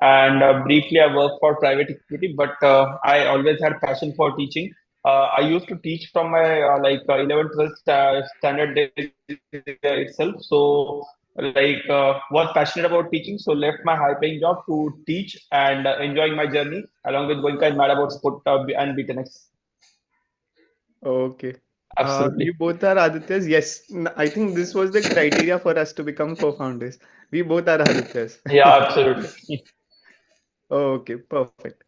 and briefly I work for private equity. But I always had passion for teaching. I used to teach from my 11th, 12th standard days itself. So was passionate about teaching. So left my high-paying job to teach and enjoying my journey along with going kind mad about sport and B10X. Okay. Absolutely. You both are Adityas. Yes, I think this was the criteria for us to become co-founders. We both are Adityas. Yeah, absolutely. Okay, perfect.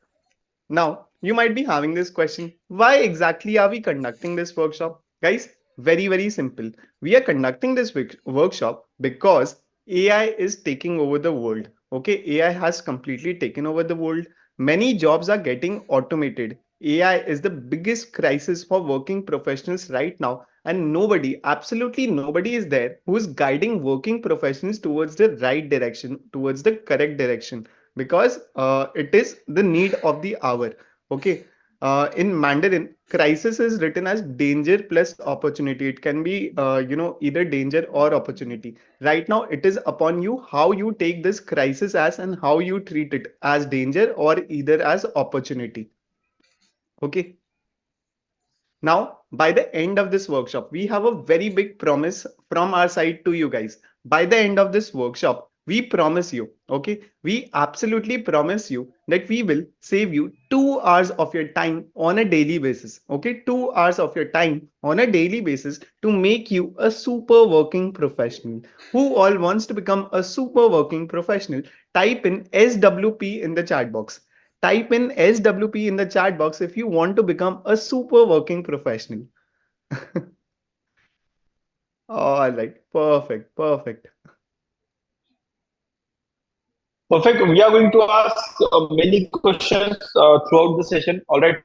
Now, you might be having this question, why exactly are we conducting this workshop? Guys, very, very simple. We are conducting this workshop because AI is taking over the world. Okay, AI has completely taken over the world. Many jobs are getting automated. AI is the biggest crisis for working professionals right now, and nobody, absolutely nobody is there who is guiding working professionals towards the right direction, towards the correct direction, because it is the need of the hour. Okay. In Mandarin, crisis is written as danger plus opportunity. It can be, either danger or opportunity. Right now, it is upon you how you take this crisis as and how you treat it as danger or either as opportunity. Okay. Now, by the end of this workshop, we have a very big promise from our side to you guys. By the end of this workshop, we promise you, okay, we absolutely promise you that we will save you 2 hours of your time on a daily basis. Okay, 2 hours of your time on a daily basis to make you a super working professional. Who all wants to become a super working professional? Type in SWP in the chat box. Type in SWP in the chat box if you want to become a super working professional. All right, perfect, perfect. Perfect. We are going to ask many questions throughout the session. All right.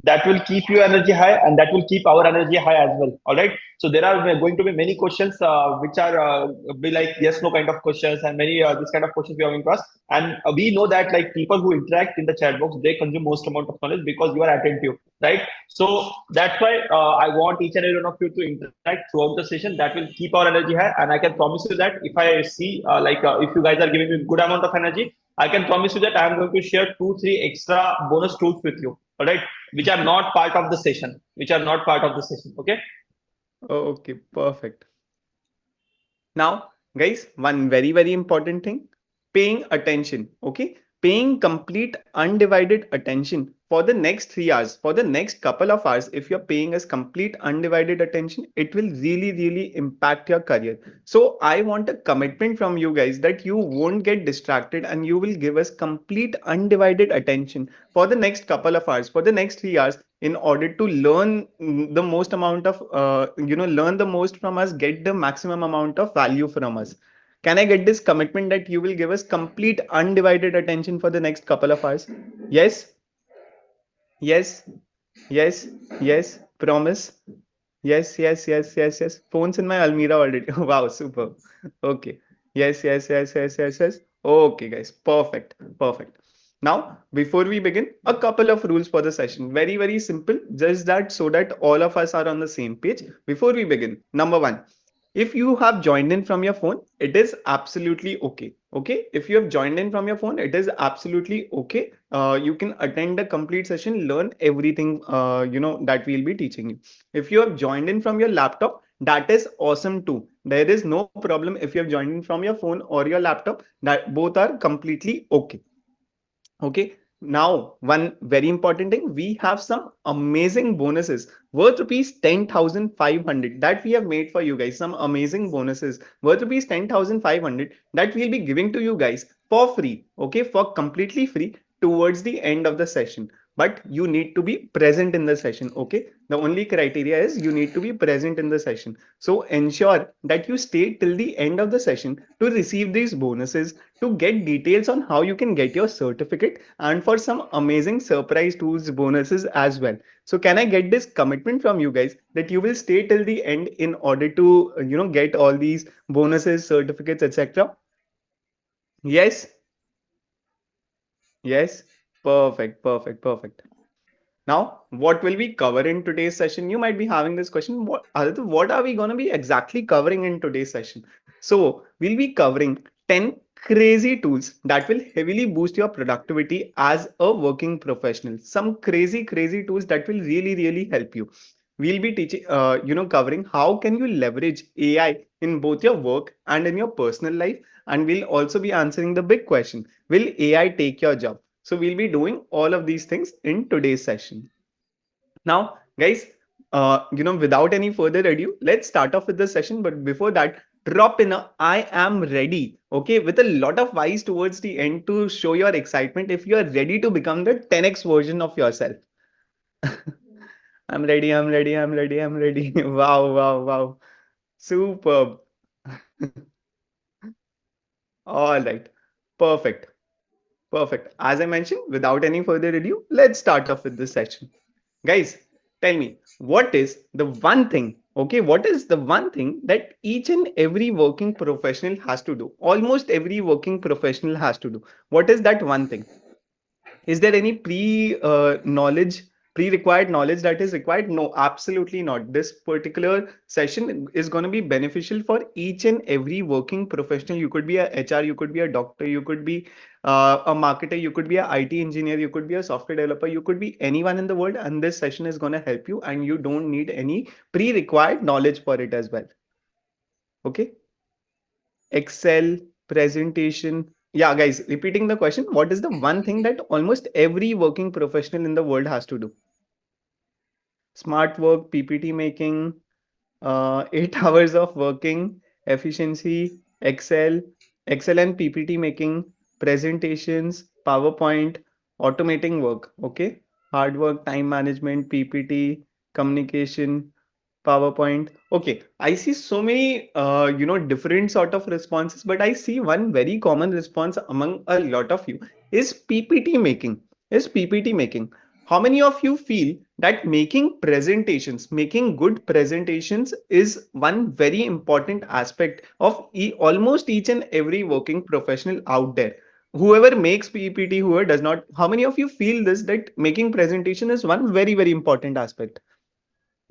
That will keep your energy high and that will keep our energy high as well. All right. So there are going to be many questions which are be like yes no kind of questions and many this kind of questions we are going to ask. And we know that like people who interact in the chat box they consume most amount of knowledge because you are attentive, right? So that's why I want each and every one of you to interact throughout the session. That will keep our energy high, and I can promise you that if I see if you guys are giving me good amount of energy, I can promise you that I am going to share two, three extra bonus tools with you. All right, which are not part of the session. Which are not part of the session. Okay. Okay, perfect. Now, guys, one very, very important thing, paying attention. Okay. Paying complete undivided attention for the next 3 hours, for the next couple of hours. If you're paying us complete undivided attention, it will really, really impact your career. So, I want a commitment from you guys that you won't get distracted and you will give us complete undivided attention for the next couple of hours, for the next 3 hours, in order to learn the most amount of learn the most from us, get the maximum amount of value from us. Can I get this commitment that you will give us complete undivided attention for the next couple of hours? Yes, yes, yes, yes, promise. Yes, yes, yes, yes, yes. Phones in my Almira already. Wow, super. Okay. Yes, yes, yes, yes, yes, yes. Okay, guys. Perfect. Perfect. Now, before we begin, a couple of rules for the session. Very, very simple. Just that so that all of us are on the same page. Before we begin, number one, if you have joined in from your phone, it is absolutely okay. Okay. If you have joined in from your phone, it is absolutely okay. You can attend the complete session, learn everything, that we'll be teaching you. If you have joined in from your laptop, that is awesome too. There is no problem if you have joined in from your phone or your laptop, that both are completely okay. Okay. Now, one very important thing, we have some amazing bonuses worth rupees 10,500 that we have made for you guys. Some amazing bonuses worth rupees 10,500 that we'll be giving to you guys for free. Okay. For completely free towards the end of the session. But you need to be present in the session. Okay. The only criteria is you need to be present in the session. So ensure that you stay till the end of the session to receive these bonuses, to get details on how you can get your certificate, and for some amazing surprise tools bonuses as well. So can I get this commitment from you guys that you will stay till the end in order to get all these bonuses, certificates, etc.? Yes, yes, perfect, perfect, perfect. Now, what will we cover in today's session? You might be having this question, what are we going to be exactly covering in today's session? So, we'll be covering 10 crazy tools that will heavily boost your productivity as a working professional. Some crazy tools that will really help you. We'll be teaching, covering how can you leverage AI in both your work and in your personal life. And we'll also be answering the big question: will AI take your job? So we'll be doing all of these things in today's session. Now, guys, without any further ado, let's start off with the session. But before that, drop in a I am ready, okay, with a lot of Y's towards the end to show your excitement if you are ready to become the 10x version of yourself. I'm ready, I'm ready, I'm ready, I'm ready. Wow, wow, wow. Superb. All right. Perfect. Perfect. As I mentioned, without any further ado, let's start off with this session. Guys, tell me, what is the one thing, okay, what is the one thing that each and every working professional has to do? Almost every working professional has to do. What is that one thing? Is there any pre-required knowledge that is required? No, absolutely not. This particular session is going to be beneficial for each and every working professional. You could be a HR, you could be a doctor, you could be a marketer, you could be a IT engineer, you could be a software developer, you could be anyone in the world, and this session is going to help you, and you don't need any pre-required knowledge for it as well. Okay. Excel, presentation. Yeah, guys, repeating the question, what is the one thing that almost every working professional in the world has to do? Smart work, PPT making, 8 hours of working, efficiency, Excel and PPT making, presentations, PowerPoint, automating work. Okay. Hard work, time management, PPT, communication, PowerPoint. Okay, I see so many, different sort of responses, but I see one very common response among a lot of you is PPT making. Is PPT making. How many of you feel that making presentations, making good presentations is one very important aspect of almost each and every working professional out there? Whoever makes PPT, whoever does not, how many of you feel this, that making presentation is one very important aspect?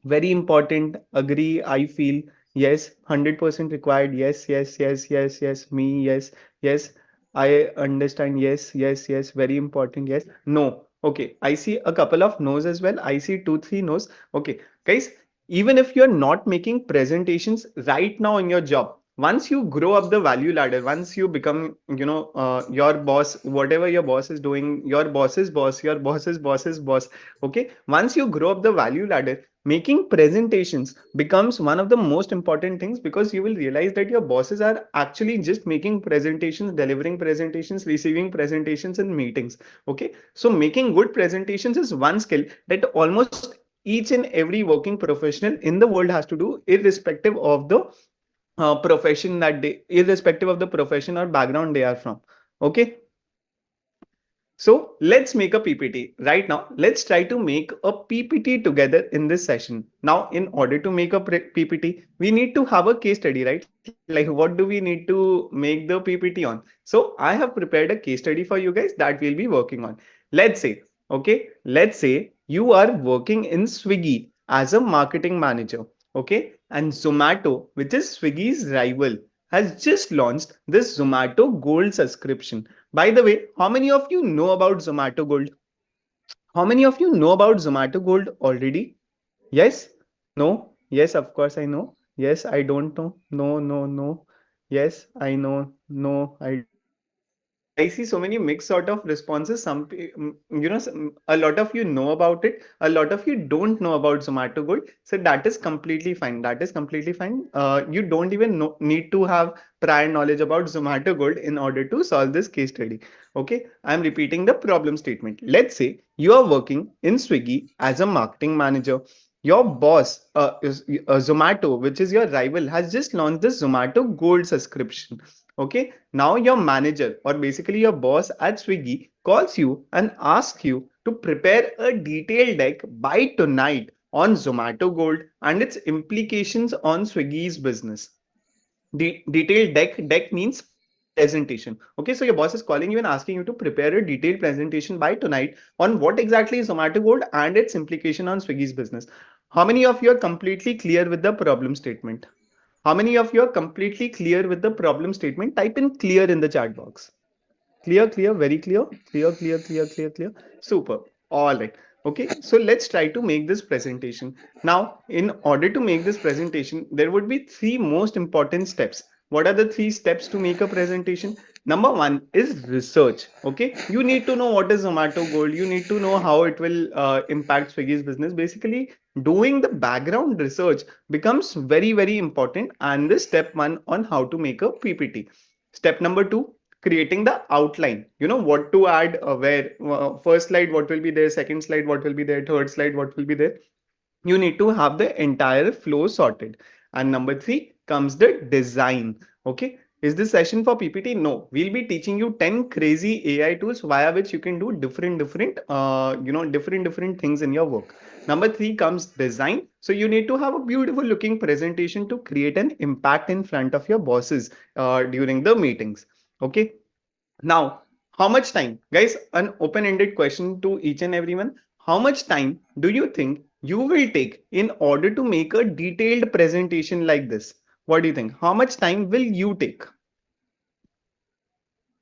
Very important. Agree, I feel. Yes, 100% required. Yes, me, yes, I understand. Yes, very important. Yes, no. Okay, I see a couple of no's as well. I see two, three no's. Okay, guys, even if you're not making presentations right now in your job, once you grow up the value ladder, once you become, your boss, whatever your boss is doing, your boss's boss, your boss's boss. Okay, once you grow up the value ladder, making presentations becomes one of the most important things, because you will realize that your bosses are actually just making presentations, delivering presentations, receiving presentations in meetings. Okay, so making good presentations is one skill that almost each and every working professional in the world has to do, irrespective of the irrespective of the profession or background they are from. Okay, so let's make a PPT right now. Let's try to make a PPT together in this session. Now, in order to make a PPT, we need to have a case study, right? Like, what do we need to make the PPT on? So I have prepared a case study for you guys that we'll be working on. Let's say, okay, let's say you are working in Swiggy as a marketing manager, okay? And Zomato, which is Swiggy's rival, has just launched this Zomato Gold subscription. By the way, how many of you know about Zomato Gold? How many of you know about Zomato Gold already? Yes? No? Yes, of course I know. Yes, I don't know. No. Yes, I know. No, I don't know. Okay, I see so many mixed sort of responses. A lot of you know about it. A lot of you don't know about Zomato Gold. So that is completely fine. That is completely fine. You don't even need to have prior knowledge about Zomato Gold in order to solve this case study. Okay, I'm repeating the problem statement. Let's say you are working in Swiggy as a marketing manager. Your boss, Zomato, which is your rival, has just launched the Zomato Gold subscription. Okay, now your manager, or basically your boss at Swiggy, calls you and asks you to prepare a detailed deck by tonight on Zomato Gold and its implications on Swiggy's business. Detailed deck means presentation. Okay, so your boss is calling you and asking you to prepare a detailed presentation by tonight on what exactly is Zomato Gold and its implication on Swiggy's business. How many of you are completely clear with the problem statement? How many of you are completely clear with the problem statement? Type in clear in the chat box. Clear, clear, very clear, clear, clear, clear, clear, clear. Super. All right. Okay. So let's try to make this presentation. Now, in order to make this presentation, there would be three most important steps. What are the three steps to make a presentation? Number one is research. Okay. You need to know what is Zomato Gold. You need to know how it will impact Swiggy's business. Basically, doing the background research becomes very, very important. And this step one on how to make a PPT. Step number two, creating the outline. You know what to add, where first slide what will be there, second slide what will be there, third slide what will be there. You need to have the entire flow sorted. And number three comes the design. Okay, is this session for PPT? No, we'll be teaching you 10 crazy AI tools via which you can do different things in your work. Number three comes design. So you need to have a beautiful looking presentation to create an impact in front of your bosses during the meetings. Okay, now, how much time, guys? An open-ended question to each and everyone. How much time do you think you will take in order to make a detailed presentation like this? What do you think? How much time will you take?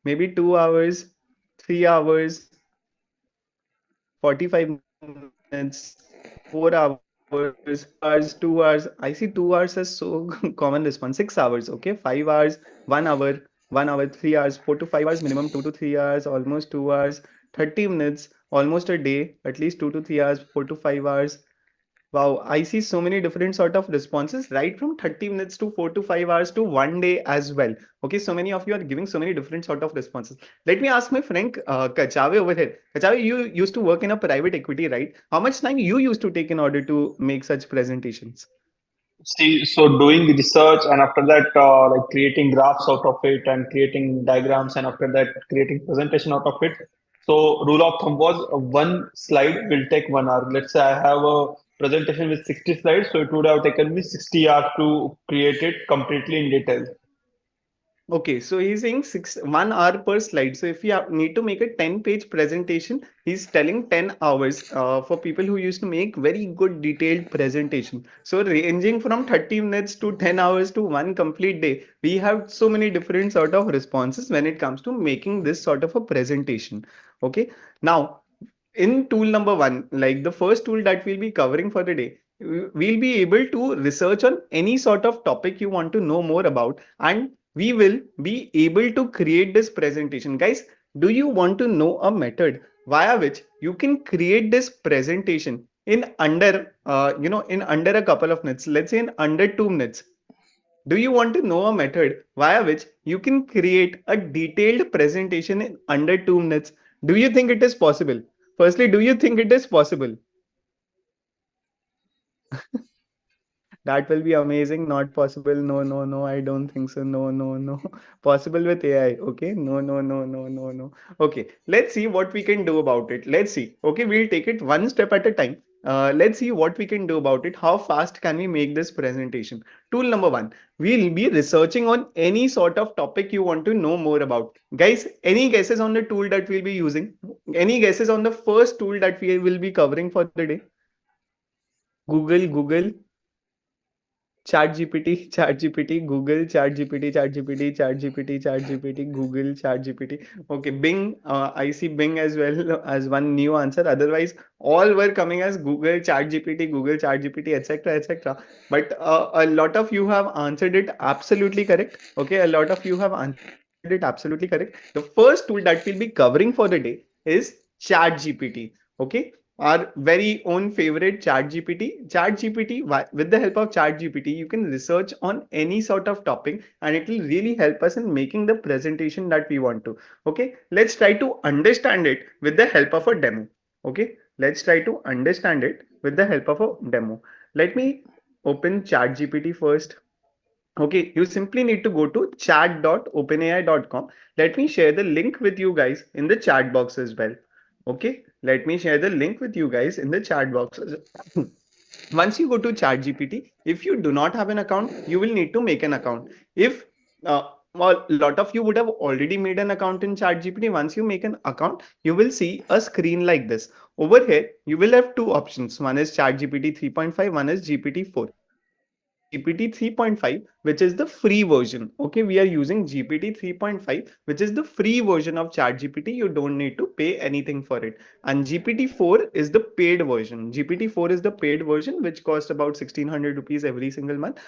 Maybe 2 hours, 3 hours, 45 minutes, 4 hours, 2 hours, 2 hours. I see 2 hours as so common response. 6 hours, okay? 5 hours, 1 hour, 1 hour, 3 hours, 4 to 5 hours minimum, 2 to 3 hours, almost 2 hours, 30 minutes, almost a day, at least 2 to 3 hours, 4 to 5 hours. Wow, I see so many different sort of responses, right from 30 minutes to 4 to 5 hours to 1 day as well. Okay, so many of you are giving so many different sort of responses. Let me ask my friend Kachave over here. Kachave, you used to work in a private equity, right? How much time you used to take in order to make such presentations? See, so doing the research and after that, like creating graphs out of it and creating diagrams and after that creating presentation out of it. So rule of thumb was one slide will take 1 hour. Let's say I have a presentation with 60 slides, so it would have taken me 60 hours to create it completely in detail. Okay, so he's saying 1 hour per slide. So if you need to make a 10-page presentation, he's telling 10 hours for people who used to make very good detailed presentation. So ranging from 30 minutes to 10 hours to one complete day, we have so many different sort of responses when it comes to making this sort of a presentation. Okay, now in tool number one, like the first tool that we'll be covering for the day, we'll be able to research on any sort of topic you want to know more about, and we will be able to create this presentation. Guys, do you want to know a method via which you can create this presentation in under a couple of minutes, let's say in under 2 minutes? Do you want to know a method via which you can create a detailed presentation in under 2 minutes? Do you think it is possible? Firstly, do you think it is possible? That will be amazing. Not possible. No, no, no. I don't think so. No, no, no. Possible with AI. Okay. No, no, no, no, no, no. Okay. Let's see what we can do about it. Let's see. Okay. We'll take it one step at a time. Let's see what we can do about it. How fast can we make this presentation? Tool number one, we'll be researching on any sort of topic you want to know more about. Guys, any guesses on the tool that we'll be using? Any guesses on the first tool that we will be covering for the day? Google, ChatGPT, Google, ChatGPT, Google, ChatGPT. Okay, Bing. I see Bing as well as one new answer. Otherwise, all were coming as Google, ChatGPT, etc., etc. But a lot of you have answered it absolutely correct. Okay, a lot of you have answered it absolutely correct. The first tool that we'll be covering for the day is ChatGPT. Okay, our very own favorite ChatGPT. With the help of ChatGPT, you can research on any sort of topic and it will really help us in making the presentation that we want to. Okay, let's try to understand it with the help of a demo. Okay, let's try to understand it with the help of a demo. Let me open ChatGPT first. Okay, you simply need to go to chat.openai.com. Let me share the link with you guys in the chat box as well. Okay, let me share the link with you guys in the chat box. Once you go to ChatGPT, if you do not have an account, you will need to make an account. If well, a lot of you would have already made an account in ChatGPT. Once you make an account, you will see a screen like this. Over here, you will have two options. One is ChatGPT 3.5, one is GPT-4. GPT 3.5, which is the free version. Okay, we are using GPT 3.5, which is the free version of ChatGPT. You don't need to pay anything for it. And GPT 4 is the paid version. GPT 4 is the paid version, which costs about 1600 rupees every single month,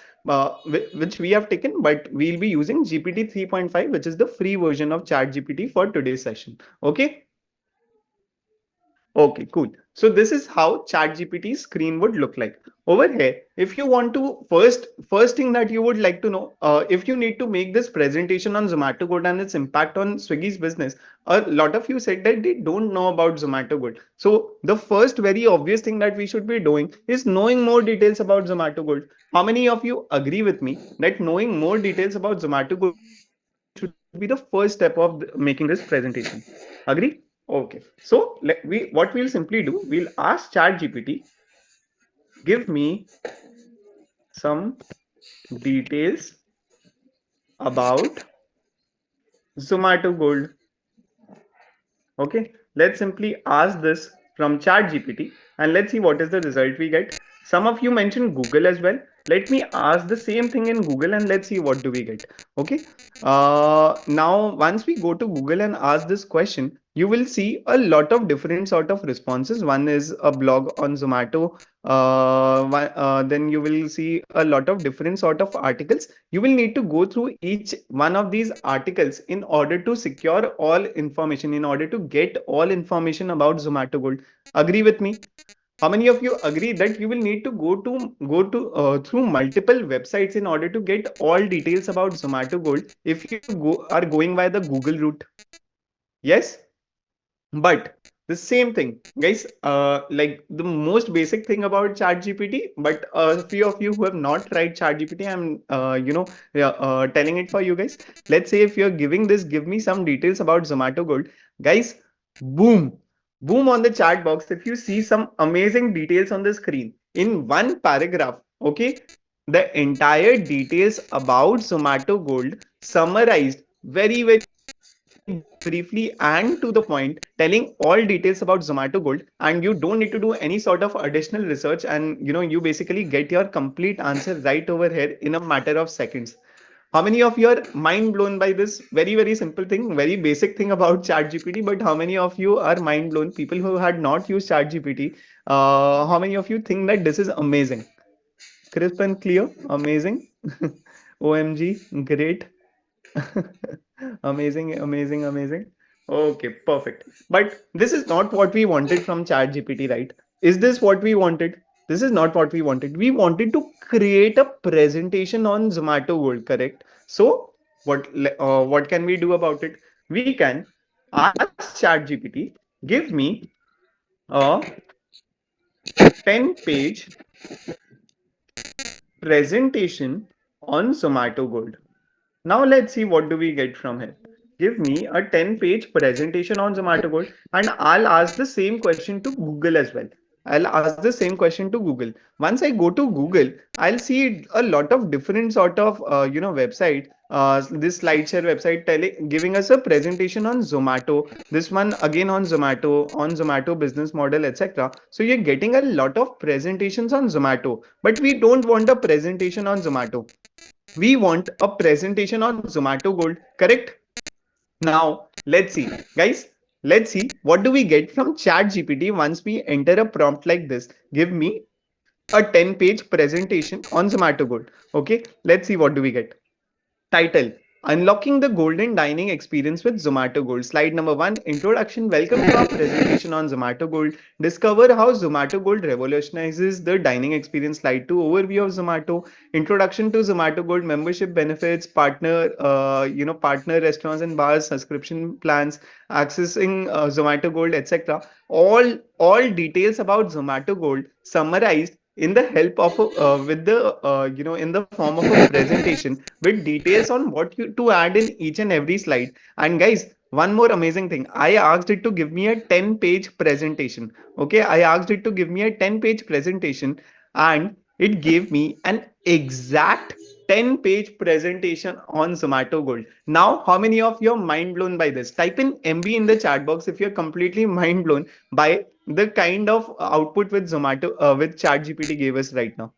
which we have taken. But we'll be using GPT 3.5, which is the free version of ChatGPT for today's session. Okay. Okay, cool. So this is how ChatGPT screen would look like. Over here, if you want to first thing that you would like to know, if you need to make this presentation on Zomato Good and its impact on Swiggy's business, a lot of you said that they don't know about Zomato Good. So the first very obvious thing that we should be doing is knowing more details about Zomato Good. How many of you agree with me that knowing more details about Zomato Good should be the first step of making this presentation? Agree? Okay. So what we'll simply do, we'll ask ChatGPT, give me some details about Zomato Gold. Okay, let's simply ask this from ChatGPT and let's see what is the result we get. Some of you mentioned Google as well. Let me ask the same thing in Google and let's see what do we get. Okay. Now once we go to Google and ask this question, you will see a lot of different sort of responses. One is a blog on Zomato. Then you will see a lot of different sort of articles. You will need to go through each one of these articles in order to secure all information, in order to get all information about Zomato Gold. Agree with me? How many of you agree that you will need to go to through multiple websites in order to get all details about Zomato Gold if you are going by the Google route? Yes? But the same thing, guys, like the most basic thing about ChatGPT, but a few of you who have not tried ChatGPT, I'm, yeah, telling it for you guys. Let's say if you're giving this, give me some details about Zomato Gold, guys, boom, boom on the chat box. If you see some amazing details on the screen in one paragraph, okay, the entire details about Zomato Gold summarized very briefly and to the point, telling all details about Zomato Gold, and you don't need to do any sort of additional research, and you basically get your complete answer right over here in a matter of seconds. How many of you are mind blown by this very simple thing, very basic thing about ChatGPT? But how many of you are mind blown? People who had not used ChatGPT, how many of you think that this is amazing? Crisp and clear, amazing. OMG, great. Amazing. Okay, perfect. But this is not what we wanted from ChatGPT, right? Is this what we wanted? This is not what we wanted. We wanted to create a presentation on Zomato Gold, correct? So what can we do about it? We can ask ChatGPT, give me a 10-page presentation on Zomato Gold. Now let's see what do we get from here. Give me a 10-page presentation on Zomato Gold and I'll ask the same question to Google as well. I'll ask the same question to Google. Once I go to Google, I'll see a lot of different sort of website. This SlideShare website giving us a presentation on Zomato. This one again on Zomato business model, etc. So you're getting a lot of presentations on Zomato, but we don't want a presentation on Zomato. We want a presentation on Zomato Gold, correct? Now, let's see, guys. Let's see what do we get from ChatGPT once we enter a prompt like this. Give me a 10-page presentation on Zomato Gold. Okay, let's see what do we get. Title: Unlocking the Golden Dining Experience with Zomato Gold. Slide number 1, Introduction. Welcome to our presentation on Zomato Gold. Discover how Zomato Gold revolutionizes the dining experience. Slide 2, Overview of Zomato. Introduction to Zomato Gold, membership benefits, partner restaurants and bars, subscription plans, accessing Zomato Gold, etc. All details about Zomato Gold summarized in the help of with the in the form of a presentation with details on what you to add in each and every slide. And guys, one more amazing thing, I asked it to give me a 10-page presentation. Okay, I asked it to give me a 10-page presentation and it gave me an exact 10-page presentation on Zomato Gold. Now how many of you are mind blown by this? Type in MB in the chat box if you're completely mind blown by the kind of output with Zomato with ChatGPT gave us right now.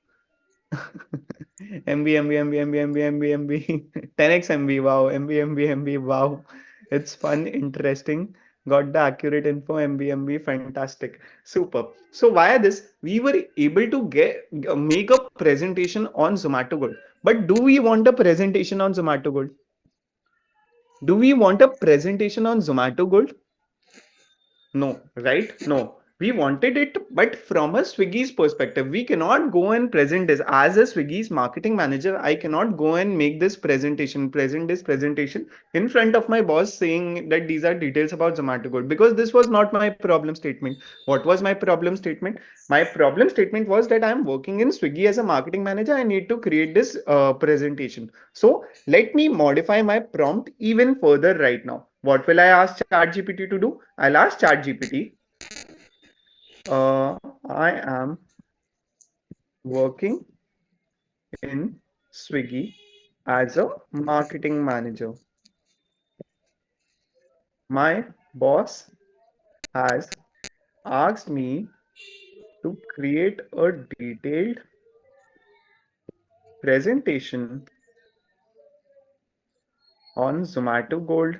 MB, MB, MB, MB, MB, MB, MB, 10x MB, wow, MB, MB, MB, wow. It's fun, interesting. Got the accurate info, MB, MB, fantastic, super. So via this, we were able to make a presentation on Zomato Gold. But do we want a presentation on Zomato Gold? Do we want a presentation on Zomato Gold? No, right? No. We wanted it, but from a Swiggy's perspective, we cannot go and present this. As a Swiggy's marketing manager, I cannot go and make this presentation, present this presentation in front of my boss saying that these are details about Zomato Gold, because this was not my problem statement. What was my problem statement? My problem statement was that I am working in Swiggy as a marketing manager. I need to create this presentation. So let me modify my prompt even further right now. What will I ask ChatGPT to do? I'll ask ChatGPT, I am working in Swiggy as a marketing manager. My boss has asked me to create a detailed presentation on Zomato Gold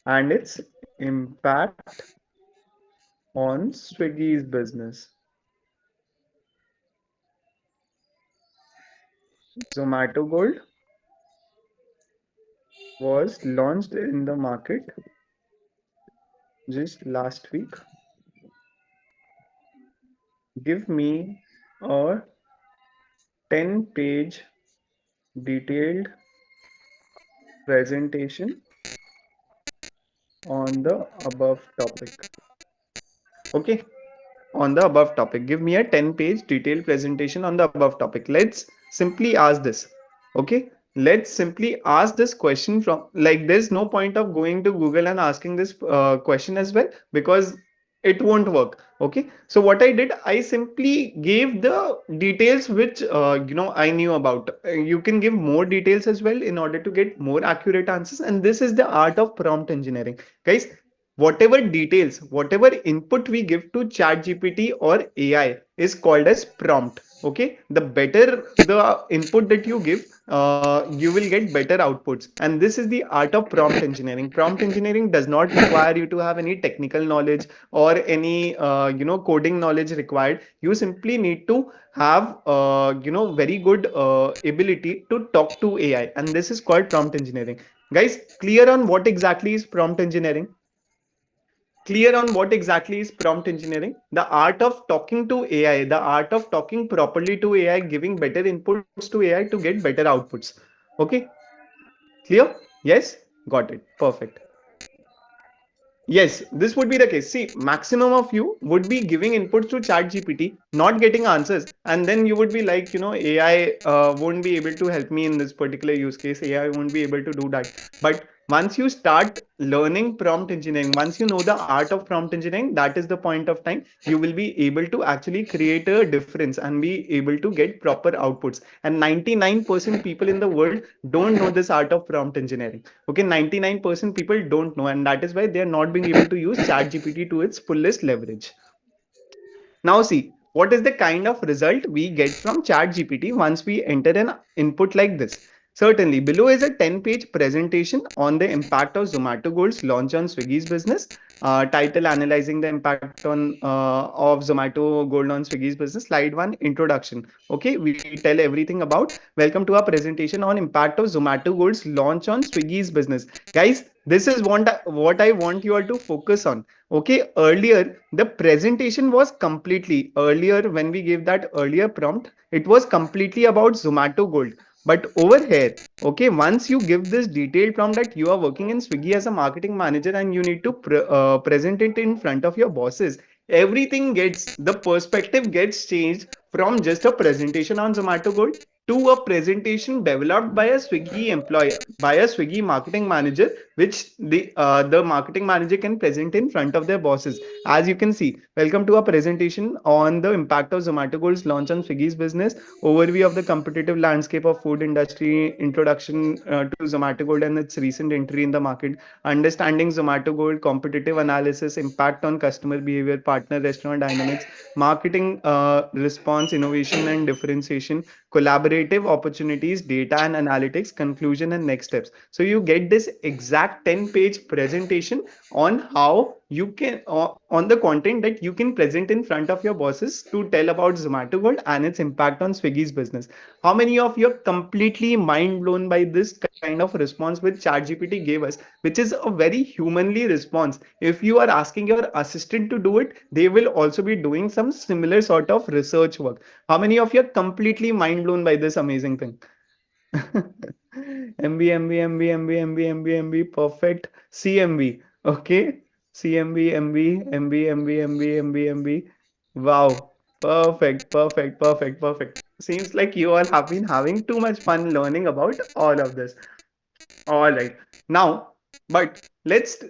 and its impact on Swiggy's business. Zomato Gold was launched in the market just last week. Give me a 10-page detailed presentation on the above topic. Okay, on the above topic. Give me a 10-page detailed presentation on the above topic. Let's simply ask this. Okay, let's simply ask this question from, like, there's no point of going to Google and asking this question as well, because it won't work. Okay, so what I did, I simply gave the details which I knew about. You can give more details as well in order to get more accurate answers, and this is the art of prompt engineering, guys. Whatever details, whatever input we give to ChatGPT or AI is called as prompt. Okay, the better the input that you give, you will get better outputs. And this is the art of prompt engineering. Prompt engineering does not require you to have any technical knowledge or any coding knowledge required. You simply need to have very good ability to talk to AI, and this is called prompt engineering. Guys, clear on what exactly is prompt engineering? Clear on what exactly is prompt engineering? The art of talking to AI, the art of talking properly to AI, giving better inputs to AI to get better outputs. Okay, clear? Yes, got it. Perfect. Yes, this would be the case. See, maximum of you would be giving inputs to ChatGPT, not getting answers, and then you would be like, AI won't be able to help me in this particular use case. AI won't be able to do that. But once you start learning prompt engineering, once you know the art of prompt engineering, that is the point of time you will be able to actually create a difference and be able to get proper outputs. And 99% people in the world don't know this art of prompt engineering. Okay, 99% people don't know, and that is why they are not being able to use ChatGPT to its fullest leverage. Now see, what is the kind of result we get from ChatGPT once we enter an input like this? Certainly, below is a 10-page presentation on the impact of Zomato Gold's launch on Swiggy's business. Title: Analyzing the impact of Zomato Gold on Swiggy's business. Slide 1, Introduction. Okay, we tell everything about. Welcome to our presentation on impact of Zomato Gold's launch on Swiggy's business. Guys, this is what I want you all to focus on. Okay, earlier the presentation was completely, earlier when we gave that earlier prompt, it was completely about Zomato Gold. But over here, okay, once you give this detailed prompt that you are working in Swiggy as a marketing manager and you need to present it in front of your bosses, everything gets, the perspective gets changed from just a presentation on Zomato Gold to a presentation developed by a Swiggy employee, by a Swiggy marketing manager, which the marketing manager can present in front of their bosses. As you can see, welcome to a presentation on the impact of Zomato Gold's launch on Swiggy's business, overview of the competitive landscape of food industry, introduction to Zomato Gold and its recent entry in the market, understanding Zomato Gold, competitive analysis, impact on customer behavior, partner restaurant dynamics, marketing response, innovation and differentiation, collaborative opportunities, data and analytics, conclusion and next steps. So you get this exact 10-page presentation on how you can on the content that you can present in front of your bosses to tell about Zomato Gold and its impact on Swiggy's business. How many of you are completely mind blown by this kind of response which ChatGPT gave us, which is a very humanly response? If you are asking your assistant to do it, they will also be doing some similar sort of research work. How many of you are completely mind blown by this amazing thing? MB, MB, MB, MB, MB, MB, MB, perfect. CMB, okay. CMB, MB, MB, MB, MB, MB, MB. Wow, perfect, perfect, perfect, perfect. Seems like you all have been having too much fun learning about all of this. All right. Now, but let's do.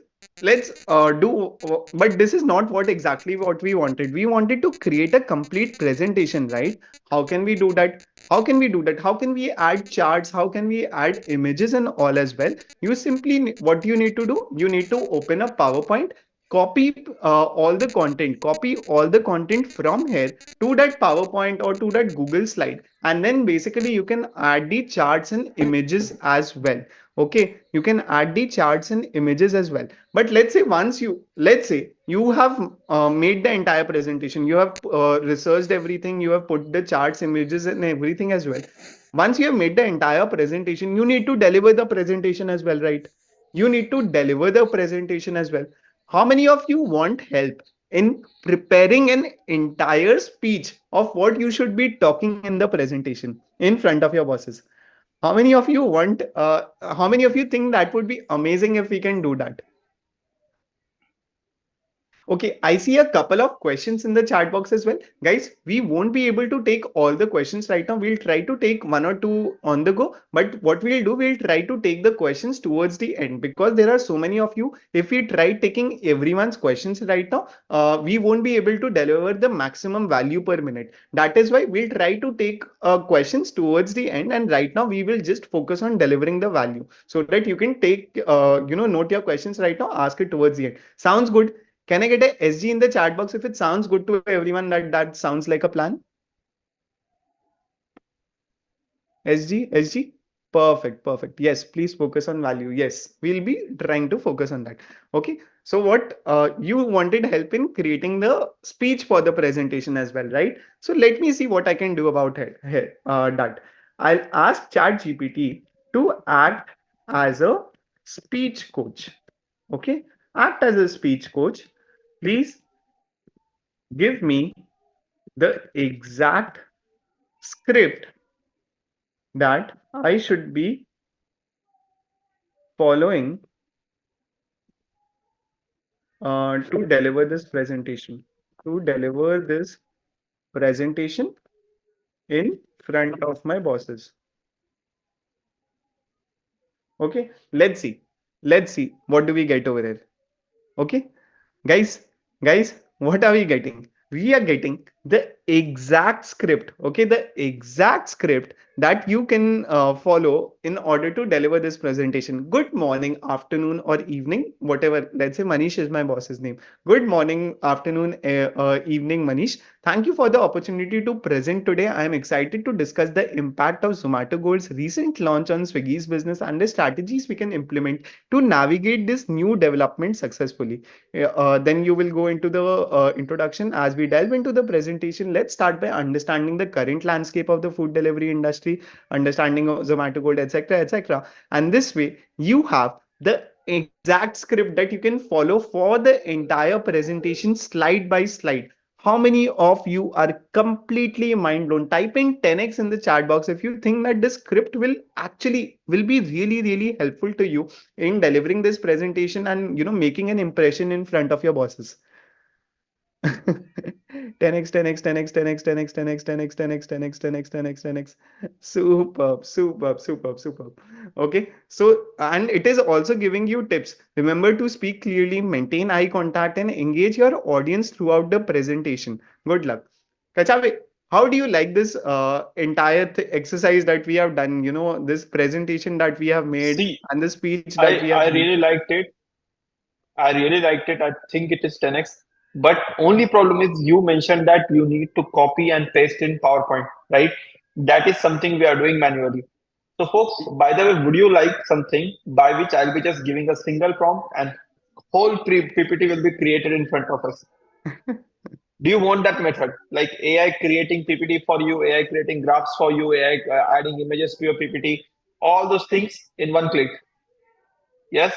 But this is not what exactly what we wanted. We wanted to create a complete presentation, right? How can we do that? How can we do that? How can we add charts? How can we add images and all as well? You simply what you need to do. You need to open a PowerPoint, copy copy all the content from here to that PowerPoint or to that Google slide, and then basically you can add the charts and images as well. Okay, you can add the charts and images as well. But let's say you have made the entire presentation, you have researched everything, you have put the charts, images and everything as well. Once you have made the entire presentation, you need to deliver the presentation as well, right? You need to deliver the presentation as well. How many of you want help in preparing an entire speech of what you should be talking in the presentation in front of your bosses? How many of you want, how many of you think that would be amazing if we can do that? Okay, I see a couple of questions in the chat box as well. Guys, we won't be able to take all the questions right now. We'll try to take one or two on the go. But what we'll do, we'll try to take the questions towards the end because there are so many of you. If we try taking everyone's questions right now, we won't be able to deliver the maximum value per minute. That is why we'll try to take questions towards the end. And right now, we will just focus on delivering the value so that you can take, note your questions right now, ask it towards the end. Sounds good. Can I get a SG in the chat box if it sounds good to everyone that sounds like a plan? SG, SG? Perfect, perfect. Yes, please focus on value. Yes, we'll be trying to focus on that. Okay. So what you wanted help in creating the speech for the presentation as well, right? So let me see what I can do about it here. That I'll ask ChatGPT to act as a speech coach. Okay. Act as a speech coach. Please give me the exact script that I should be following to deliver this presentation. To deliver this presentation in front of my bosses. Okay, let's see. Let's see what do we get over here. Okay, guys, what are we getting? We are getting the exact script. Okay, the exact script that you can follow in order to deliver this presentation. Good morning, afternoon, or evening, whatever. Let's say Manish is my boss's name. Good morning, afternoon, evening, Manish. Thank you for the opportunity to present today. I am excited to discuss the impact of Zomato Gold's recent launch on Swiggy's business and the strategies we can implement to navigate this new development successfully. Then you will go into the introduction. As we delve into the presentation, let's start by understanding the current landscape of the food delivery industry, understanding of Zomato Gold, etc., etc. And this way, you have the exact script that you can follow for the entire presentation, slide by slide. How many of you are completely mind blown? Type in 10x in the chat box if you think that this script will be really, really helpful to you in delivering this presentation and making an impression in front of your bosses. 10x, 10x, 10x, 10x, 10x, 10x, 10x, 10x, 10x, 10x, 10x, 10x. Superb, superb, superb, superb. Okay. So, and it is also giving you tips. Remember to speak clearly, maintain eye contact, and engage your audience throughout the presentation. Good luck. Kachave, how do you like this entire exercise that we have done? You know, this presentation that we have made See, and the speech that we I have made. really liked it. I really liked it. I think it is 10x. But only problem is you mentioned that you need to copy and paste in PowerPoint, right? That is something we are doing manually. So, folks, by the way, would you like something by which I'll be just giving a single prompt and whole PPT will be created in front of us? Do you want that method? Like AI creating PPT for you, AI creating graphs for you, AI adding images to your PPT, all those things in one click. Yes,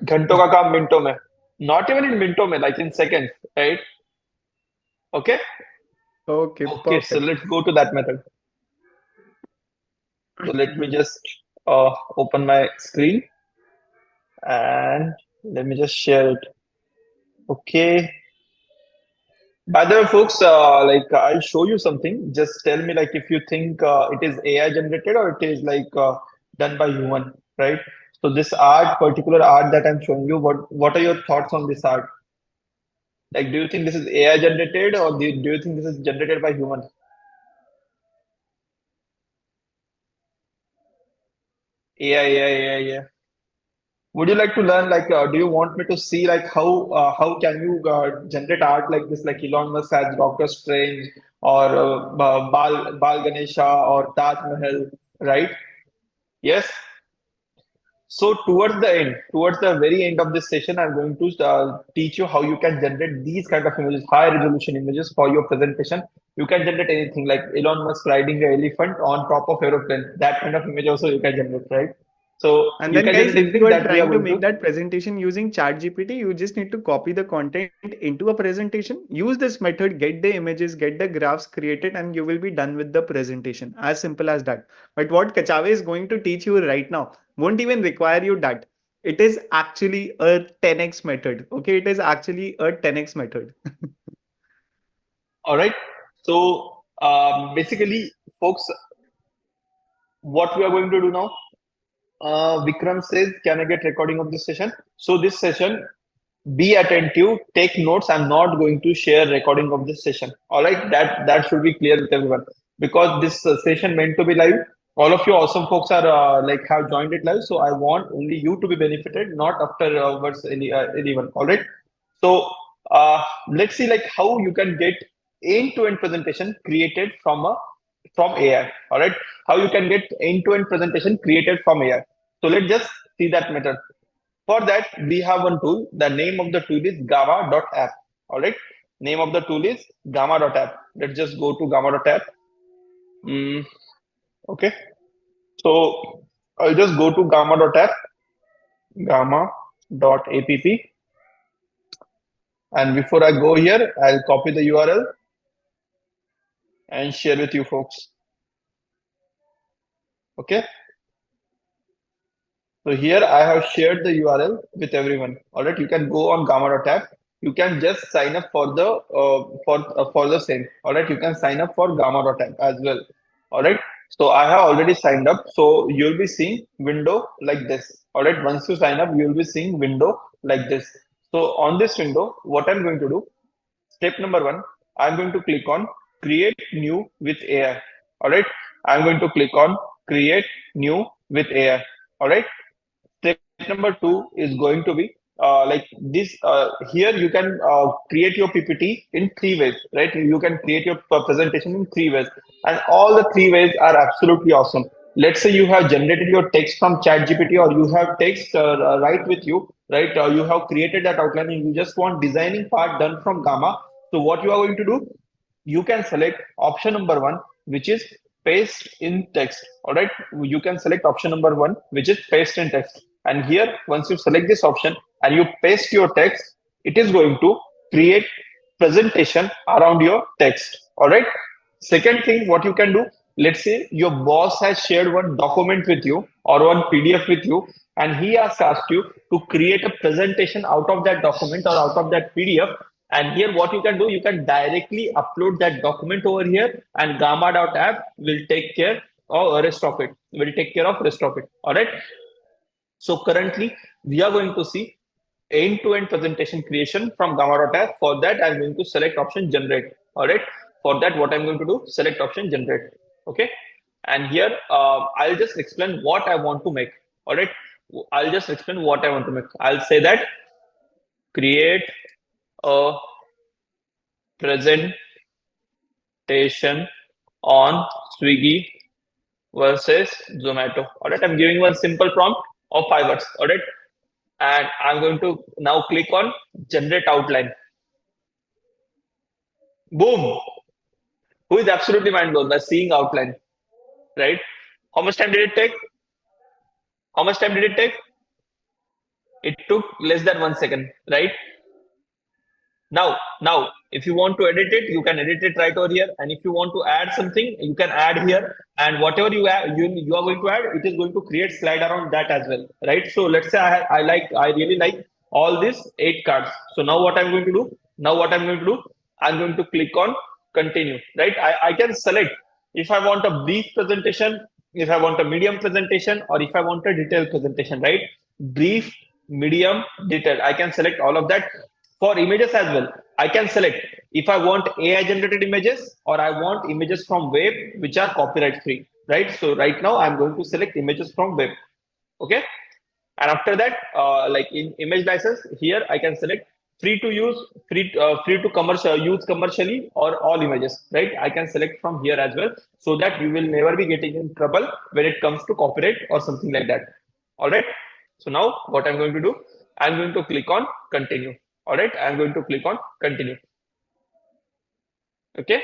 घंटों का काम मिनटों में. Not even in minto mein, like in seconds, right? Okay. Okay, Okay. So perfect. let's go to that method. So let me just open my screen and let me just share it. Okay. By the way, folks, I'll show you something. Just tell me, like, if you think it is AI generated or it is like done by human, right? So this art, particular art that I'm showing you, what are your thoughts on this art? Like, do you think this is AI generated or do you think this is generated by human? AI, AI, AI, AI. Would you like to learn, like, do you want me to see, like, how can you generate art like this, like Elon Musk has Doctor Strange or Bal Ganesha or Taj Mahal, right? Yes. So towards the very end of this session, I'm going to teach you how you can generate these kind of images, high resolution images for your presentation. You can generate anything like Elon Musk riding an elephant on top of aeroplane. That kind of image also you can generate, right? So And you then, can guys, generate if you anything are that we are trying to going make to. that presentation using ChatGPT, you just need to copy the content into a presentation. Use this method, get the images, get the graphs created, and you will be done with the presentation. As simple as that. But what Kachave is going to teach you right now won't even require you that. It is actually a 10x method. Okay, it is actually a 10x method. All right. So basically, folks, what we are going to do now. Vikram says, "Can I get recording of this session?" So this session, be attentive, take notes. I'm not going to share recording of this session. All right, that should be clear with everyone because this session meant to be live. All of you awesome folks are like have joined it live, so I want only you to be benefited, not afterwards anyone. All right. So let's see like how you can get end-to-end presentation created from AI. All right, how you can get end-to-end presentation created from AI. So let's just see that method. For that, we have one tool. The name of the tool is gamma.app. All right. Name of the tool is gamma.app. Let's just go to gamma.app. Mm, okay. So I'll just go to gamma.app, gamma.app. And before I go here, I'll copy the URL and share with you folks. Okay. So here I have shared the URL with everyone. All right, you can go on gamma.app. You can just sign up for the for the same. All right, you can sign up for gamma.app as well. All right. So I have already signed up. So you'll be seeing window like this. All right. Once you sign up, you'll be seeing window like this. So on this window, what I'm going to do, step number one, I'm going to click on create new with AI. All right. I'm going to click on create new with AI. All right. Step number two is going to be like this. Here you can create your PPT in three ways, right? You can create your presentation in three ways, and all the three ways are absolutely awesome. Let's say you have generated your text from ChatGPT, or you have text right with you, right? You have created that outline, and you just want designing part done from Gamma. So what you are going to do? You can select option number one, which is paste in text. All right, you can select option number one, which is paste in text. And here, once you select this option and you paste your text, it is going to create presentation around your text. All right. Second thing, what you can do, let's say your boss has shared one document with you or one PDF with you, and he has asked you to create a presentation out of that document or out of that PDF And here, what you can do, you can directly upload that document over here, and Gamma.app will take care of rest of it. Will take care of rest of it. All right. So currently, we are going to see end-to-end presentation creation from Gamma.app. For that, I'm going to select option generate. All right. For that, what I'm going to do, select option generate. Okay. And here, I'll just explain what I want to make. All right. I'll just explain what I want to make. I'll say that create a presentation on Swiggy versus Zomato. All right. I'm giving one simple prompt of 5 words. All right. And I'm going to now click on generate outline. Boom. Who is absolutely mind blown by seeing outline, right? How much time did it take? How much time did it take? It took less than 1 second, right? Now, if you want to edit it, you can edit it right over here. And if you want to add something, you can add here. And whatever you add, you are going to add, it is going to create slide around that as well, right? So let's say I really like all these 8 cards. So now what I'm going to do? Now what I'm going to do? I'm going to click on continue, right? I can select if I want a brief presentation, if I want a medium presentation, or if I want a detailed presentation, right? Brief, medium, detailed. I can select all of that. For images as well, I can select if I want AI generated images or I want images from web which are copyright free, right? So right now I'm going to select images from web. Okay. And after that, like in image license, here I can select free to use, free to commercial use commercially, or all images, right? I can select from here as well, so that you will never be getting in trouble when it comes to copyright or something like that. All right. So now what I'm going to do, I'm going to click on continue. All right. I'm going to click on continue. Okay.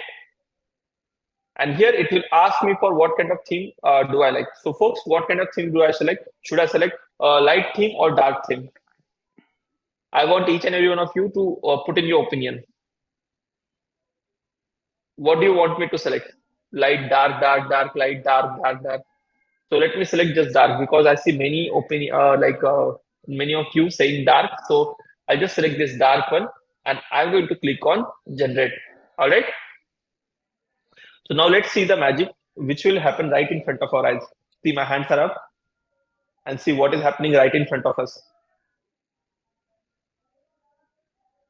And here it will ask me for what kind of theme do I like. So folks, what kind of theme do I select? Should I select light theme or dark theme? I want each and every one of you to put in your opinion. What do you want me to select? Light, dark, dark, dark, light, dark, dark, dark. So let me select just dark because I see many opinion, many of you saying dark. So I just select this dark one, and I'm going to click on generate. All right. So now let's see the magic which will happen right in front of our eyes. See, my hands are up, and see what is happening right in front of us.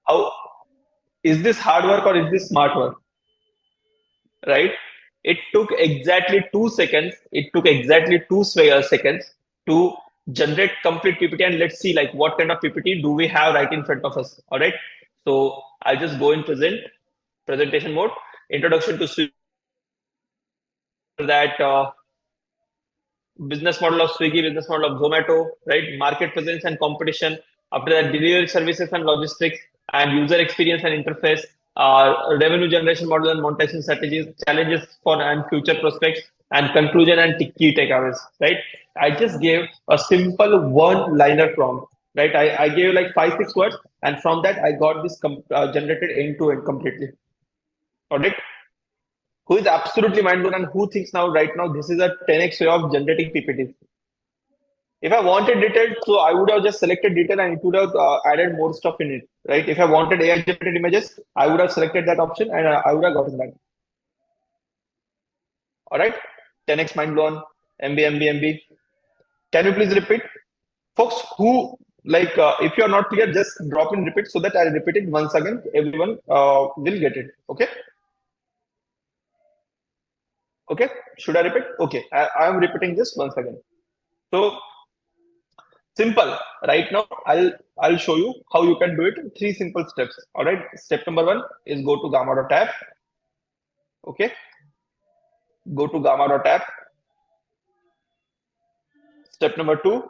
How is this hard work or is this smart work? Right? It took exactly 2 seconds. It took exactly two seconds to generate complete PPT. And let's see like what kind of PPT do we have right in front of us. All right. So I'll just go in presentation mode, introduction to that business model of Swiggy, business model of Zomato, right? Market presence and competition. After that, delivery services and logistics, and user experience and interface, revenue generation model and monetization strategies, challenges for and future prospects, and conclusion and key takeaways, right? I just gave a simple one-liner prompt, right? I gave like 5, 6 words, and from that I got this generated end to end completely. All right. Who is absolutely mind blown and who thinks right now this is a 10x way of generating PPTs? If I wanted detailed, so I would have just selected detail and it would have added more stuff in it, right? If I wanted AI generated images, I would have selected that option and I would have gotten that. All right, 10x mind blown, MB. Can you please repeat, folks? Who like if you are not clear, just drop in repeat so that I repeat it once again. Everyone will get it. Okay. Okay. Should I repeat? Okay. I am repeating this once again. So simple. Right now, I'll show you how you can do it in 3 simple steps. All right. Step number 1 is go to Gamma.app. Okay. Go to Gamma.app. Step number 2,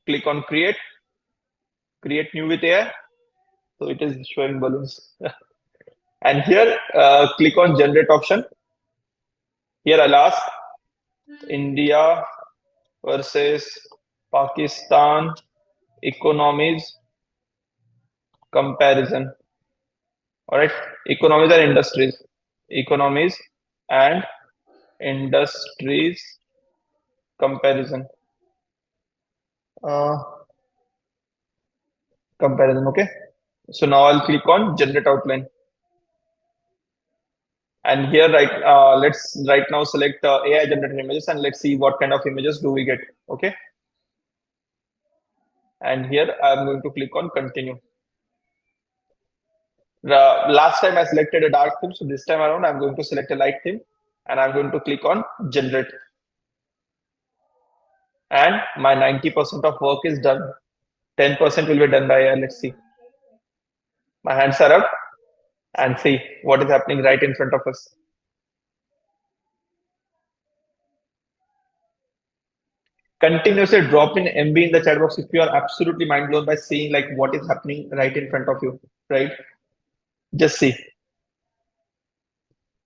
click on create. Create new with AI. So it is showing balloons. And here, click on generate option. Here I'll ask India versus Pakistan economies comparison. All right. Economies and industries. Economies and industries comparison. Uh, Comparison. Okay. So now I'll click on generate outline. And here, let's right now select AI generated images and let's see what kind of images do we get. Okay. And here I'm going to click on continue. Last time I selected a dark theme, so this time around I'm going to select a light theme and I'm going to click on generate. And my 90% of work is done. 10% will be done by AI. Let's see. My hands are up and see what is happening right in front of us. Continuously drop in MB in the chat box if you are absolutely mind blown by seeing like what is happening right in front of you, right? Just see.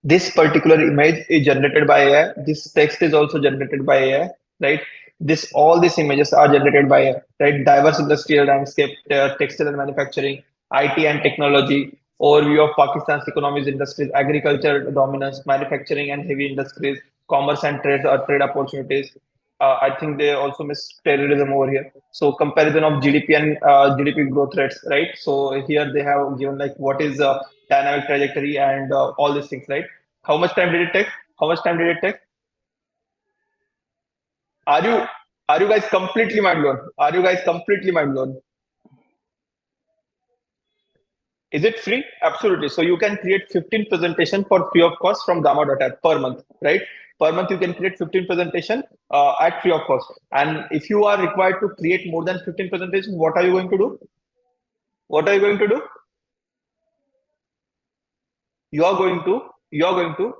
This particular image is generated by AI. This text is also generated by AI, right? This all these images are generated by AI, right? Diverse industrial landscape, textile and manufacturing, IT and technology, overview of Pakistan's economies, industries, agriculture dominance, manufacturing and heavy industries, commerce and trade opportunities. I think they also miss terrorism over here. So comparison of GDP and GDP growth rates, right? So here they have given like what is dynamic trajectory and all these things, right? How much time did it take? How much time did it take? Are you are you guys completely mind blown? Are you guys completely mind blown? Is it free? Absolutely. So you can create 15 presentation for free of cost from Gamma.app per month, right? Per month you can create 15 presentation at free of cost. And if you are required to create more than 15 presentations, what are you going to do? What are you going to do? You are going to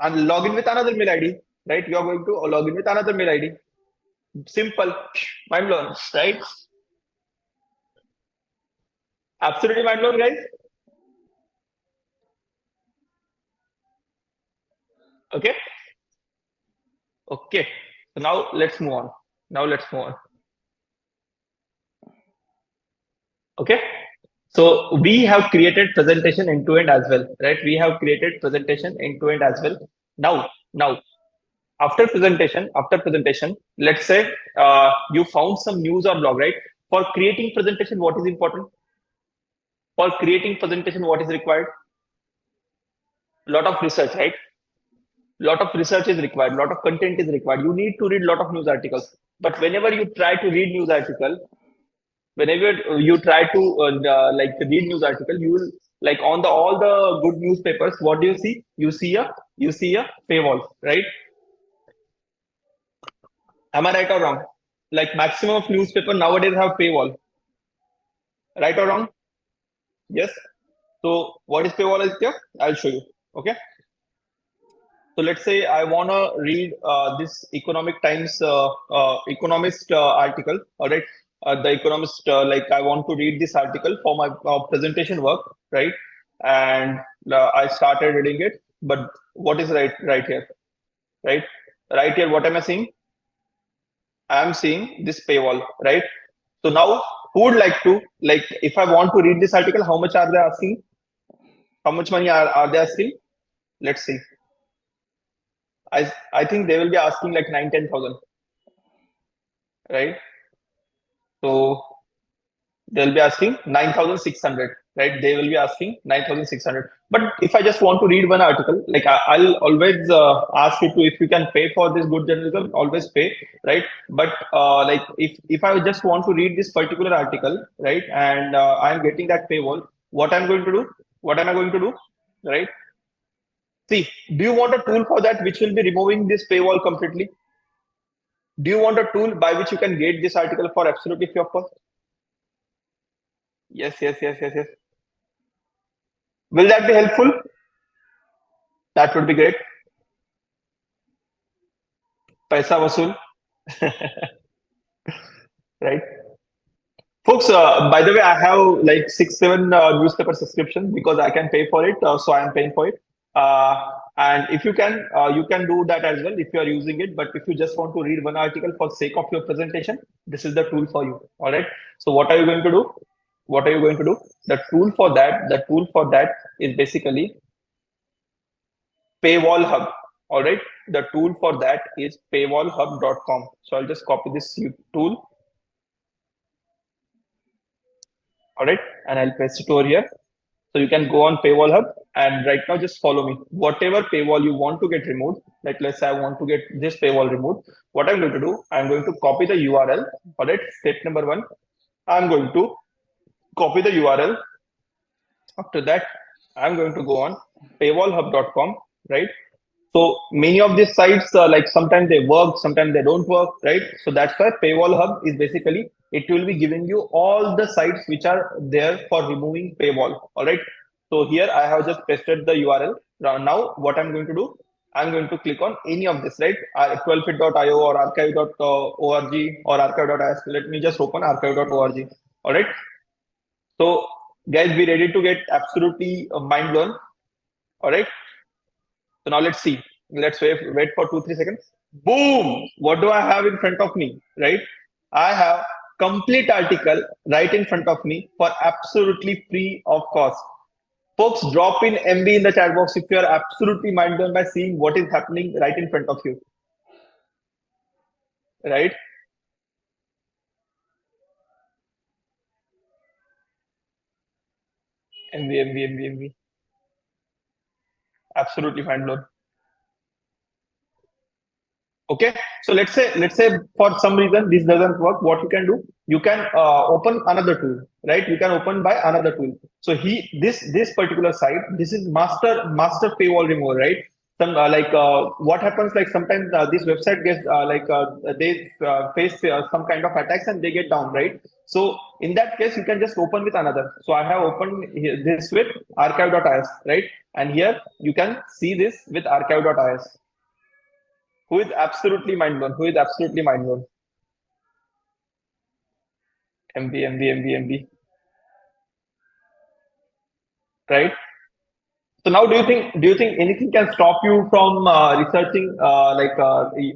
and log in with another mail ID, right? You are going to log in with another mail ID. Simple, mind blown, right? Absolutely mind blown, guys. Okay. Okay. So now let's move on. Now let's move on. Okay. So we have created presentation end to end as well, right? We have created presentation end to end as well. Now, after presentation, let's say you found some news or blog, right? For creating presentation, what is important? For creating presentation, what is required? Lot of research, right? Lot of research is required. Lot of content is required. You need to read lot of news articles. But whenever you try to read news article, whenever you try to like read news article, you will like on the all the good newspapers. What do you see? You see a paywall, right? Am I right or wrong? Like maximum of newspaper nowadays have paywall, right or wrong? Yes. So what is paywall is here? I'll show you. Okay. So let's say I wanna read this Economic Times economist article. All right, the economist like I want to read this article for my presentation work, right? And I started reading it. But what is right here? Right, right here. What am I seeing? I am seeing this paywall, right? So now, who would like to like if I want to read this article? How much are they asking? How much money are they asking? Let's see. I think they will be asking like 9-10 thousand, right? So they'll be asking 9,600, right? They will be asking 9,600. But if I just want to read one article, like I'll always ask you to, if you can pay for this good journalism, always pay, right? But like if I just want to read this particular article, right, and I'm getting that paywall, what I'm going to do? What am I going to do? Right? See, do you want a tool for that which will be removing this paywall completely? Do you want a tool by which you can get this article for absolutely free of cost? Yes, yes, yes, yes, yes. Will that be helpful? That would be great. Paisa vasool, right? Folks, by the way, I have like 6, 7 newspaper subscription because I can pay for it. So I am paying for it. And if you can do that as well if you are using it. But if you just want to read one article for sake of your presentation, this is the tool for you. All right. So what are you going to do? What are you going to do? The tool for that is basically Paywall Hub. All right. The tool for that is paywallhub.com. So I'll just copy this tool. All right, and I'll paste it over here. So you can go on Paywall Hub and right now just follow me. Whatever paywall you want to get removed, like let's say I want to get this paywall removed. What I'm going to do, I'm going to copy the URL. All right, step number one, I'm going to copy the URL. After that, I'm going to go on paywallhub.com, right? So many of these sites, like sometimes they work, sometimes they don't work, right? So that's why Paywall Hub is basically, it will be giving you all the sites which are there for removing paywall. All right. So here I have just pasted the URL. Now what I'm going to do, I'm going to click on any of this, right? 12fit.io or archive.org or archive.is. Let me just open archive.org. All right. So guys, be ready to get absolutely mind blown. All right. So now let's see. Let's wait for 2 3 seconds. Boom! What do I have in front of me? Right? I have complete article right in front of me for absolutely free of cost. Folks, drop in MB in the chat box if you are absolutely mind blown by seeing what is happening right in front of you. Right? MB. Absolutely mind blown. Okay, so let's say for some reason this doesn't work. What you can do, you can open another tool, right? You can open by another tool. So this particular site, this is master paywall remover, right? Some what happens, like sometimes this website gets they face some kind of attacks and they get down, right? So in that case you can just open with another. So I have opened this with archive.is, right? And here you can see this with archive.is. Who is absolutely mind blown? Who is absolutely mind blown? MB. Right? So now, do you think anything can stop you from researching?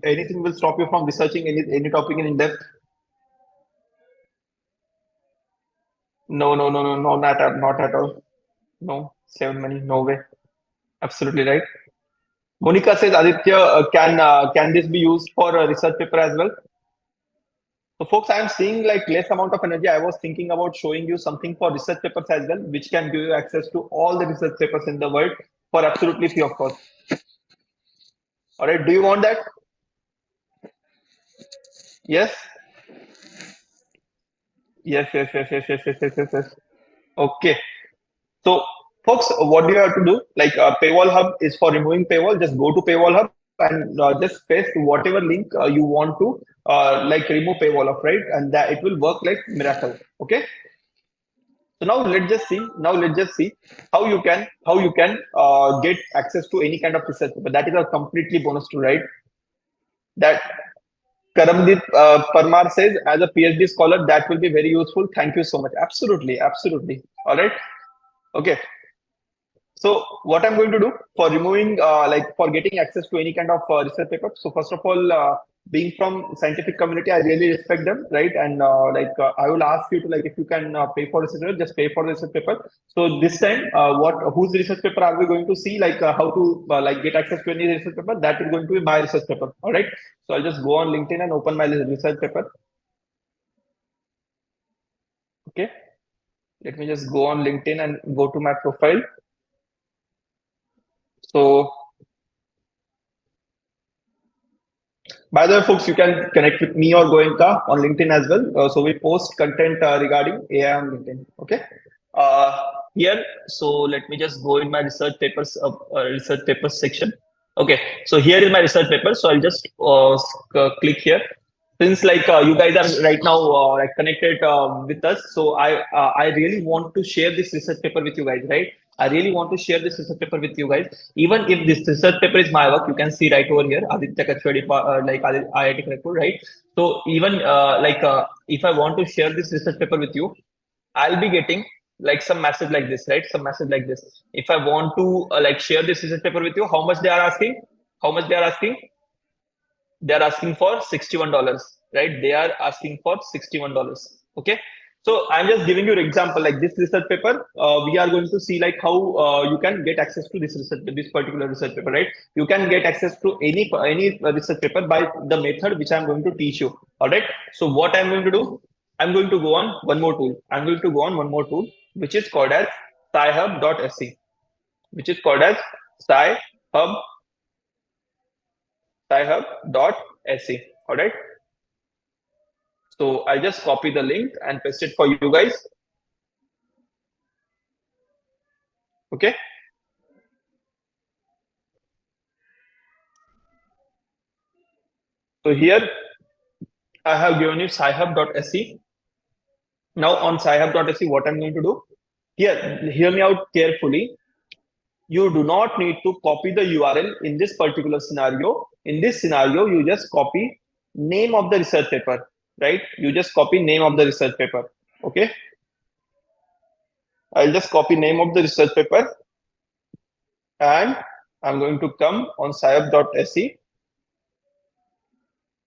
Anything will stop you from researching any topic in depth? No, not at all. No, save money, no way. Absolutely right. Monica says, Aditya, can this be used for a research paper as well? So, folks, I'm seeing like less amount of energy. I was thinking about showing you something for research papers as well, which can give you access to all the research papers in the world for absolutely free of cost. All right, do you want that? Yes, yes. Okay, so folks, what do you have to do? Like Paywall Hub is for removing paywall. Just go to Paywall Hub and just paste whatever link you want to like remove paywall of, right? And that it will work like miracle. Okay. So now let's just see. Now let's just see how you can get access to any kind of research. But that is a completely bonus tool, right? That Karamdeep Parmar says, as a PhD scholar, that will be very useful. Thank you so much. Absolutely. All right. Okay. So what I'm going to do for removing, for getting access to any kind of research paper. So first of all, being from scientific community, I really respect them, right? And I will ask you to, like, if you can pay for research paper, just pay for the research paper. So this time, whose research paper are we going to see? Like how to get access to any research paper? That is going to be my research paper. All right. So I'll just go on LinkedIn and open my research paper. Okay. Let me just go on LinkedIn and go to my profile. So by the way, folks, you can connect with me or Goenka on LinkedIn as well. So we post content regarding AI on LinkedIn. Okay. Uh, Here, so let me just go in my research papers section. Okay. So here is my research paper. So I'll just click here. Since you guys are right now connected with us, so I really want to share this research paper with you guys, right? I really want to share this research paper with you guys. Even if this research paper is my work, you can see right over here, Aditya Kachwadi, IIT Kharagpur, right? So even if I want to share this research paper with you, I'll be getting like some message like this, right? Some message like this. If I want to share this research paper with you, how much they are asking? How much they are asking? They are asking for $61, right? They are asking for $61. Okay. So I'm just giving you an example, like this research paper. We are going to see like how you can get access to this particular research paper, right? You can get access to any research paper by the method which I'm going to teach you. All right. So what I'm going to do? I'm going to go on one more tool. I'm going to go on one more tool, which is called as sci-hub.se, which is called as sci-hub, sci-hub.se. All right. So I'll just copy the link and paste it for you guys. Okay. So here I have given you sci-hub.se. Now on sci-hub.se, what I'm going to do here, hear me out carefully. You do not need to copy the URL in this particular scenario. In this scenario, you just copy name of the research paper, right? You just copy name of the research paper. Okay. I'll just copy name of the research paper and I'm going to come on sci-hub.se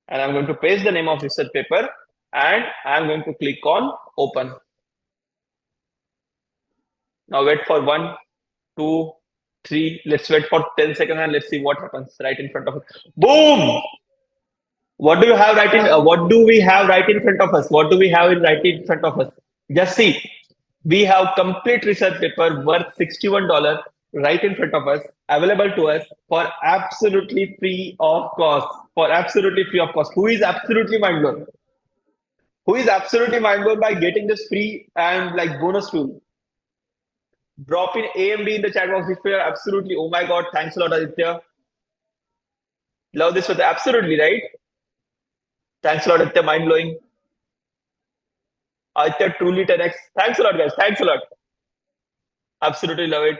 and I'm going to paste the name of research paper and I'm going to click on open. Now wait for 1, 2, 3. Let's wait for 10 seconds and let's see what happens right in front of us. Boom! What do you have right in? What do we have right in front of us? What do we have right in front of us? Just see, we have complete research paper worth $61 right in front of us, available to us for absolutely free of cost. For absolutely free of cost. Who is absolutely mind blown? Who is absolutely mind blown by getting this free and like bonus tool? Drop in A and B in the chat box if you're absolutely. Oh my God! Thanks a lot, Aditya. Love this with absolutely right. Thanks a lot, Aditya. Mind blowing. Aditya, truly 10x. Thanks a lot, guys. Thanks a lot. Absolutely love it.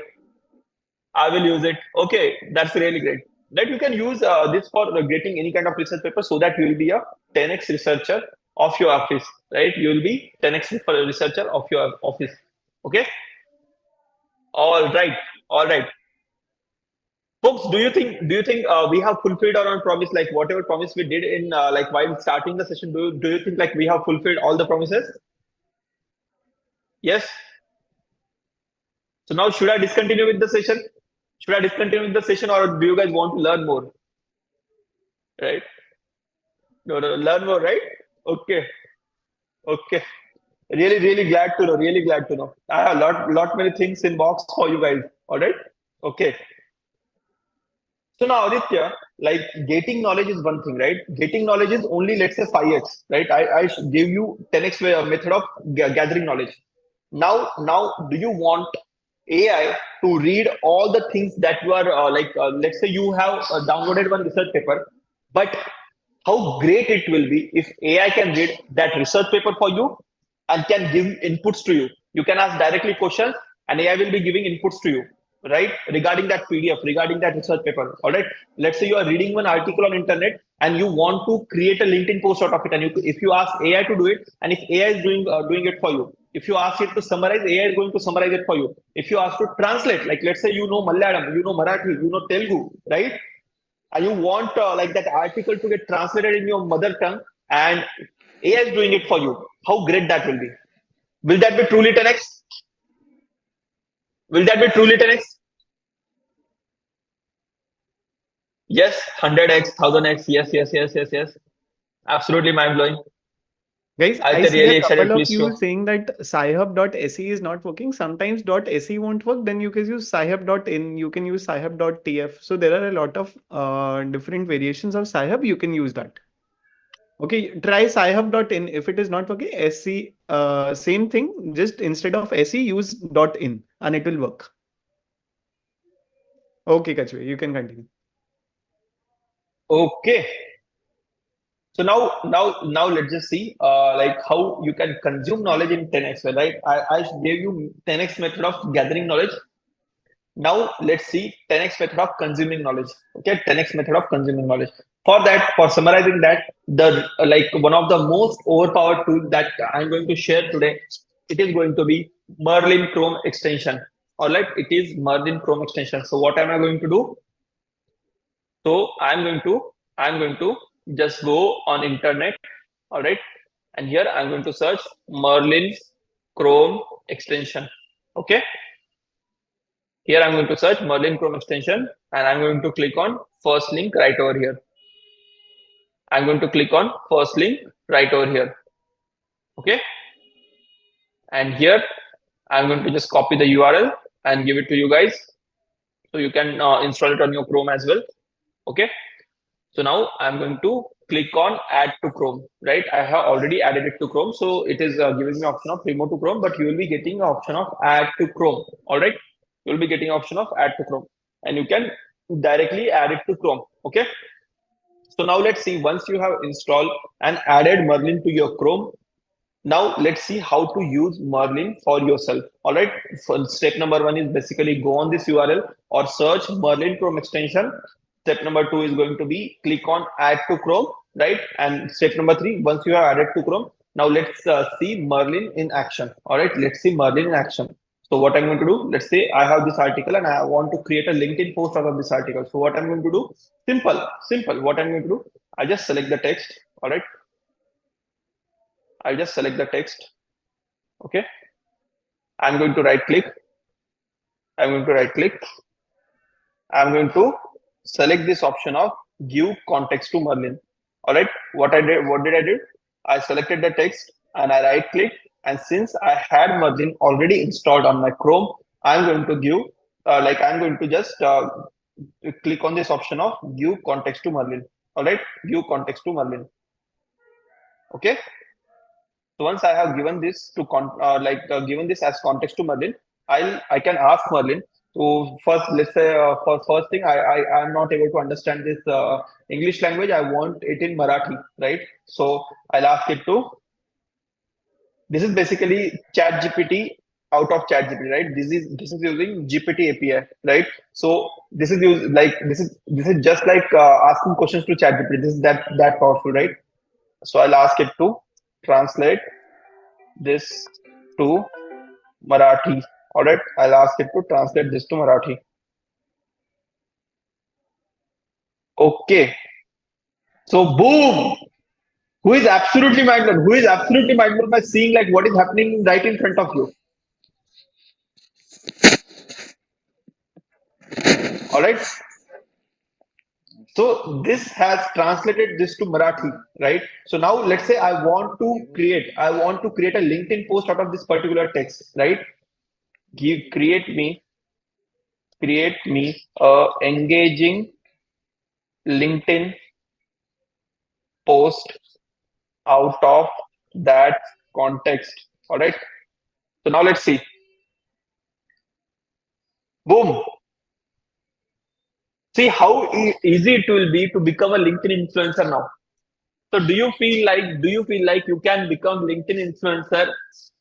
I will use it. Okay, that's really great. That you can use this for getting any kind of research paper so that you will be a 10x researcher of your office, right? You will be 10x researcher of your office. Okay. All right. All right. Folks, do you think we have fulfilled our promise, like whatever promise we did in like while starting the session? Do you think like we have fulfilled all the promises? Yes. So now should I discontinue with the session? Should I discontinue with the session, or do you guys want to learn more? Right? No, no, learn more, right? Okay, okay. Really, really glad to know. Really glad to know. I have lot many things in box for you guys. All right. Okay. So now, Aditya, like getting knowledge is one thing, right? Getting knowledge is only, let's say, 5x, right? I gave you 10x method of gathering knowledge. Now, do you want AI to read all the things that you are let's say you have downloaded one research paper, but how great it will be if AI can read that research paper for you and can give inputs to you. You can ask directly questions and AI will be giving inputs to you, right? Regarding that PDF, regarding that research paper. All right. Let's say you are reading one article on internet and you want to create a LinkedIn post out of it. And if you ask AI to do it, and if AI is doing it for you, if you ask it to summarize, AI is going to summarize it for you. If you ask to translate, like let's say you know Malayalam, you know Marathi, you know Telugu, right? And you want like that article to get translated in your mother tongue, and AI is doing it for you. How great that will be! Will that be truly 10x? Will that be truly 10x? Yes, 100x, 1000x. Yes, yes, yes, yes, yes. Absolutely mind blowing. Guys, I I'm see really a excited. couple of Please you show. saying that sci-hub.se is not working. Sometimes .se won't work. Then you can use sci-hub.in. You can use sci-hub.tf. So there are a lot of different variations of sci-hub. You can use that. Okay, try sci-hub.in. If it is not working, SC, same thing. Just instead of SE, use .in and it will work. Okay, Kachwe, you can continue. Okay. So now let's just see like how you can consume knowledge in 10x, right? I gave you 10x method of gathering knowledge. Now let's see 10x method of consuming knowledge. Okay, 10x method of consuming knowledge. For that, for summarizing that, the like one of the most overpowered tools that I'm going to share today, it is going to be Merlin Chrome extension. All right, it is Merlin Chrome extension. So what am I going to do? So I'm going to just go on internet. All right, and here I'm going to search Merlin Chrome extension. Okay. Here I'm going to search Merlin Chrome extension and I'm going to click on first link right over here. I'm going to click on first link right over here. Okay, and here I'm going to just copy the URL and give it to you guys, so you can install it on your Chrome as well. Okay, so now I'm going to click on add to Chrome, right? I have already added it to Chrome, so it is giving me option of remove to Chrome, but you will be getting option of add to Chrome. All right, you will be getting option of add to Chrome, and you can directly add it to Chrome. Okay, so now let's see, once you have installed and added Merlin to your Chrome, now let's see how to use Merlin for yourself. All right. So step number one is basically go on this URL or search Merlin Chrome extension. Step number two is going to be click on add to Chrome, right? And step number three, once you have added to Chrome, now let's see Merlin in action. All right. Let's see Merlin in action. So what I'm going to do, let's say I have this article and I want to create a LinkedIn post out of this article. So what I'm going to do, simple. What I'm going to do, I just select the text. All right. I'll just select the text. Okay, I'm going to right click. I'm going to right click. I'm going to select this option of give context to Merlin. All right, what did I do? I selected the text and I right click. And since I had Merlin already installed on my Chrome, I'm going to give, I'm going to just click on this option of give context to Merlin. All right, give context to Merlin. Okay, so once I have given this to given this as context to Merlin, I can ask Merlin. So first, let's say for first thing, I am not able to understand this English language. I want it in Marathi, right? So I'll ask it to. This is basically Chat GPT out of Chat GPT, right? This is using GPT API, right? So this is this is just like asking questions to Chat GPT. This is that powerful, right? So I'll ask it to translate this to Marathi. All right, I'll ask it to translate this to Marathi. Okay, so boom. Who is absolutely mind blown? Who is absolutely mind blown by seeing like what is happening right in front of you? All right. So this has translated this to Marathi, right? So now let's say I want to create a LinkedIn post out of this particular text, right? Give create me a engaging LinkedIn post out of that context. All right. So now let's see. Boom. See how easy it will be to become a LinkedIn influencer now. So do you feel like you can become LinkedIn influencer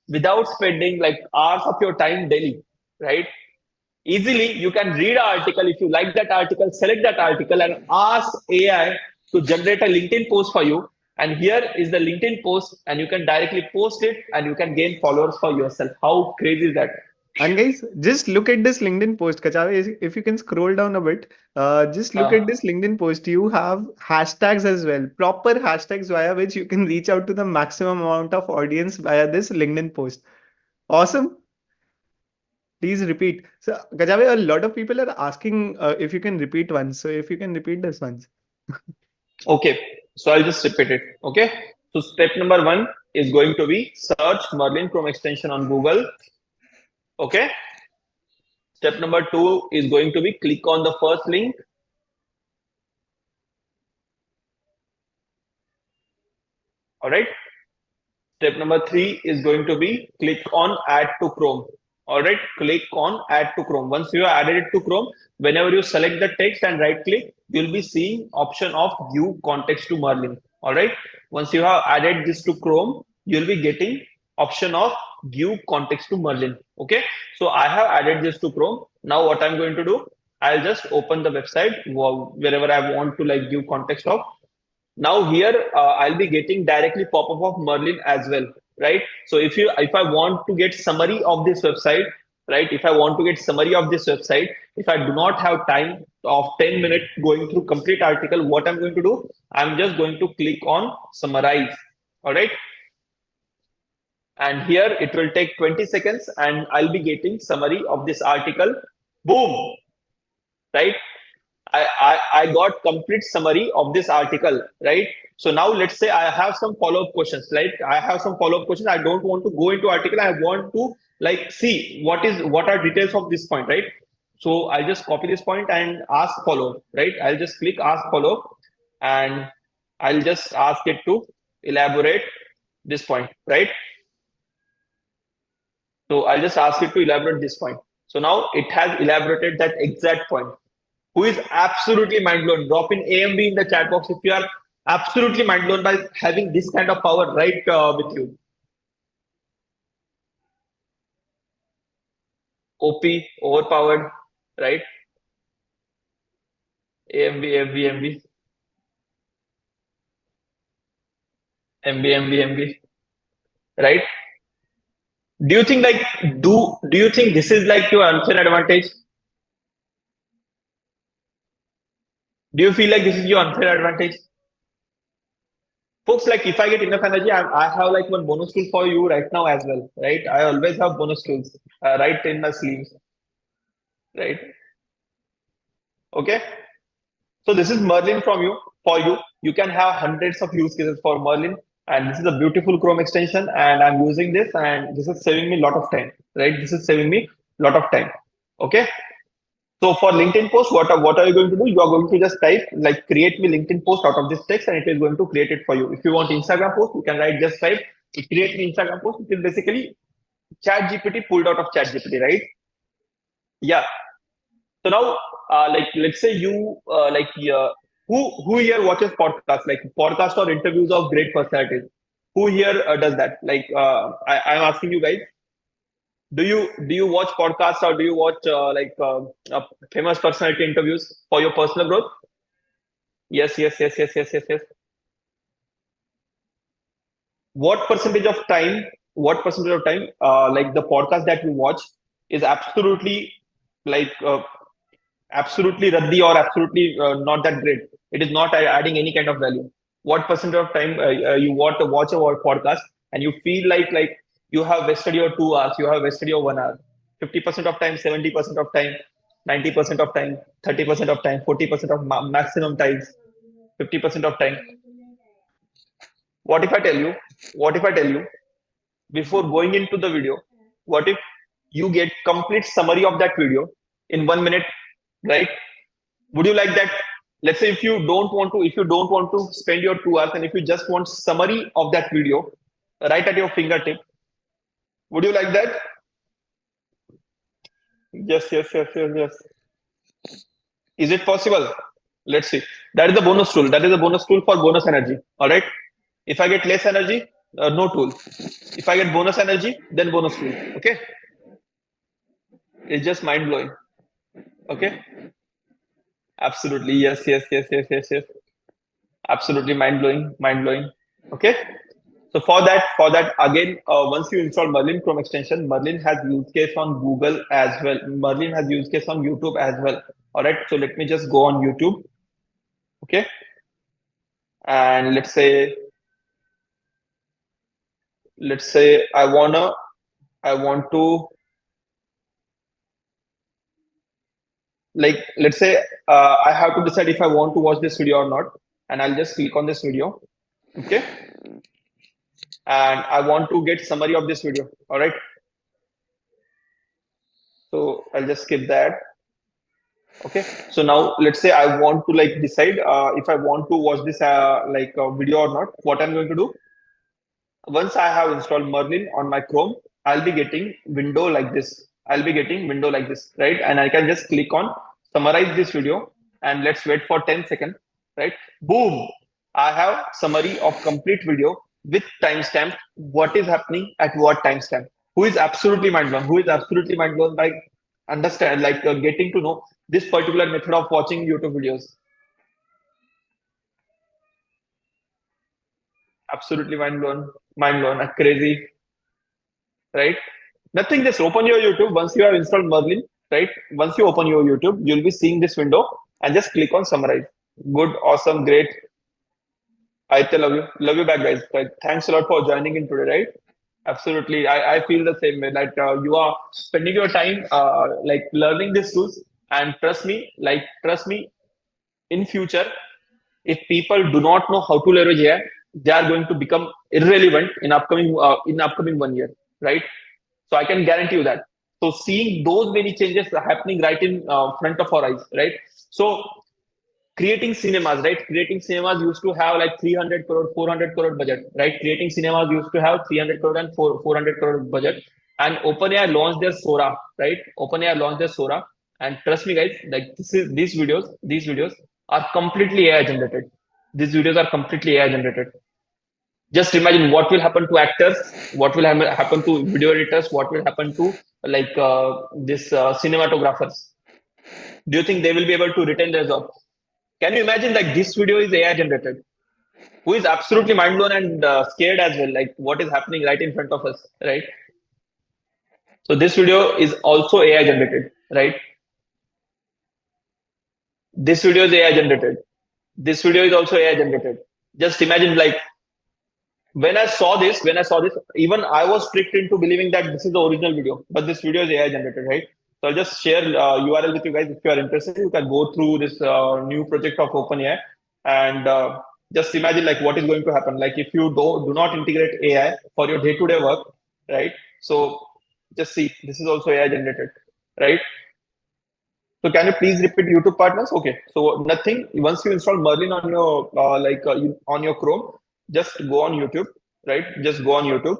without spending like hours of your time daily, right? Easily you can read an article. If you like that article, select that article and ask AI to generate a LinkedIn post for you. And here is the LinkedIn post, and you can directly post it and you can gain followers for yourself. How crazy is that? And guys, just look at this LinkedIn post. Kachave, if you can scroll down a bit, just look Uh, at this LinkedIn post. You have hashtags as well, proper hashtags via which you can reach out to the maximum amount of audience via this LinkedIn post. Awesome. Please repeat. So, Kachave, a lot of people are asking if you can repeat once. So, if you can repeat this once. okay, so I'll just repeat it. Okay, so step number one is going to be search Merlin Chrome extension on Google. Okay, step number two is going to be click on the first link. All right. Step number three is going to be click on add to Chrome. All right. Click on add to Chrome. Once you have added it to Chrome, whenever you select the text and right click, you'll be seeing option of give context to Merlin. All right. Once you have added this to Chrome, you'll be getting option of give context to Merlin. Okay. So I have added this to Chrome. Now what I'm going to do, I'll just open the website wherever I want to like give context of. Now here I'll be getting directly pop-up of Merlin as well, right? So if I want to get summary of this website, right? If I want to get summary of this website, if I do not have time of 10 minutes going through complete article, what I'm going to do, I'm just going to click on summarize. All right. And here it will take 20 seconds and I'll be getting summary of this article. Boom, right? I got complete summary of this article, right? So now let's say I have some follow-up questions. Like I have some follow-up questions. I don't want to go into article. I want to like see what are details of this point, right? So I'll just copy this point and ask follow-up, right? I'll just click ask follow-up and I'll just ask it to elaborate this point, right? So I'll just ask it to elaborate this point. So now it has elaborated that exact point. Who is absolutely mind blown? Drop in AMB in the chat box if you are absolutely mind blown by having this kind of power right with you. OP, overpowered, right? AMB, MB, MB, MB, MB, MB, right? Do you think like do you think this is like your unfair advantage? Do you feel like this is your unfair advantage? Folks, like if I get enough energy, I have like one bonus tool for you right now as well, right? I always have bonus tools right in my sleeves, right? Okay. So this is Merlin from you for you. You can have hundreds of use cases for Merlin, and this is a beautiful Chrome extension, and I'm using this, and this is saving me a lot of time, right? This is saving me a lot of time. Okay. So for LinkedIn post, what are you going to do? You are going to just type like create me LinkedIn post out of this text, and it is going to create it for you. If you want Instagram post, you can write just type create me Instagram post. It is basically Chat GPT pulled out of Chat GPT, right? Yeah. So now, like let's say you who here watches podcasts like podcast or interviews of great personalities? Who here does that? Like I'm asking you guys, do you watch podcasts or do you watch famous personality interviews for your personal growth? Yes, yes, yes, yes, yes, yes, yes. What percentage of time? What percentage of time? Like the podcast that you watch is absolutely like absolutely raddi or absolutely not that great. It is not adding any kind of value. What percent of time you watch a podcast and you feel like you have wasted your 2 hours, you have wasted your 1 hour. 50% of time, 70% of time, 90% of time, 30% of time, 40% of maximum times, 50% of time. What if I tell you? What if I tell you before going into the video? What if you get complete summary of that video in 1 minute, right? Would you like that? Let's say if you don't want to spend your 2 hours and if you just want summary of that video right at your fingertip, would you like that? Yes, yes, yes, yes, yes. Is it possible? Let's see. That is the bonus tool. That is a bonus tool for bonus energy. All right. If I get less energy, no tool. If I get bonus energy, then bonus tool. Okay. It's just mind blowing. Okay. Absolutely. Yes, yes, yes, yes, yes, yes. Absolutely mind blowing. Mind blowing. Okay. So for that again, once you install Merlin Chrome extension, Merlin has use case on Google as well. Merlin has use case on YouTube as well. All right. So let me just go on YouTube. Okay. And let's say I want to like let's say I have to decide if I want to watch this video or not, and I'll just click on this video. Okay. And I want to get summary of this video. All right. So I'll just skip that. Okay, so now let's say I want to like decide if I want to watch this video or not. What I'm going to do once I have installed Merlin on my Chrome, I'll be getting window like this. I'll be getting window like this, right? And I can just click on summarize this video and let's wait for 10 seconds, right? Boom! I have summary of complete video with timestamp. What is happening at what timestamp? Who is absolutely mind blown? Who is absolutely mind blown by understand getting to know this particular method of watching YouTube videos? Absolutely mind blown, crazy, right? Nothing, just open your YouTube once you have installed Merlin, right? Once you open your YouTube, you'll be seeing this window and just click on summarize. Good, awesome, great. I love you. Love you back, guys. Like, thanks a lot for joining in today, right? Absolutely. I feel the same way. Like you are spending your time like learning these tools and trust me, in future, if people do not know how to leverage AI, they are going to become irrelevant in upcoming 1 year, right? So I can guarantee you that. So seeing those many changes are happening right in front of our eyes, right? So creating cinemas, right? Creating cinemas used to have like 300 crore, 400 crore budget, right? Creating cinemas used to have 300 crore and 400 crore budget. And OpenAI launched their Sora, right? OpenAI launched their Sora. And trust me, guys, like these videos are completely AI generated. These videos are completely AI generated. Just imagine what will happen to actors, what will happen to video editors, what will happen to like this cinematographers. Do you think they will be able to retain their job? Can you imagine like this video is AI generated? Who is absolutely mind blown and scared as well, like what is happening right in front of us, right? So this video is also AI generated, right? This video is AI generated. This video is also AI generated. Just imagine like when I saw this, even I was tricked into believing that this is the original video, but this video is AI generated, right? So I'll just share URL with you guys if you are interested. You can go through this new project of OpenAI and just imagine like what is going to happen. Like if you do not integrate AI for your day-to-day work, right? So just see, this is also AI generated, right? So can you please repeat YouTube partners? Okay. So nothing. Once you install Merlin on your on your Chrome, just go on YouTube, right? Just go on YouTube,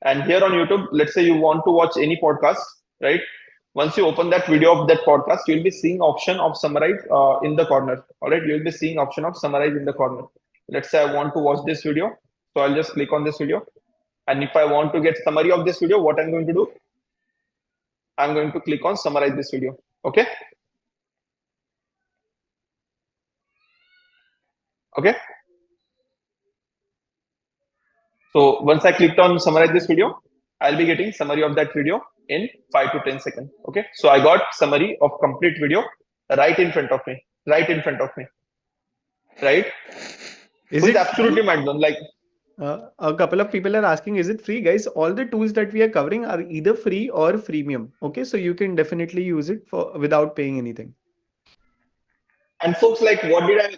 and here on YouTube, let's say you want to watch any podcast, right? Once you open that video of that podcast, you'll be seeing option of summarize in the corner. All right, you'll be seeing option of summarize in the corner. Let's say I want to watch this video, so I'll just click on this video, and if I want to get summary of this video, what I'm going to do? I'm going to click on summarize this video. Okay. Okay. So once I clicked on summarize this video, I'll be getting summary of that video in 5 to 10 seconds. Okay. So I got summary of complete video right in front of me. Right in front of me. Right. Is Who is it absolutely free? mind blown. Like, A couple of people are asking, is it free, guys? All the tools that we are covering are either free or freemium. Okay, so you can definitely use it for without paying anything. and folks, like what did I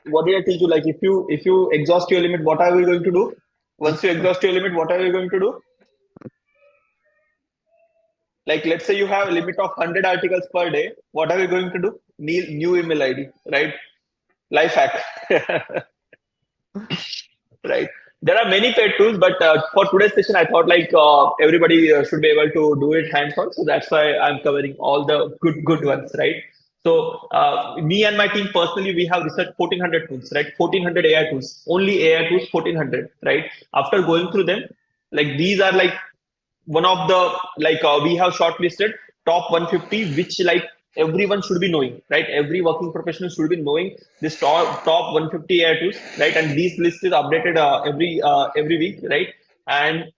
teach you? Like if you exhaust your limit, what are we going to do? Once you exhaust your limit, what are you going to do? Like let's say you have a limit of 100 articles per day. What are we going to do? New email ID, right? Life hack. Right. There are many paid tools, but for today's session, I thought like everybody should be able to do it hands-on. So that's why I'm covering all the good ones, right? So me and my team personally, we have researched 1400 tools, right? 1400 AI tools, only AI tools, 1400, right? After going through them, like these are like one of the like we have shortlisted top 150 which like everyone should be knowing, right? Every working professional should be knowing this top 150 AI tools, right? And these list is updated every week, right? And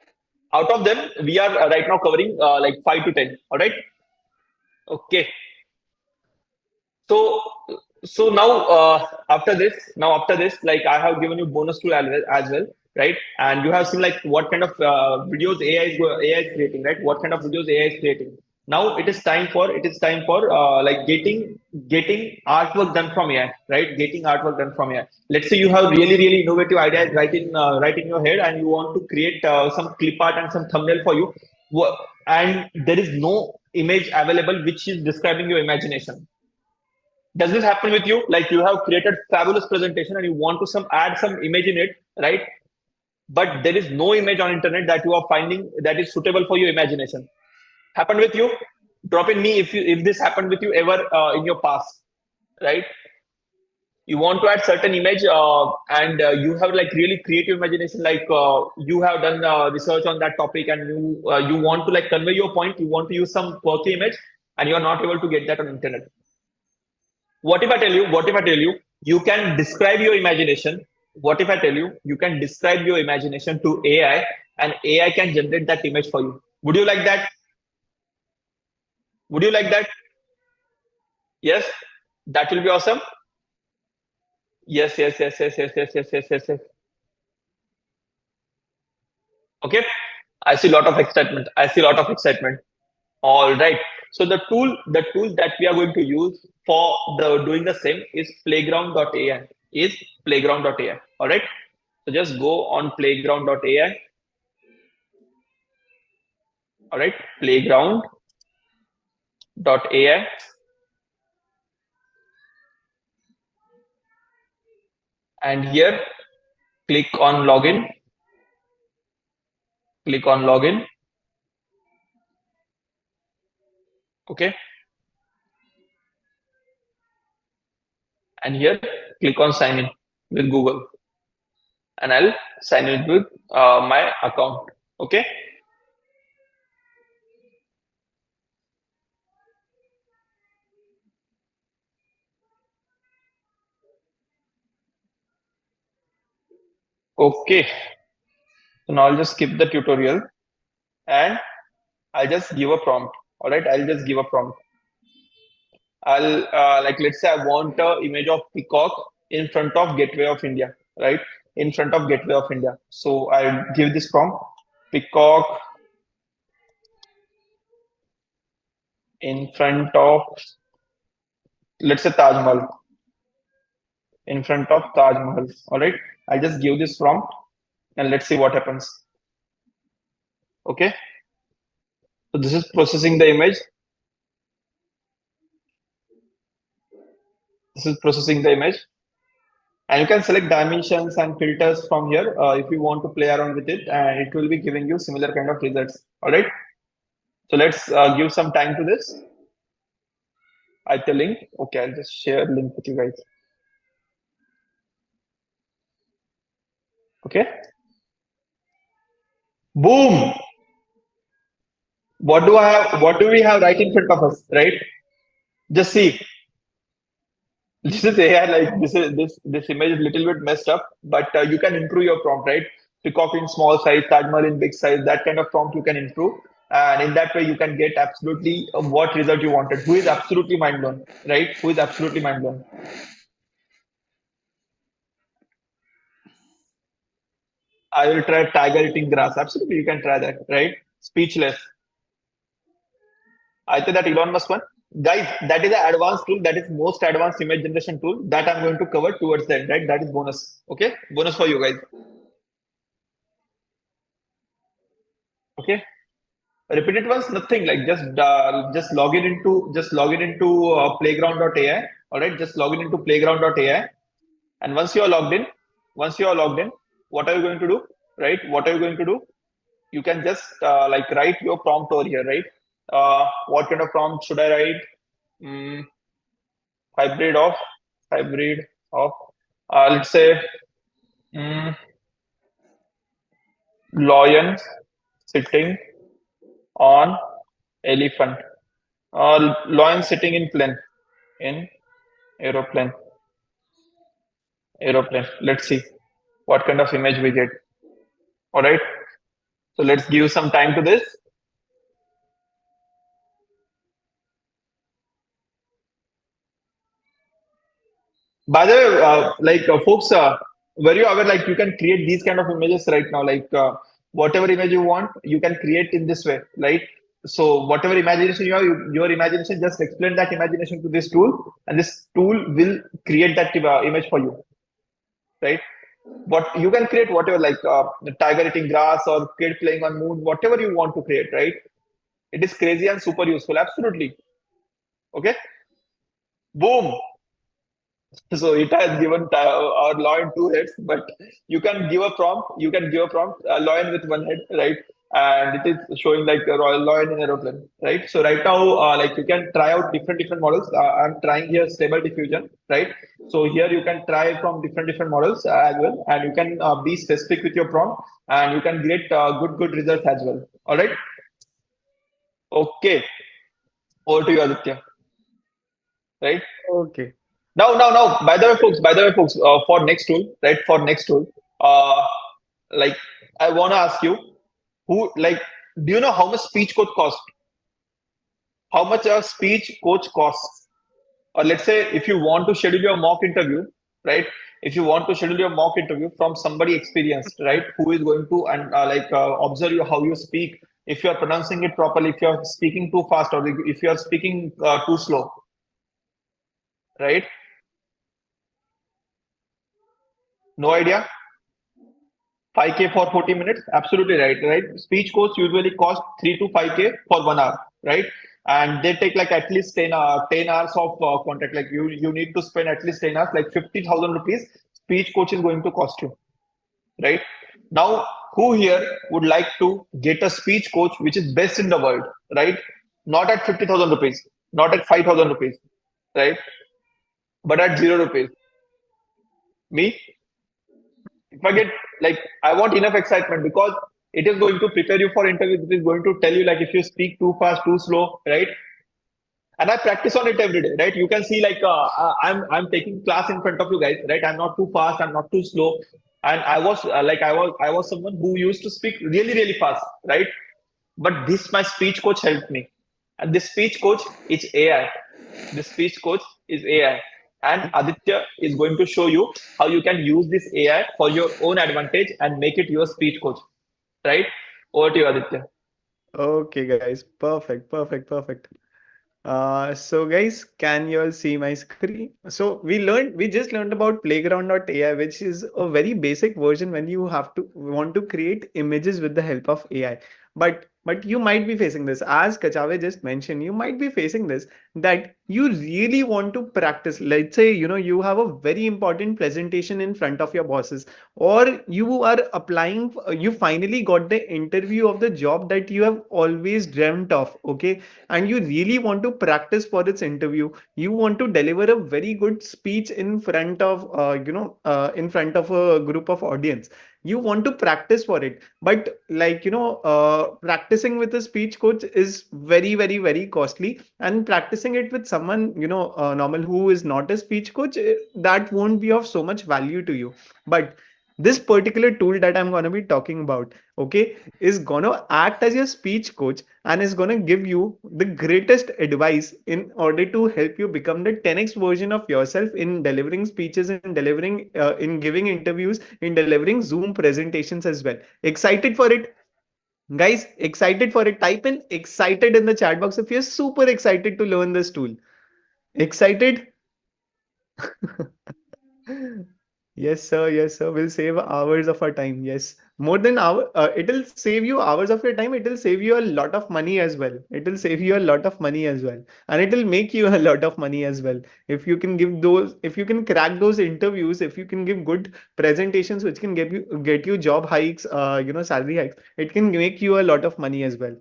out of them we are right now covering like 5 to 10. All right. Okay. So, so now after this, like I have given you bonus tool as well, right? And you have seen like what kind of videos AI is creating, right? What kind of videos AI is creating. Now it is time for like getting artwork done from AI, right? Getting artwork done from AI. Let's say you have really innovative ideas right in your head, and you want to create some clip art and some thumbnail for you, and there is no image available which is describing your imagination. Does this happen with you? Like you have created fabulous presentation and you want to add some image in it, right? But there is no image on internet that you are finding that is suitable for your imagination. Happened with you? Drop in me if this happened with you ever in your past, right? You want to add certain image and you have like really creative imagination, like you have done research on that topic and you want to like convey your point. You want to use some quirky image and you are not able to get that on internet. What if I tell you, you can describe your imagination? What if I tell you, you can describe your imagination to AI and AI can generate that image for you? Would you like that? Would you like that? Yes, that will be awesome. Yes. Okay, I see a lot of excitement. I see a lot of excitement. All right. So the tool that we are going to use for the doing the same is playground.ai. Is playground.ai. All right. So just go on playground.ai. All right, playground.ai, and here click on login. Click on login. Okay, and here click on sign in with Google, and I'll sign in with my account. Okay. Okay. So now I'll just skip the tutorial and I'll just give a prompt. All right, I'll just give a prompt. I'll like let's say I want a image of peacock in front of Gateway of India, right? In front of Gateway of India. So I'll give this prompt: peacock in front of, let's say, Taj Mahal. In front of Taj Mahal. All right. I'll just give this prompt and let's see what happens. Okay. So this is processing the image. This is processing the image. And you can select dimensions and filters from here if you want to play around with it, and it will be giving you similar kind of results. All right. So let's give some time to this. I the link. Okay, I'll just share link with you guys. Okay. Boom. What do I have? What do we have right in front of us? Right. Just see. This is AI. Like this image is a little bit messed up, but you can improve your prompt, right? Peacock in small size, Taj Mahal in big size. That kind of prompt you can improve, and in that way you can get absolutely what result you wanted. Who is absolutely mind blown, right? Who is absolutely mind blown? I will try tiger eating grass. Absolutely, you can try that, right? Speechless. I think that Elon Musk one. Guys, that is an advanced tool. That is most advanced image generation tool that I'm going to cover towards the end, right? That is bonus. Okay, bonus for you guys. Okay, repeat it once. Nothing like just log in into playground.ai. All right, just log in into playground.ai, and once you are logged in, what are you going to do? Right? What are you going to do? You can just like write your prompt over here, right? What kind of prompt should I write? Mm, hybrid of hybrid of let's say mm, lion sitting on elephant, lion sitting in plane, in aeroplane, aeroplane. Let's see what kind of image we get. All right, so let's give some time to this. By the way, folks, were you aware like you can create these kind of images right now? Like whatever image you want, you can create in this way, right? So whatever imagination you have, your imagination, just explain that imagination to this tool, and this tool will create that image for you, right? What you can create whatever like the tiger eating grass or kid playing on moon, whatever you want to create, right? It is crazy and super useful. Absolutely. Okay. Boom. So it has given our lion two heads, but you can give a prompt. You can give a prompt, a lion with one head, right? And it is showing like a royal lion in aeroplane, right? So right now, like you can try out different models. I'm trying here stable diffusion, right? So here you can try from different models as well, and you can be specific with your prompt, and you can get good results as well. All right. Okay. Over to you, Aditya. Right. Okay. Now. By the way, folks, for next tool, right? For next tool, uh, like I want to ask you, who like, do you know how much speech coach cost? How much a speech coach costs? Or let's say if you want to schedule your mock interview, right? If you want to schedule your mock interview from somebody experienced, right, who is going to and observe you how you speak, if you are pronouncing it properly, if you are speaking too fast, or if you are speaking too slow, right? No idea. 5K for 40 minutes? Absolutely right, right? Speech coach usually cost 3 to 5K for 1 hour, right? And they take like at least 10 hours of contact. Like you need to spend at least 10 hours, like 50,000 rupees. Speech coach is going to cost you, right? Now, who here would like to get a speech coach which is best in the world, right? Not at 50,000 rupees, not at 5,000 rupees, right? But at 0 rupees. Me, if I get like I want enough excitement because it is going to prepare you for interviews. It is going to tell you like if you speak too fast, too slow, right? And I practice on it every day, right? You can see like I'm taking class in front of you guys, right? I'm not too fast, I'm not too slow, and I was someone who used to speak really really fast, right? But this my speech coach helped me, and this speech coach is AI. This speech coach is AI, and Aditya is going to show you how you can use this AI for your own advantage and make it your speech coach, right? Over to you, Aditya. Okay, guys. Perfect, perfect, perfect. So guys, can you all see my screen? So we just learned about playground.ai, which is a very basic version when you have to want to create images with the help of AI. But you might be facing this, as Kachave just mentioned, you might be facing this that you really want to practice. Let's say, you have a very important presentation in front of your bosses, or you are applying, you finally got the interview of the job that you have always dreamt of, okay? And you really want to practice for its interview, you want to deliver a very good speech in front of in front of a group of audience, you want to practice for it, but like practicing with a speech coach is very very very costly, and practicing it with someone normal who is not a speech coach, that won't be of so much value to you. But this particular tool that I'm going to be talking about, okay, is going to act as your speech coach and is going to give you the greatest advice in order to help you become the 10x version of yourself in delivering speeches, in delivering in giving interviews, in delivering Zoom presentations as well. Excited for it, guys? Excited for it? Type in excited in the chat box if you're super excited to learn this tool. Excited? Yes, sir. Yes, sir. Will save hours of our time. Yes, more than hour. It'll save you hours of your time. It'll save you a lot of money as well. It'll save you a lot of money as well, and it'll make you a lot of money as well. If you can give those, if you can crack those interviews, if you can give good presentations, which can get you job hikes, salary hikes, it can make you a lot of money as well.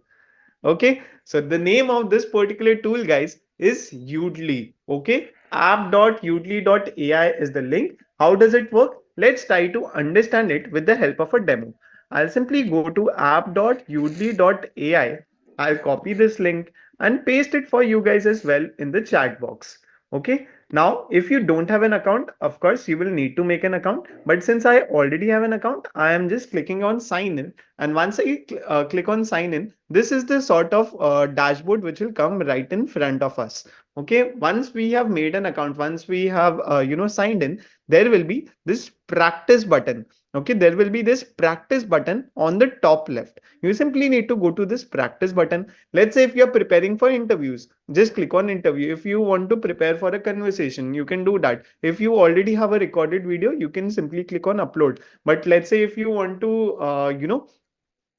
Okay, so the name of this particular tool, guys, is Udly. Okay, app.udly.ai is the link. How does it work? Let's try to understand it with the help of a demo. I'll simply go to app.udly.ai. I'll copy this link and paste it for you guys as well in the chat box. Okay, now if you don't have an account, of course you will need to make an account, but since I already have an account, I am just clicking on sign in, and once I click on sign in, this is the sort of dashboard which will come right in front of us. Okay, once we have made an account, once we have signed in, there will be this practice button. Okay, there will be this practice button on the top left. You simply need to go to this practice button. Let's say if you're preparing for interviews, just click on interview. If you want to prepare for a conversation, you can do that. If you already have a recorded video, you can simply click on upload. But let's say if you want to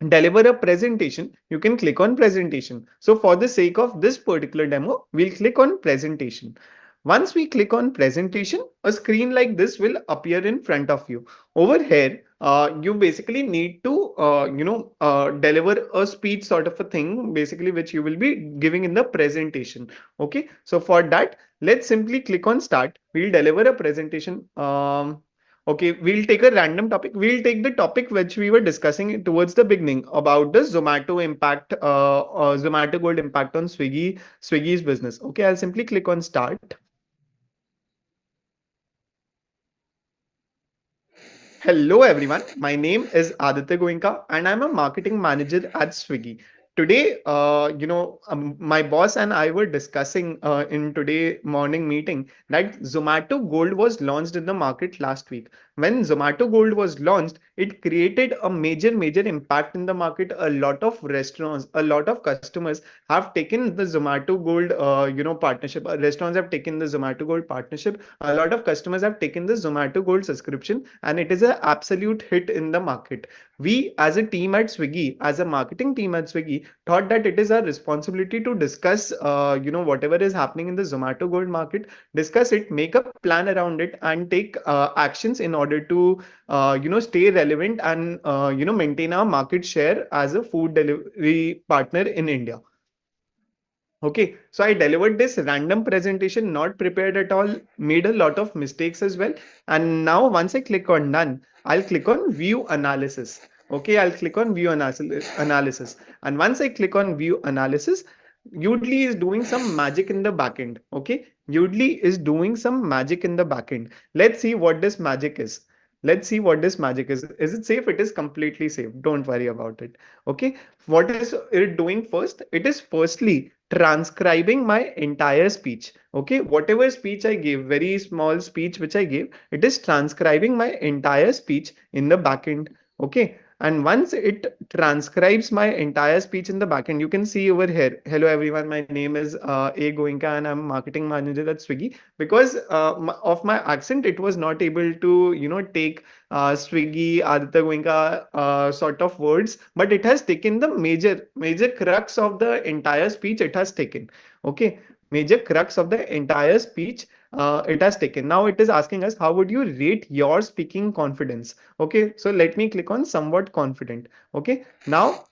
deliver a presentation, you can click on presentation. So for the sake of this particular demo, we'll click on presentation. Once we click on presentation, a screen like this will appear in front of you. Over here, you basically need to deliver a speech sort of a thing, basically, which you will be giving in the presentation. Okay, so for that, let's simply click on start. We'll deliver a presentation. Okay, we'll take a random topic. We'll take the topic which we were discussing towards the beginning about the Zomato impact, Zomato Gold impact on Swiggy's business. Okay, I'll simply click on start. Hello everyone, my name is Aditya Goenka and I'm a marketing manager at Swiggy. Today, my boss and I were discussing in today morning meeting that Zomato Gold was launched in the market last week. when Zomato Gold was launched, it created a major impact in the market. A lot of restaurants, a lot of customers have taken the Zomato Gold, partnership. Restaurants have taken the Zomato Gold partnership. A lot of customers have taken the Zomato Gold subscription, and it is an absolute hit in the market. We, as a team at Swiggy, as a marketing team at Swiggy, thought that it is our responsibility to discuss, whatever is happening in the Zomato Gold market, discuss it, make a plan around it, and take actions in order to, stay relevant and, maintain our market share as a food delivery partner in India. Okay, so I delivered this random presentation, not prepared at all, made a lot of mistakes as well. And now once I click on done, I'll click on view analysis. Okay, I'll click on view analysis. And once I click on view analysis, Udly is doing some magic in the backend. Okay, Udly is doing some magic in the backend. Let's see what this magic is. Let's see what this magic is. Is it safe? It is completely safe. Don't worry about it. Okay, what is it doing first? It is firstly transcribing my entire speech. Okay, whatever speech I gave, very small speech which I gave, it is transcribing my entire speech in the backend. Okay, and once it transcribes my entire speech in the backend, you can see over here, hello everyone, my name is A Goenka and I'm marketing manager at Swiggy. Because of my accent, it was not able to, take Swiggy, Aditya Goenka sort of words, but it has taken the major crux of the entire speech. It has taken, okay, major crux of the entire speech. It has taken. Now it is asking us, how would you rate your speaking confidence? Okay, so let me click on somewhat confident. Okay, now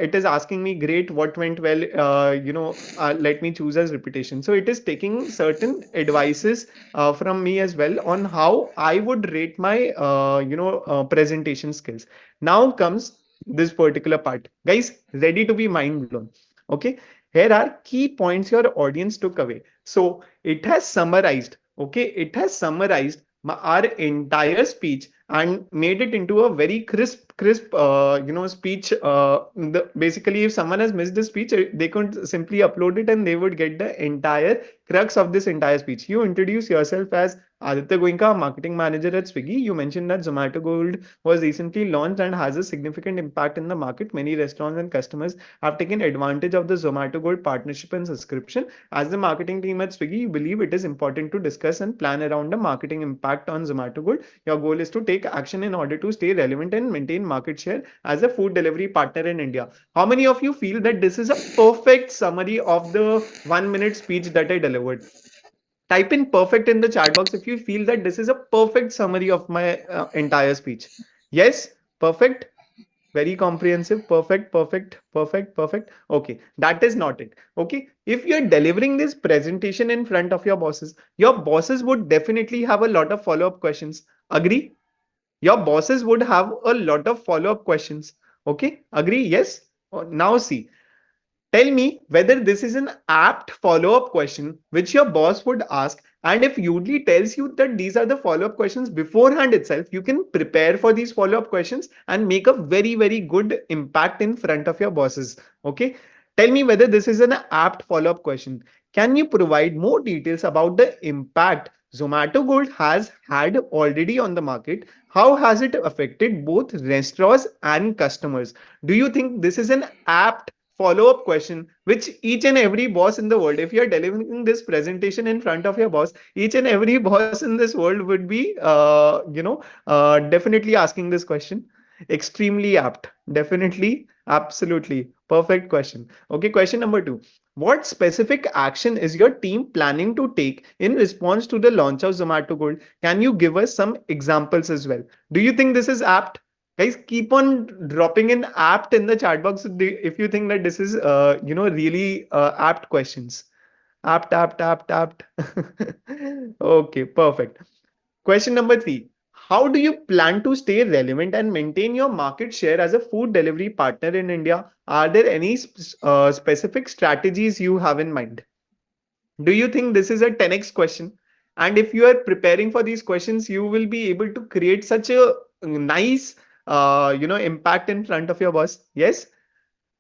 it is asking me, great, what went well? Let me choose as repetition. So it is taking certain advices from me as well on how I would rate my presentation skills. Now comes this particular part, guys. Ready to be mind blown? Okay, here are key points your audience took away. So it has summarized. Okay, it has summarized our entire speech and made it into a very crisp speech. Basically, if someone has missed the speech, they could simply upload it and they would get the entire crux of this entire speech. You introduce yourself as Aditya Goenka, marketing manager at Swiggy. You mentioned that Zomato Gold was recently launched and has a significant impact in the market. Many restaurants and customers have taken advantage of the Zomato Gold partnership and subscription. As the marketing team at Swiggy, you believe it is important to discuss and plan around the marketing impact on Zomato Gold. Your goal is to take action in order to stay relevant and maintain market share as a food delivery partner in India. How many of you feel that this is a perfect summary of the 1 minute speech that I delivered? Type in perfect in the chat box if you feel that this is a perfect summary of my entire speech. Yes, perfect, very comprehensive, perfect. Okay, that is not it. Okay, if you're delivering this presentation in front of your bosses would definitely have a lot of follow-up questions. Agree? Your bosses would have a lot of follow-up questions. Okay, agree? Yes. Now see, tell me whether this is an apt follow-up question which your boss would ask. And if Udly tells you that these are the follow-up questions beforehand itself, you can prepare for these follow-up questions and make a very good impact in front of your bosses. Okay. Tell me whether this is an apt follow-up question. Can you provide more details about the impact Zomato Gold has had already on the market? How has it affected both restaurants and customers? Do you think this is an apt follow-up question which each and every boss in the world, if you're delivering this presentation in front of your boss, each and every boss in this world would be definitely asking this question? Extremely apt, definitely, absolutely perfect question. Okay, question number 2. What specific action is your team planning to take in response to the launch of Zomato Gold? Can you give us some examples as well? Do you think this is apt? Guys, keep on dropping in apt in the chat box if you think that this is really apt questions. Apt. Okay, perfect. Question number 3. How do you plan to stay relevant and maintain your market share as a food delivery partner in India? Are there any specific strategies you have in mind? Do you think this is a 10x question? And if you are preparing for these questions, you will be able to create such a nice impact in front of your boss. Yes,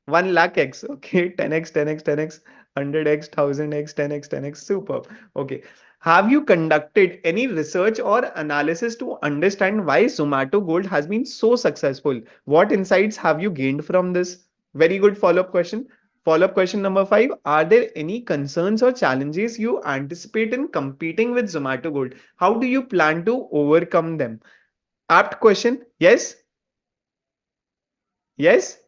1 lakh x. Okay, 10x, 100x, 1000x, 10x, 10x. Super. Okay. Have you conducted any research or analysis to understand why Zomato Gold has been so successful? What insights have you gained from this? Very good follow-up question. Follow-up question number 5. Are there any concerns or challenges you anticipate in competing with Zomato Gold? How do you plan to overcome them? Apt question. Yes? Yes?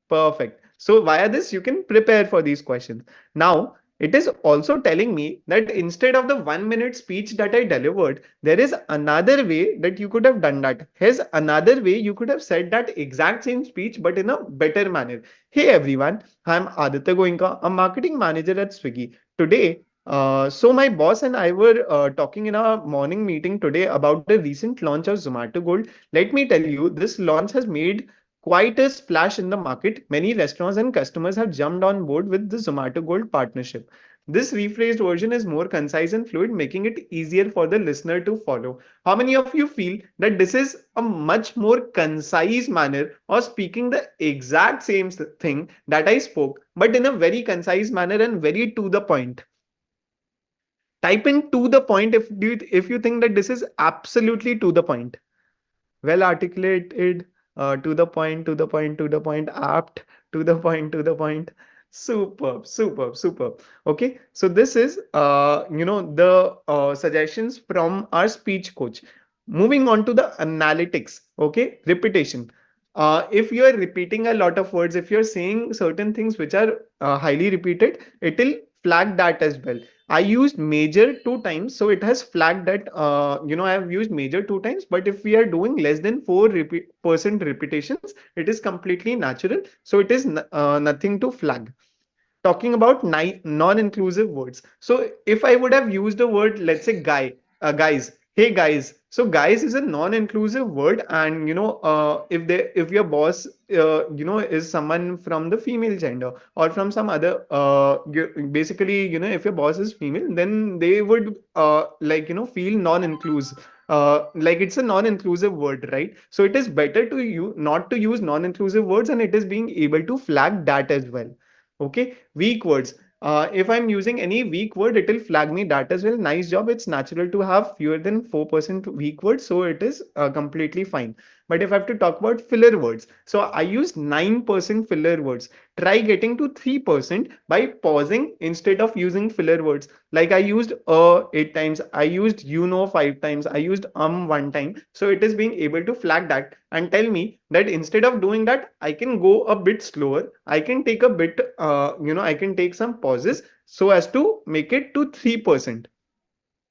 Perfect. So via this, you can prepare for these questions. Now, it is also telling me that instead of the 1 minute speech that I delivered, there is another way that you could have done that. Here's another way you could have said that exact same speech, but in a better manner. Hey everyone, I'm Aditya Goenka, a marketing manager at Swiggy. Today, so my boss and I were talking in our morning meeting today about the recent launch of Zomato Gold. Let me tell you, this launch has made quite a splash in the market. Many restaurants and customers have jumped on board with the Zomato Gold partnership. This rephrased version is more concise and fluid, making it easier for the listener to follow. How many of you feel that this is a much more concise manner or speaking the exact same thing that I spoke, but in a very concise manner and very to the point? Type in to the point if you think that this is absolutely to the point, well articulated, to the point, to the point, to the point, apt, to the point, to the point. Superb, superb, superb. Okay, so this is the suggestions from our speech coach. Moving on to the analytics. Okay, repetition. If you are repeating a lot of words, if you're saying certain things which are highly repeated, it will flag that as well. I used major 2 times, so it has flagged that I have used major 2 times. But if we are doing less than 4% repetitions, it is completely natural. So it is nothing to flag. Talking about non-inclusive words. So if I would have used the word, let's say guys, hey guys. So guys is a non-inclusive word, and if your boss is someone from the female gender or from some other basically if your boss is female, then they would feel non-inclusive. Like it's a non-inclusive word, right? So it is better to you not to use non-inclusive words, and it is being able to flag that as well. Okay, weak words. If I'm using any weak word, it will flag me that as well. Nice job. It's natural to have fewer than 4% weak words, so it is completely fine. But if I have to talk about filler words, so I use 9% filler words. Try getting to 3% by pausing instead of using filler words. Like I used 8 times, I used 5 times, I used 1 time. So it is being able to flag that and tell me that instead of doing that, I can go a bit slower. I can take a bit, I can take some pauses so as to make it to 3%.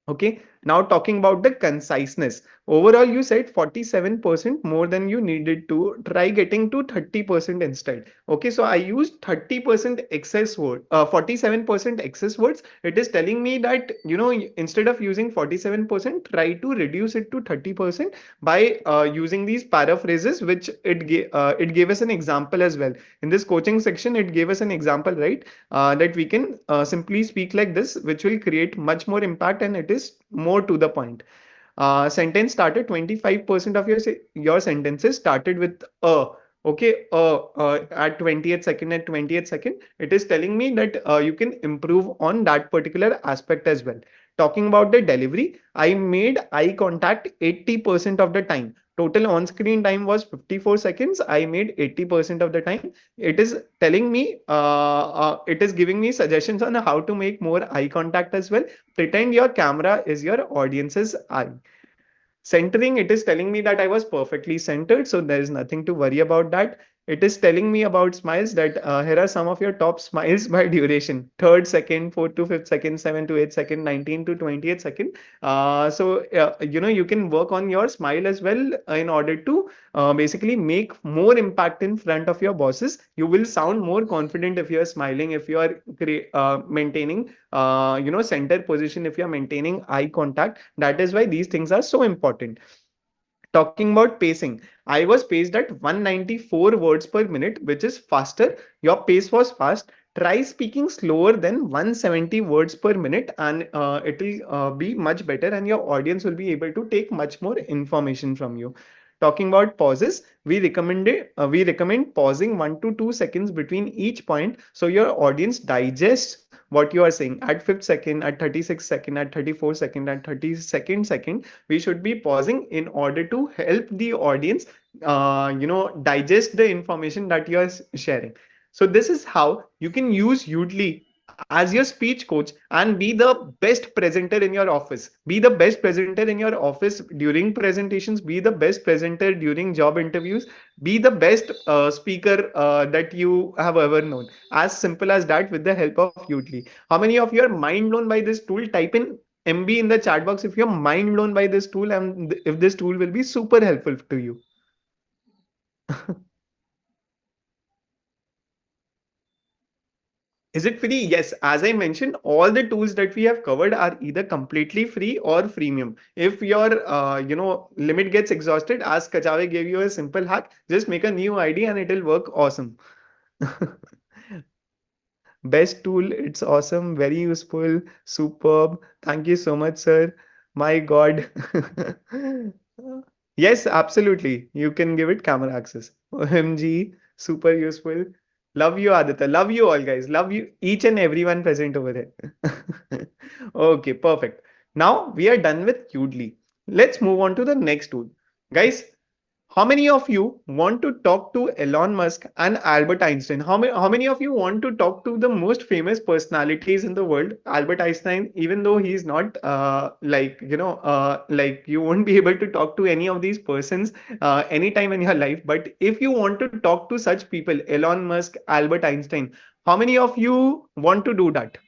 Okay, now talking about the conciseness. Overall, you said 47% more than you needed to. Try getting to 30% instead. Okay, so I used 30% excess word, 47% excess words. It is telling me that, instead of using 47%, try to reduce it to 30% by using these paraphrases, which it gave us an example as well. In this coaching section, it gave us an example, right? That we can simply speak like this, which will create much more impact, and it is more to the point. Sentence started, 25% of your sentences started with a. Okay, at 20th second, it is telling me that you can improve on that particular aspect as well. Talking about the delivery, I made eye contact 80% of the time. Total on-screen time was 54 seconds. I made 80% of the time. It is telling me, it is giving me suggestions on how to make more eye contact as well. Pretend your camera is your audience's eye. Centering, it is telling me that I was perfectly centered, so there is nothing to worry about that. It is telling me about smiles, that here are some of your top smiles by duration: third second, fourth to fifth second, 7 to 8 second, 19 to 20th second. You can work on your smile as well in order to basically make more impact in front of your bosses. You will sound more confident if you are smiling, if you are maintaining center position, if you are maintaining eye contact. That is why these things are so important. Talking about pacing, I was paced at 194 words per minute, which is faster. Your pace was fast. Try speaking slower than 170 words per minute, and it will be much better, and your audience will be able to take much more information from you. talking about pauses, we recommend pausing 1 to 2 seconds between each point so your audience digests what you are saying. At 5th second, at 36 second, at 34 second, at 32nd second, we should be pausing in order to help the audience, digest the information that you are sharing. So this is how you can use Udly as your speech coach and be the best presenter in your office. Be the best presenter in your office during presentations, be the best presenter during job interviews, be the best speaker that you have ever known. As simple as that, with the help of Udly. How many of you are mind blown by this tool? Type in MB in the chat box if you're mind blown by this tool and if this tool will be super helpful to you. Is it free? Yes. As I mentioned, all the tools that we have covered are either completely free or freemium. If your limit gets exhausted, as Kachave gave you a simple hack, just make a new ID and it'll work awesome. Best tool, it's awesome, very useful, superb. Thank you so much, sir. My God. Yes, absolutely. You can give it camera access. OMG, super useful. Love you, Aditya. Love you all, guys. Love you, each and everyone present over here. Okay, perfect. Now we are done with Udly. Let's move on to the next tool. Guys, how many of you want to talk to Elon Musk and Albert Einstein? How many of you want to talk to the most famous personalities in the world? Albert Einstein, even though he's not like you won't be able to talk to any of these persons anytime in your life. But if you want to talk to such people, Elon Musk, Albert Einstein, how many of you want to do that?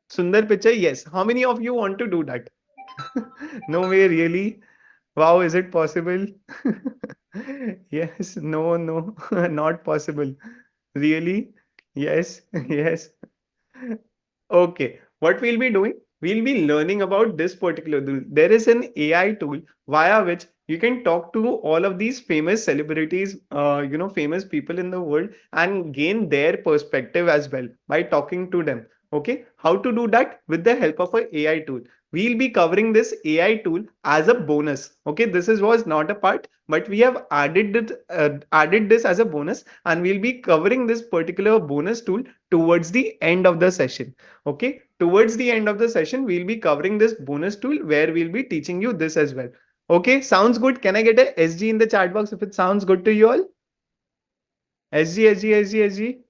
Sundar Pichai, yes. How many of you want to do that? No way, really? Wow, is it possible? Yes, no, no, not possible. Really? Yes, yes. Okay, what we'll be doing? We'll be learning about this particular tool. There is an AI tool via which you can talk to all of these famous celebrities, famous people in the world and gain their perspective as well by talking to them. Okay, how to do that? With the help of a AI tool. We'll be covering this AI tool as a bonus. Okay, this was not a part, but we have added this as a bonus, and we'll be covering this particular bonus tool towards the end of the session. Okay, towards the end of the session, we'll be covering this bonus tool where we'll be teaching you this as well. Okay, sounds good. Can I get a SG in the chat box if it sounds good to you all? SG, SG, SG, SG.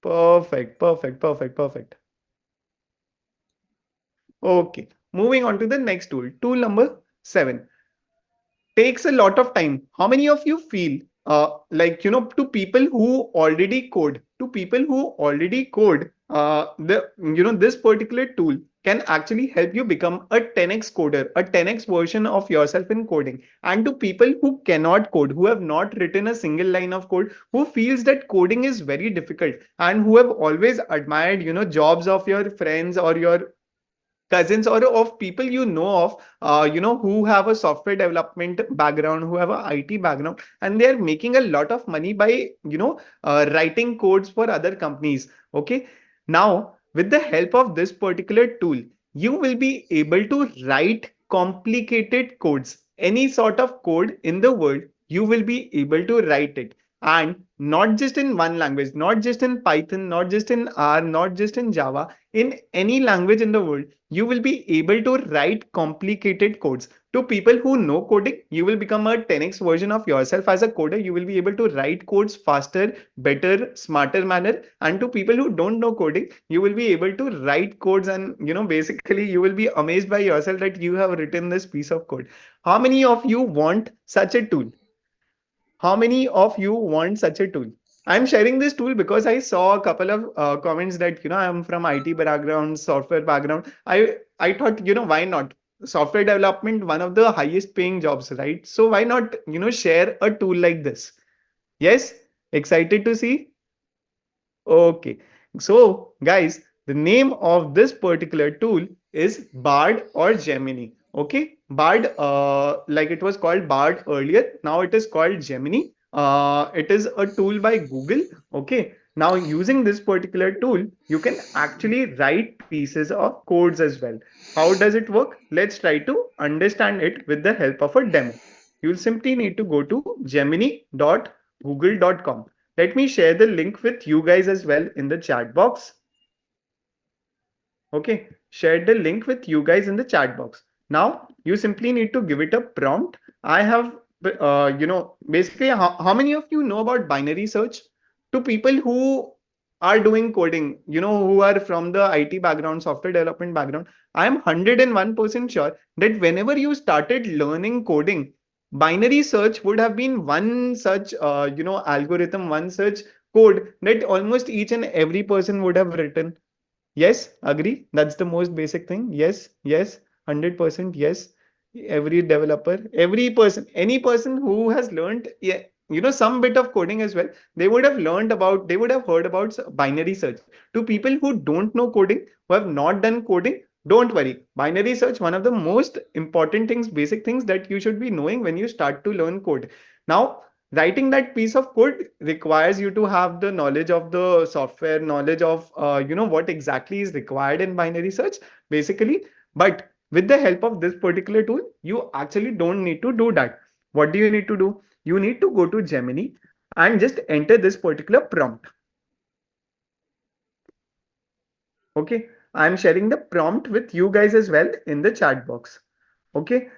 Perfect, perfect, perfect, perfect. Okay, moving on to the next tool. Tool number 7 takes a lot of time. How many of you feel to people who already code, this particular tool can actually help you become a 10x coder, a 10x version of yourself in coding. And to people who cannot code, who have not written a single line of code, who feels that coding is very difficult, and who have always admired, jobs of your friends or your cousins or of people you know of, who have a software development background, who have a IT background, and they are making a lot of money by writing codes for other companies. Okay, now with the help of this particular tool, you will be able to write complicated codes. Any sort of code in the world, you will be able to write it, and not just in one language, not just in Python, not just in R, not just in Java, in any language in the world, you will be able to write complicated codes. To people who know coding, you will become a 10x version of yourself as a coder. You will be able to write codes faster, better, smarter manner. And to people who don't know coding, you will be able to write codes, and basically you will be amazed by yourself that you have written this piece of code. How many of you want such a tool? How many of you want such a tool? I'm sharing this tool because I saw a couple of comments that I'm from IT background, software background. I thought, why not? Software development, one of the highest paying jobs, right? So why not share a tool like this? Yes, excited to see. Okay, so guys, the name of this particular tool is Bard or Gemini. Okay, Bard, like it was called Bard earlier, now it is called Gemini. It is a tool by Google. Okay, Now, using this particular tool, you can actually write pieces of codes as well. How does it work? Let's try to understand it with the help of a demo. You'll simply need to go to gemini.google.com. Let me share the link with you guys as well in the chat box. Okay, shared the link with you guys in the chat box. Now you simply need to give it a prompt. I have, basically, how many of you know about binary search? To people who are doing coding, who are from the IT background, software development background, I am 101% sure that whenever you started learning coding, binary search would have been one such, algorithm, one such code that almost each and every person would have written. Yes, agree. That's the most basic thing. Yes, yes, 100% yes. Every developer, every person, any person who has learned, yeah, some bit of coding as well, they would have heard about binary search. To people who don't know coding, who have not done coding, don't worry. Binary search, one of the most important things, basic things that you should be knowing when you start to learn code. Now, writing that piece of code requires you to have the knowledge of the software, knowledge of what exactly is required in binary search basically. But with the help of this particular tool, you actually don't need to do that. What do you need to do? You need to go to Gemini and just enter this particular prompt. Okay, I'm sharing the prompt with you guys as well in the chat box. Okay,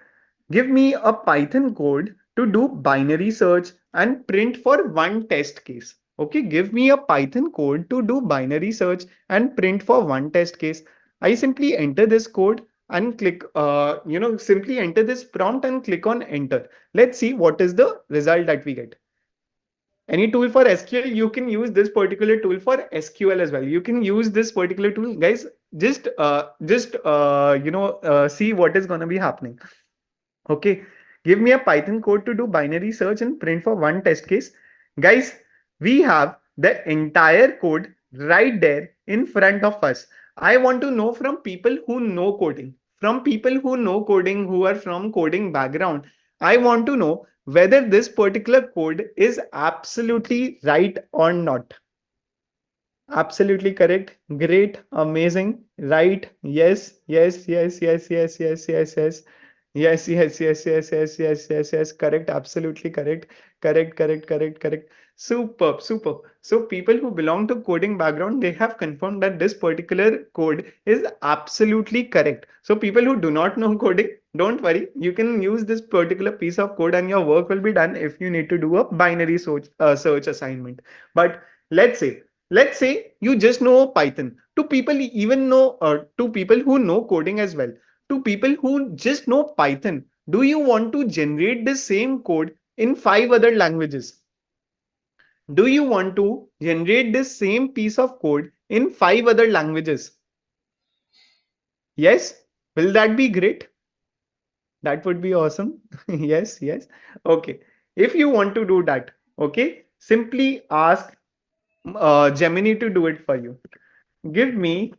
give me a Python code to do binary search and print for one test case. Okay, give me a Python code to do binary search and print for one test case. I simply enter this code and click, simply enter this prompt and click on enter. Let's see what is the result that we get. Any tool for SQL, you can use this particular tool for SQL as well. You can use this particular tool, guys. See what is going to be happening. Okay, give me a Python code to do binary search and print for one test case. Guys, we have the entire code right there in front of us. I want to know from people who know coding, who are from coding background. I want to know whether this particular code is absolutely right or not. Absolutely correct. Great. Amazing. Right. Yes. Yes. Yes. Yes. Yes. Yes. Yes. Yes. Yes. Yes. Yes. Yes. Yes. Yes. Yes. Yes. Correct. Absolutely correct. Correct. Correct. Correct. Correct. Superb. Superb. So people who belong to coding background, they have confirmed that this particular code is absolutely correct. So people who do not know coding, don't worry. You can use this particular piece of code and your work will be done if you need to do a binary search assignment. But let's say let's say you just know Python. To people even know to people who know coding as well, to people who just know Python, do you want to generate the same code in 5 other languages? Do you want to generate this same piece of code in 5 other languages? Yes, will that be great? That would be awesome. Yes, yes. Okay, if you want to do that, okay, simply ask Gemini to do it for you. Give me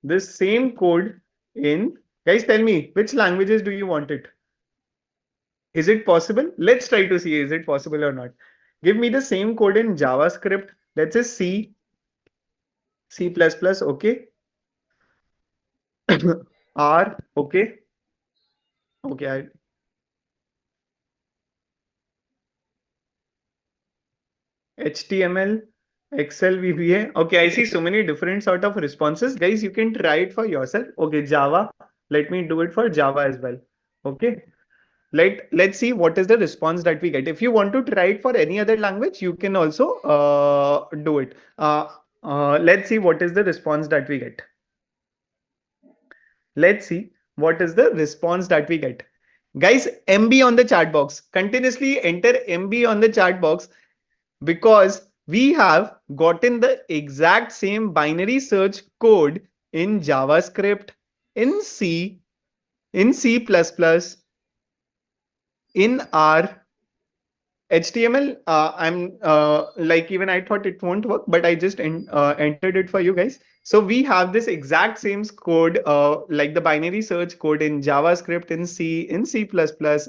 this same code in, guys, tell me which languages do you want it? Is it possible? Let's try to see is it possible or not. Give me the same code in JavaScript. Let's say C++, okay. R, okay. Okay, HTML, Excel, VBA. Okay, I see so many different sort of responses. Guys, you can try it for yourself. Okay, Java. Let me do it for Java as well. Okay. Let's see what is the response that we get. If you want to try it for any other language, you can also do it. Let's see what is the response that we get. Let's see what is the response that we get. Guys, MB on the chat box. Continuously enter MB on the chat box because we have gotten the exact same binary search code in JavaScript, in C, in C++, in R, HTML, I'm like, even I thought it won't work, but I just entered it for you guys. So we have this exact same code, like the binary search code in JavaScript, in C, in C++,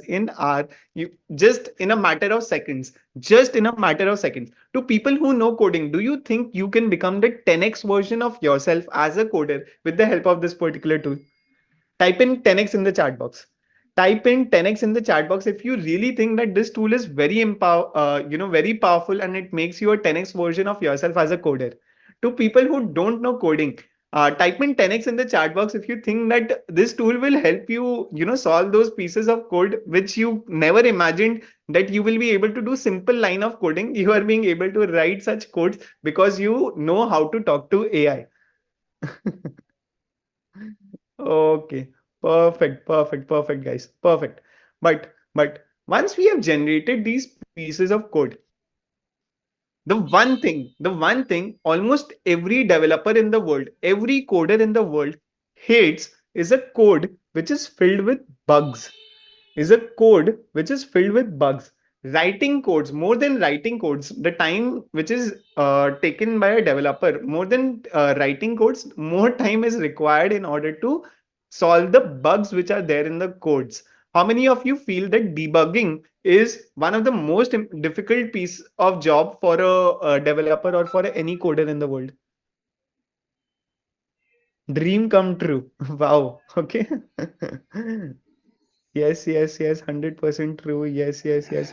in R, you just in a matter of seconds, just in a matter of seconds. To people who know coding, do you think you can become the 10x version of yourself as a coder with the help of this particular tool? Type in 10x in the chat box. Type in 10x in the chat box if you really think that this tool is very powerful, and it makes you a 10x version of yourself as a coder. To people who don't know coding, type in 10x in the chat box if you think that this tool will help you, solve those pieces of code which you never imagined that you will be able to do. Simple line of coding, you are being able to write such codes because you know how to talk to AI. Okay, perfect, guys. Perfect. But once we have generated these pieces of code, the one thing almost every developer in the world, every coder in the world hates is a code which is filled with bugs. Is a code which is filled with bugs. Writing codes, more than writing codes, the time which is taken by a developer, more than writing codes, more time is required in order to solve the bugs which are there in the codes. How many of you feel that debugging is one of the most difficult piece of job for a developer or for any coder in the world? Dream come true. Wow. Okay. Yes, 100% true. Yes.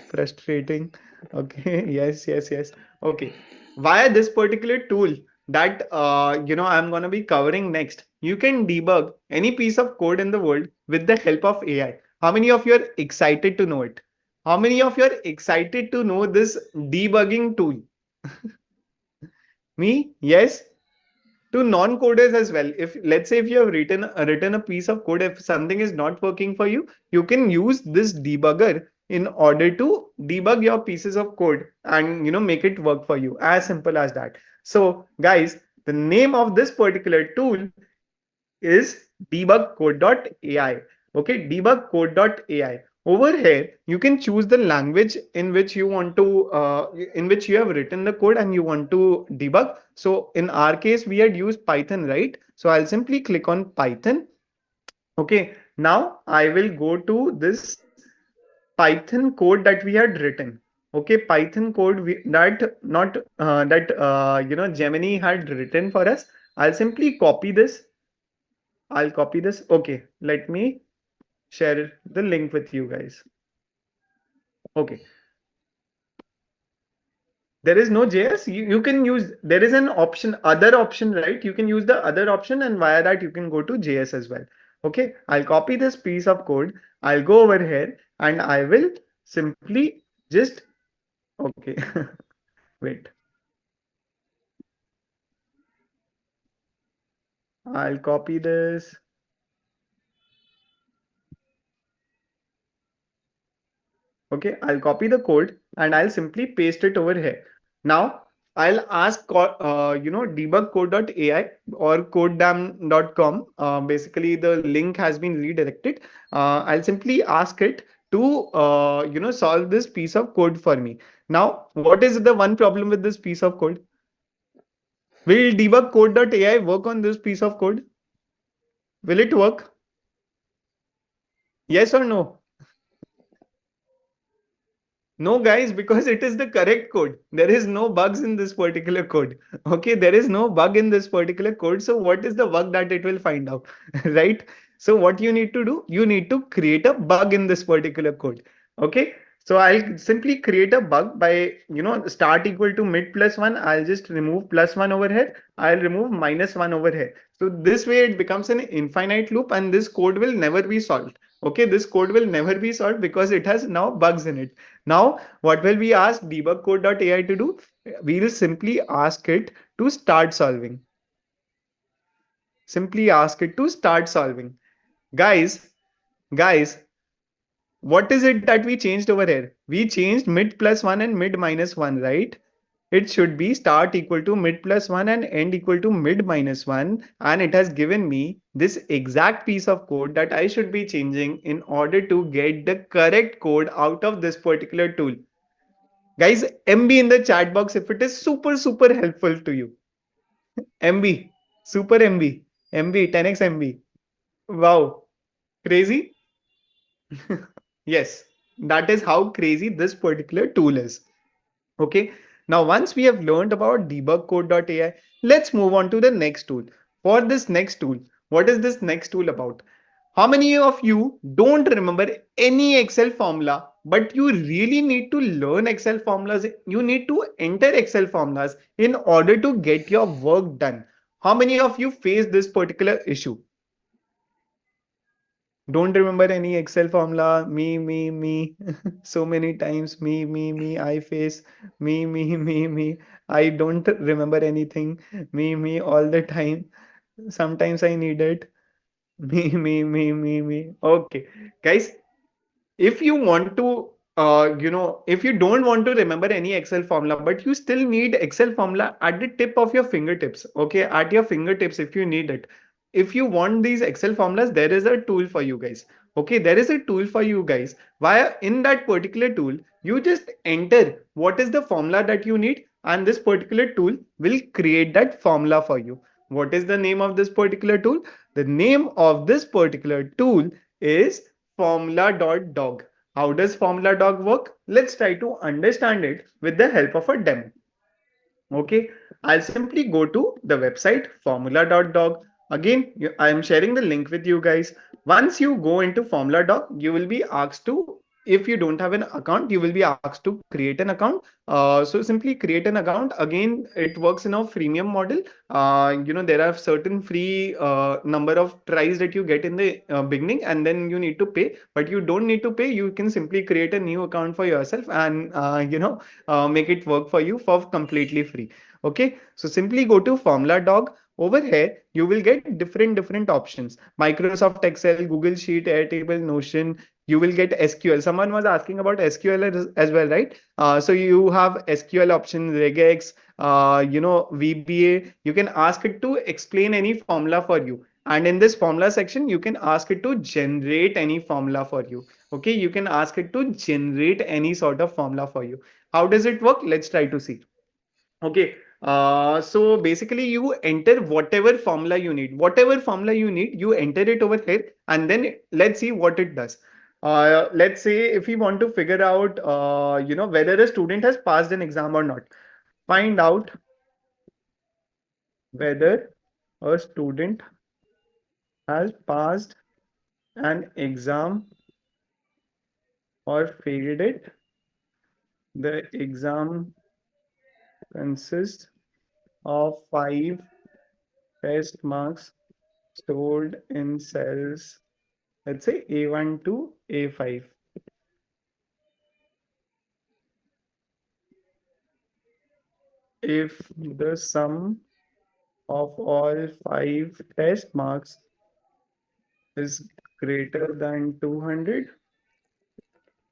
Frustrating. Okay. Yes. Okay. Via this particular tool that I'm gonna be covering next, you can debug any piece of code in the world with the help of AI. How many of you are excited to know it? How many of you are excited to know this debugging tool? Me? Yes. To non-coders as well, if let's say if you have written a piece of code, if something is not working for you, you can use this debugger in order to debug your pieces of code and make it work for you, as simple as that. So guys, the name of this particular tool is debugcode.ai. Okay, debugcode.ai. Over here you can choose the language in which you want to in which you have written the code and you want to debug. So in our case we had used Python, right? So I'll simply click on Python. Okay, now I will go to this Python code that we had written. Okay, Python code that not that Gemini had written for us. I'll simply copy this. I'll copy this. Okay, let me share the link with you guys. Okay, there is no JS. You can use, there is an option, other option, right? You can use the other option, and via that you can go to JS as well. Okay, I'll copy this piece of code. I'll go over here and I will simply just, okay, wait. I'll copy this. Okay, I'll copy the code and I'll simply paste it over here. Now I'll ask debugcode.ai or codedam.com. Basically the link has been redirected. I'll simply ask it to solve this piece of code for me. Now what is the one problem with this piece of code? Will debugcode.ai work on this piece of code? Will it work? Yes or no? No, guys, because it is the correct code. There is no bugs in this particular code. Okay, there is no bug in this particular code. So what is the bug that it will find out, right? So what you need to do, you need to create a bug in this particular code. Okay, so I'll simply create a bug by, start equal to mid plus one. I'll just remove plus one over here. I'll remove minus one over here. So this way it becomes an infinite loop and this code will never be solved. Okay, this code will never be solved because it has now bugs in it. Now, what will we ask debugcode.ai to do? We will simply ask it to start solving. Simply ask it to start solving. Guys, what is it that we changed over here? We changed mid plus one and mid minus one, right? It should be start equal to mid plus one and end equal to mid minus one. And it has given me this exact piece of code that I should be changing in order to get the correct code out of this particular tool. Guys, MB in the chat box if it is super, super helpful to you. MB, super MB, MB, 10x MB. Wow, crazy? Yes, that is how crazy this particular tool is. Okay. Now, once we have learned about debugcode.ai, let's move on to the next tool. For this next tool, what is this next tool about? How many of you don't remember any Excel formula, but you really need to learn Excel formulas? You need to enter Excel formulas in order to get your work done. How many of you face this particular issue? Don't remember any Excel formula. Me. So many times. Me. I face me. I don't remember anything. Me all the time. Sometimes I need it. Me. Okay, guys, if you want to if you don't want to remember any Excel formula, but you still need Excel formula at the tip of your fingertips, okay, at your fingertips, if you need it, if you want these Excel formulas, there is a tool for you guys. Okay, there is a tool for you guys. Via in that particular tool, you just enter what is the formula that you need, and this particular tool will create that formula for you. What is the name of this particular tool? The name of this particular tool is formula.dog. How does formula.dog work? Let's try to understand it with the help of a demo. Okay, I'll simply go to the website formula.dog. Again, I am sharing the link with you guys. Once you go into formula.dog, you will be asked to, if you don't have an account, you will be asked to create an account. So simply create an account. Again, it works in a freemium model. There are certain free number of tries that you get in the beginning, and then you need to pay, but you don't need to pay. You can simply create a new account for yourself and make it work for you for completely free. Okay, so simply go to formula.dog. Over here, you will get different options: Microsoft Excel, Google Sheet, Airtable, Notion. You will get SQL. Someone was asking about SQL as well, right? So you have SQL option, regex, VBA. You can ask it to explain any formula for you. And in this formula section, you can ask it to generate any formula for you. Okay, you can ask it to generate any sort of formula for you. How does it work? Let's try to see. Okay, so basically you enter whatever formula you need, you enter it over here, and then let's see what it does. Let's say if we want to figure out, whether a student has passed an exam or not. Find out whether a student has passed an exam or failed it. The exam consists of 5 test marks stored in cells, let's say A1 to A5. If the sum of all 5 test marks is greater than 200,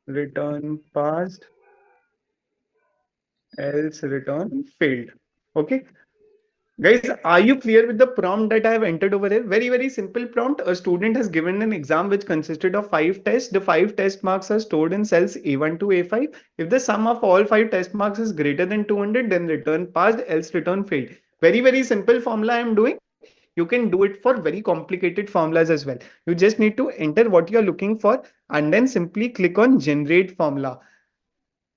return passed, else return failed. Okay. Guys, are you clear with the prompt that I have entered over here? Very simple prompt. A student has given an exam which consisted of 5 tests. The 5 test marks are stored in cells A1 to A5. If the sum of all 5 test marks is greater than 200, then return passed, else return failed. Very simple formula I am doing. You can do it for very complicated formulas as well. You just need to enter what you are looking for and then simply click on generate formula.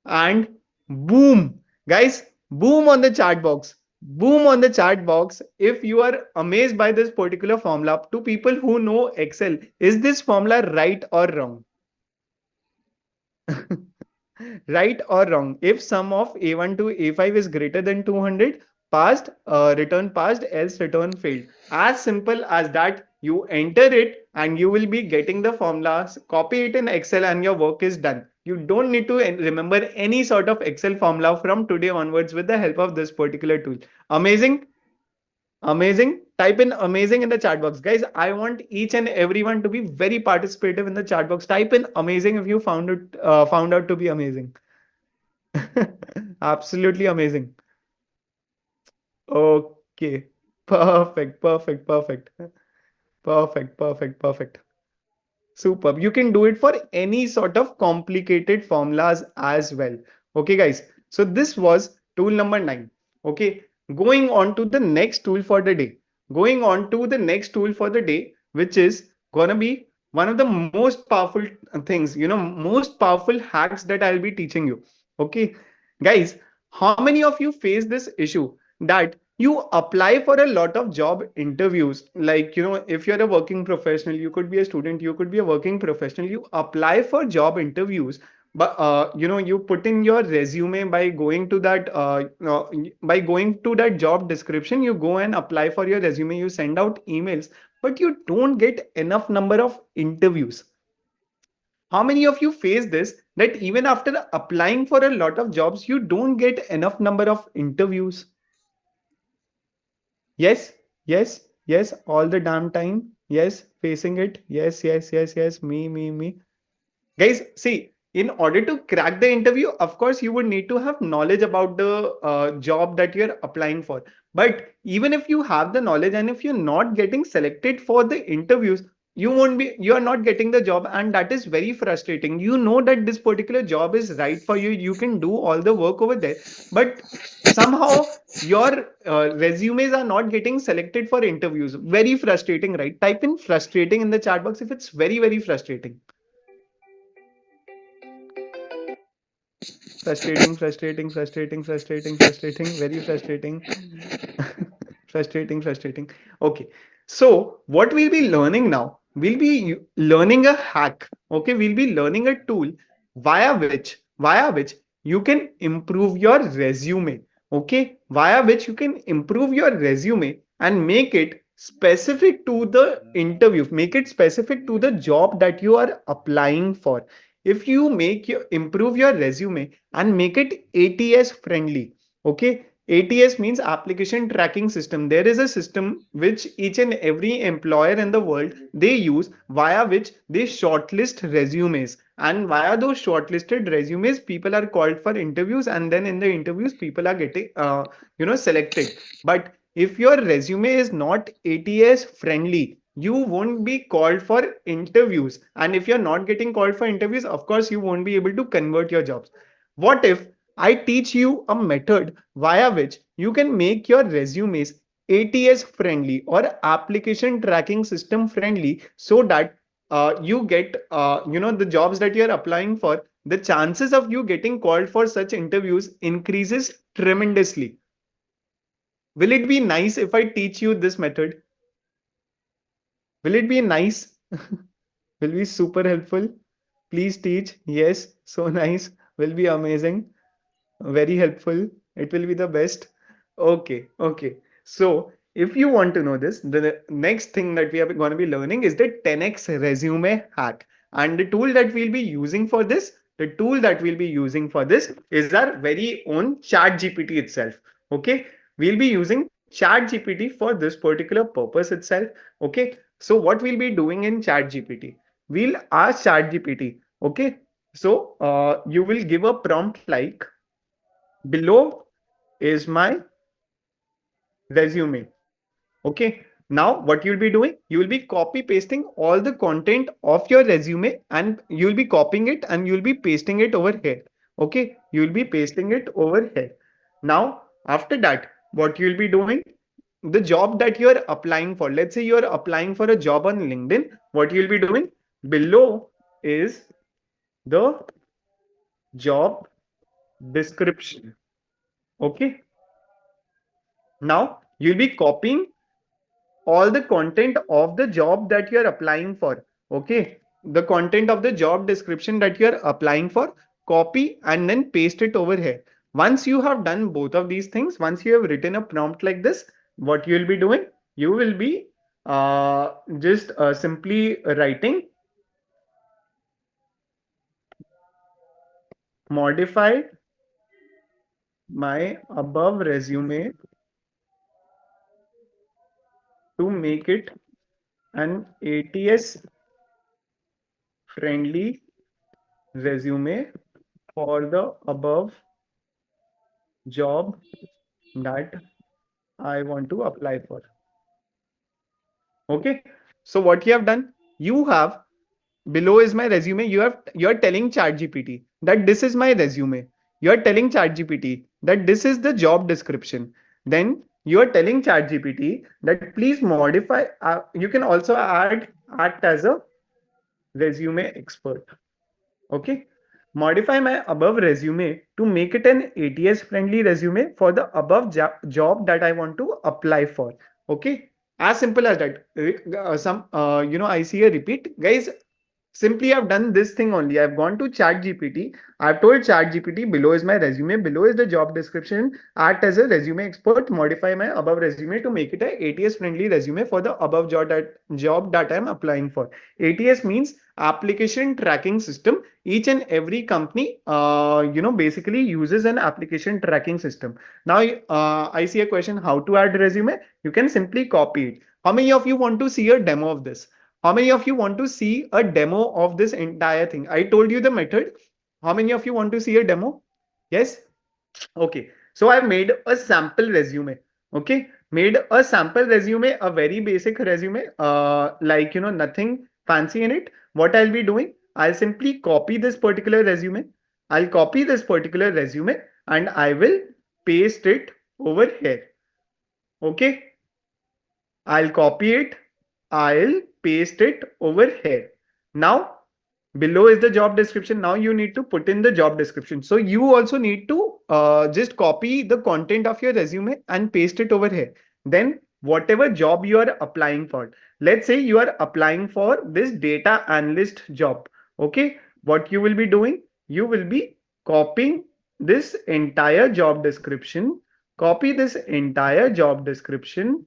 And boom, guys, boom on the chat box. Boom on the chat box. If you are amazed by this particular formula, to people who know Excel, is this formula right or wrong? Right or wrong? If sum of A1 to A5 is greater than 200, passed, return passed, else return failed. As simple as that. You enter it and you will be getting the formulas, copy it in Excel, and your work is done. You don't need to remember any sort of Excel formula from today onwards with the help of this particular tool. Amazing. Amazing. Type in amazing in the chat box. Guys, I want each and everyone to be very participative in the chat box. Type in amazing if you found out to be amazing. Absolutely amazing. Okay. Perfect. Perfect. Superb. You can do it for any sort of complicated formulas as well. Okay, guys. So this was tool number 9. Okay, going on to the next tool for the day. Going on to the next tool for the day, which is gonna be one of the most powerful things, most powerful hacks that I'll be teaching you. Okay, guys, how many of you face this issue that you apply for a lot of job interviews? Like, if you're a working professional, you could be a student, you could be a working professional, you apply for job interviews, but you put in your resume by going to that job description, you go and apply for your resume, you send out emails, but you don't get enough number of interviews. How many of you face this, that even after applying for a lot of jobs, you don't get enough number of interviews? Yes, yes, yes, all the damn time. Yes, facing it. Yes, yes, yes, yes. Me. Guys, see, in order to crack the interview, of course, you would need to have knowledge about the job that you're applying for. But even if you have the knowledge and if you're not getting selected for the interviews, you are not getting the job. And that is very frustrating. You know that this particular job is right for you. You can do all the work over there. But somehow your resumes are not getting selected for interviews. Very frustrating, right? Type in frustrating in the chat box if it's very, very frustrating. Frustrating, very frustrating. Frustrating. Okay. So what we'll be learning now, we'll be learning a hack. Okay, we'll be learning a tool via which you can improve your resume. Okay, via which you can improve your resume and make it specific to the interview, make it specific to the job that you are applying for. If you improve your resume and make it ATS friendly. Okay, ATS means application tracking system. There is a system which each and every employer in the world they use, via which they shortlist resumes, and via those shortlisted resumes people are called for interviews, and then in the interviews people are getting selected. But if your resume is not ATS friendly, you won't be called for interviews. And if you're not getting called for interviews, of course you won't be able to convert your jobs. What if I teach you a method via which you can make your resumes ATS friendly or application tracking system friendly, so that you get the jobs that you're applying for, the chances of you getting called for such interviews increases tremendously. Will it be nice if I teach you this method? Will it be nice? Will be super helpful. Please teach. Yes, so nice. Will be amazing. Very helpful. It will be the best. Okay. So if you want to know this, the next thing that we are going to be learning is the 10x resume hack. And the tool that we'll be using for this is our very own chat GPT itself. Okay. We'll be using chat GPT for this particular purpose itself. Okay. So what we'll be doing in chat GPT, we'll ask chat GPT. Okay. So you will give a prompt like, below is my resume. Okay, now what you'll be doing, you will be copy pasting all the content of your resume, and you'll be copying it and you'll be pasting it over here. Okay, you'll be pasting it over here. Now after that, what you'll be doing, the job that you're applying for, let's say you're applying for a job on LinkedIn, what you'll be doing, below is the job description. Okay, now you'll be copying all the content of the job that you're applying for. Okay, the content of the job description that you're applying for, copy and then paste it over here. Once you have done both of these things, once you have written a prompt like this, what you will be doing, you will be just simply writing, modify my above resume to make it an ATS friendly resume for the above job that I want to apply for. Okay, so what you have done, you have, below is my resume, you're telling ChatGPT that this is my resume. you're telling ChatGPT that this is the job description. Then you're telling ChatGPT that please modify. You can also act as a resume expert. Okay. Modify my above resume to make it an ATS friendly resume for the above job that I want to apply for. Okay. As simple as that. I see a repeat. Guys, simply I've done this thing only. I've gone to chat gpt. I've told chat gpt below is my resume, below is the job description, act as a resume expert, modify my above resume to make it a ATS friendly resume for the above job that I'm applying for. ATS means application tracking system. Each and every company basically uses an application tracking system. Now I see a question, how to add resume. You can simply copy it. How many of you want to see a demo of this? How many of you want to see a demo of this entire thing? I told you the method. How many of you want to see a demo? Yes? Okay. So I've made a sample resume. Okay. Made a sample resume, a very basic resume, nothing fancy in it. What I'll be doing, I'll simply copy this particular resume. I'll copy this particular resume and I will paste it over here. Okay. I'll copy it. I'll paste it over here. Now, below is the job description. Now you need to put in the job description. So you also need to just copy the content of your resume and paste it over here. Then whatever job you are applying for, let's say you are applying for this data analyst job. Okay. What you will be doing, you will be copying this entire job description, copy this entire job description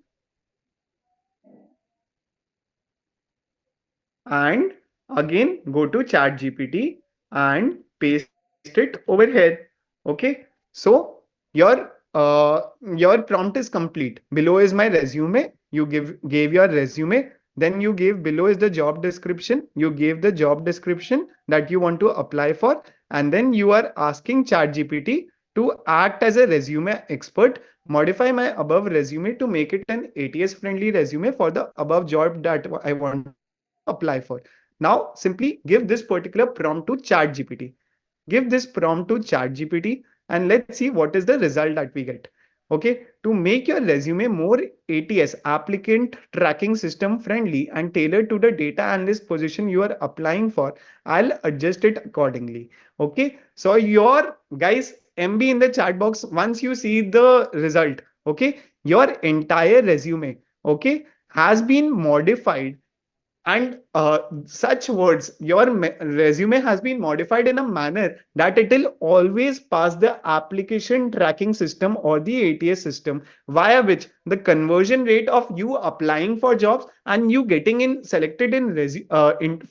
and again go to chat gpt and paste it over here. Okay, so your prompt is complete. Below is my resume. You gave your resume. Then you gave below is the job description. You gave the job description that you want to apply for, and then you are asking chat gpt to act as a resume expert, modify my above resume to make it an ATS friendly resume for the above job that I want to apply for. Now simply give this particular prompt to chat gpt. Give this prompt to chat gpt and let's see what is the result that we get. Okay, to make your resume more ATS, applicant tracking system friendly and tailored to the data analyst position you are applying for, I'll adjust it accordingly. Okay, so your guys MB in the chat box, once you see the result, okay, your entire resume, okay, has been modified. And such words, your resume has been modified in a manner that it will always pass the application tracking system or the ATS system, via which the conversion rate of you applying for jobs and you getting in selected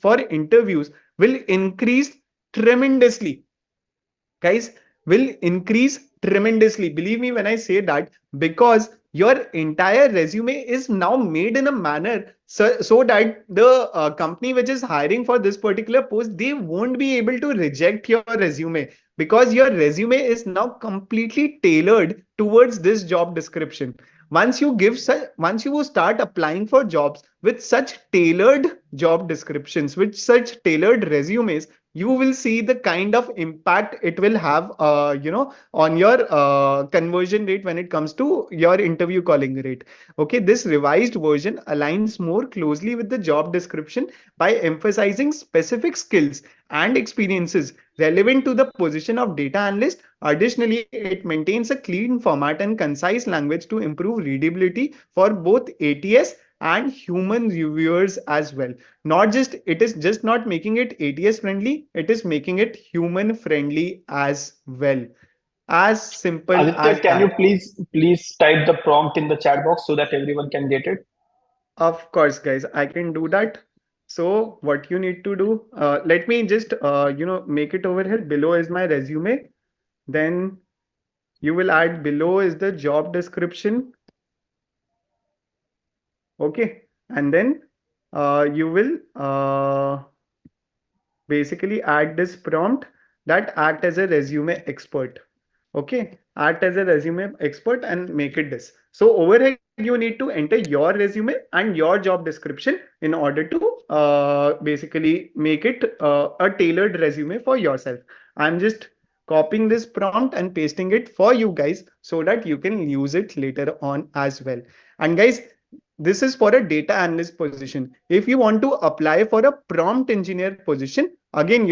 for interviews will increase tremendously. Guys, will increase tremendously. Believe me when I say that, because your entire resume is now made in a manner so that the company which is hiring for this particular post, they won't be able to reject your resume, because your resume is now completely tailored towards this job description. Once you start applying for jobs with such tailored job descriptions, with such tailored resumes, you will see the kind of impact it will have on your conversion rate when it comes to your interview calling rate. Okay, this revised version aligns more closely with the job description by emphasizing specific skills and experiences relevant to the position of data analyst. Additionally, it maintains a clean format and concise language to improve readability for both ATS and human reviewers as well. Not just, it is just not making it ATS friendly, it is making it human friendly as well. As simple Aditya, as can you that. please type the prompt in the chat box so that everyone can get it? Of course, guys, I can do that. So what you need to do, let me just make it over here. Below is my resume. Then you will add below is the job description. Okay, and then you will basically add this prompt that act as a resume expert. Okay, act as a resume expert and make it this. So over here you need to enter your resume and your job description in order to basically make it a tailored resume for yourself. I'm just copying this prompt and pasting it for you guys so that you can use it later on as well. And guys, this is for a data analyst position. If you want to apply for a prompt engineer position, again,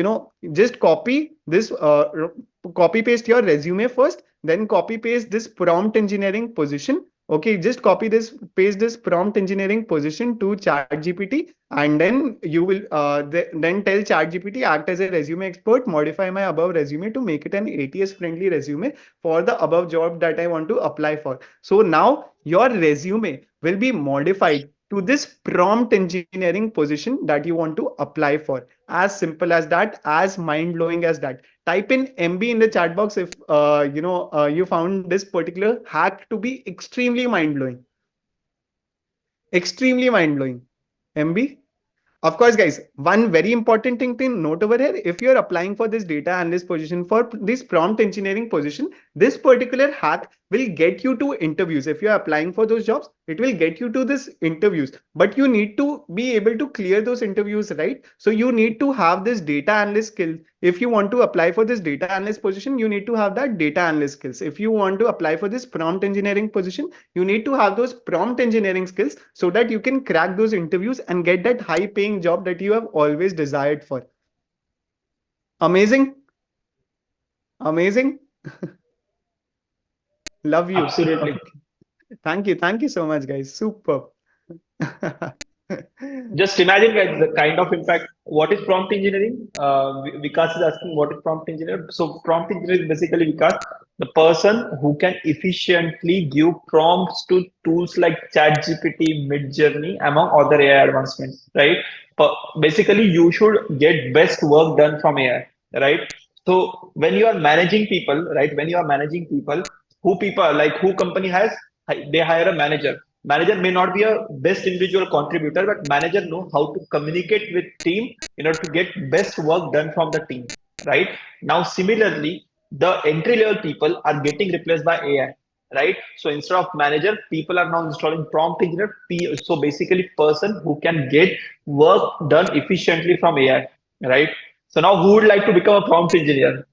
just copy paste your resume first, then copy paste this prompt engineering position. Okay, just copy this, paste this prompt engineering position to ChatGPT, and then you will then tell ChatGPT, act as a resume expert, modify my above resume to make it an ATS friendly resume for the above job that I want to apply for. So now your resume will be modified to this prompt engineering position that you want to apply for. As simple as that, as mind blowing as that. Type in MB in the chat box if you found this particular hack to be extremely mind blowing. Extremely mind blowing. MB. Of course, guys, one very important thing to note over here, if you're applying for this data analyst position, for this prompt engineering position, this particular hack will get you to interviews. If you're applying for those jobs, it will get you to this interviews, but you need to be able to clear those interviews, right? So you need to have this data analyst skill. If you want to apply for this data analyst position, you need to have that data analyst skills. If you want to apply for this prompt engineering position, you need to have those prompt engineering skills so that you can crack those interviews and get that high paying job that you have always desired for. Amazing. Amazing. Love you. Absolutely. Thank you. Thank you so much, guys. Super. Just imagine, guys, the kind of impact. What is prompt engineering? Vikas is asking what is prompt engineer. So prompt engineer is basically Vikas, the person who can efficiently give prompts to tools like ChatGPT, Midjourney, among other AI advancements, right? But basically, you should get best work done from AI, right? So when you are managing people, right? When you are managing people, who company has, they hire a manager. Manager may not be a best individual contributor, but manager know how to communicate with team in order to get best work done from the team, right? Now similarly, the entry level people are getting replaced by AI, right? So instead of manager, people are now installing prompt engineer. So basically person who can get work done efficiently from AI, right? So now who would like to become a prompt engineer?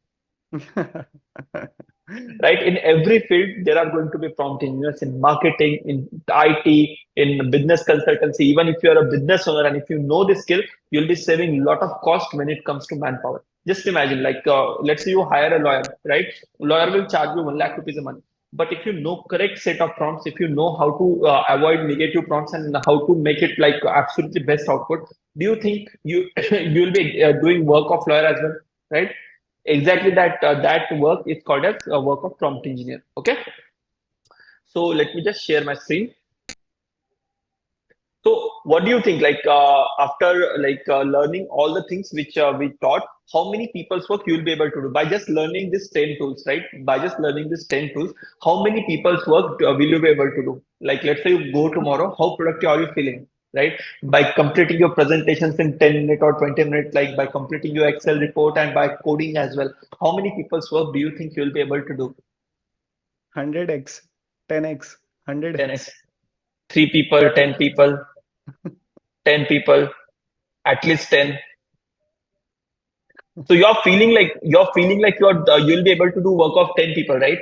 Right, in every field there are going to be prompt engineers, in marketing, in IT, in business consultancy. Even if you're a business owner and if you know this skill, you'll be saving a lot of cost when it comes to manpower. Just imagine, like, let's say you hire a lawyer, right? Lawyer will charge you 1 lakh rupees a month, but if you know correct set of prompts, if you know how to avoid negative prompts and how to make it like absolutely best output, do you think you you'll be doing work of lawyer as well, right? Exactly, that work is called as a work of prompt engineer. Okay, so let me just share my screen. So what do you think, like, after like learning all the things which we taught, how many people's work you will be able to do by just learning these 10 tools, right? By just learning these 10 tools, how many people's work will you be able to do? Like, let's say you go tomorrow, how productive are you feeling, right? By completing your presentations in 10 minutes or 20 minutes, like by completing your Excel report and by coding as well, how many people's work do you think you will be able to do? 100x, 10x, 10x. 100x. 3 people, 10 people, 10 people, at least 10. So you're feeling like you'll be able to do work of 10 people, right?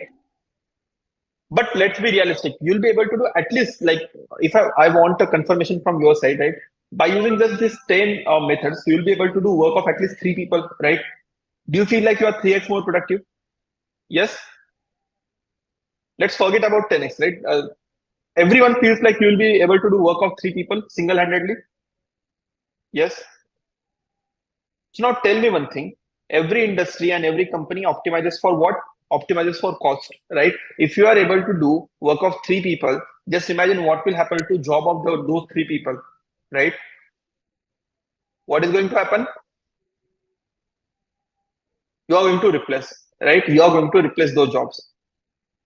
But let's be realistic. You'll be able to do at least, like, if I want a confirmation from your side, right? By using just these 10 methods, you'll be able to do work of at least 3 people, right? Do you feel like you are 3x more productive? Yes. Let's forget about 10x, right? Everyone feels like you'll be able to do work of 3 people single-handedly. Yes. So now tell me one thing. Every industry and every company optimizes for what? Optimizes for cost, right? If you are able to do work of 3 people, just imagine what will happen to job of those 3 people, right? What is going to happen? You are going to replace, right? You are going to replace those jobs,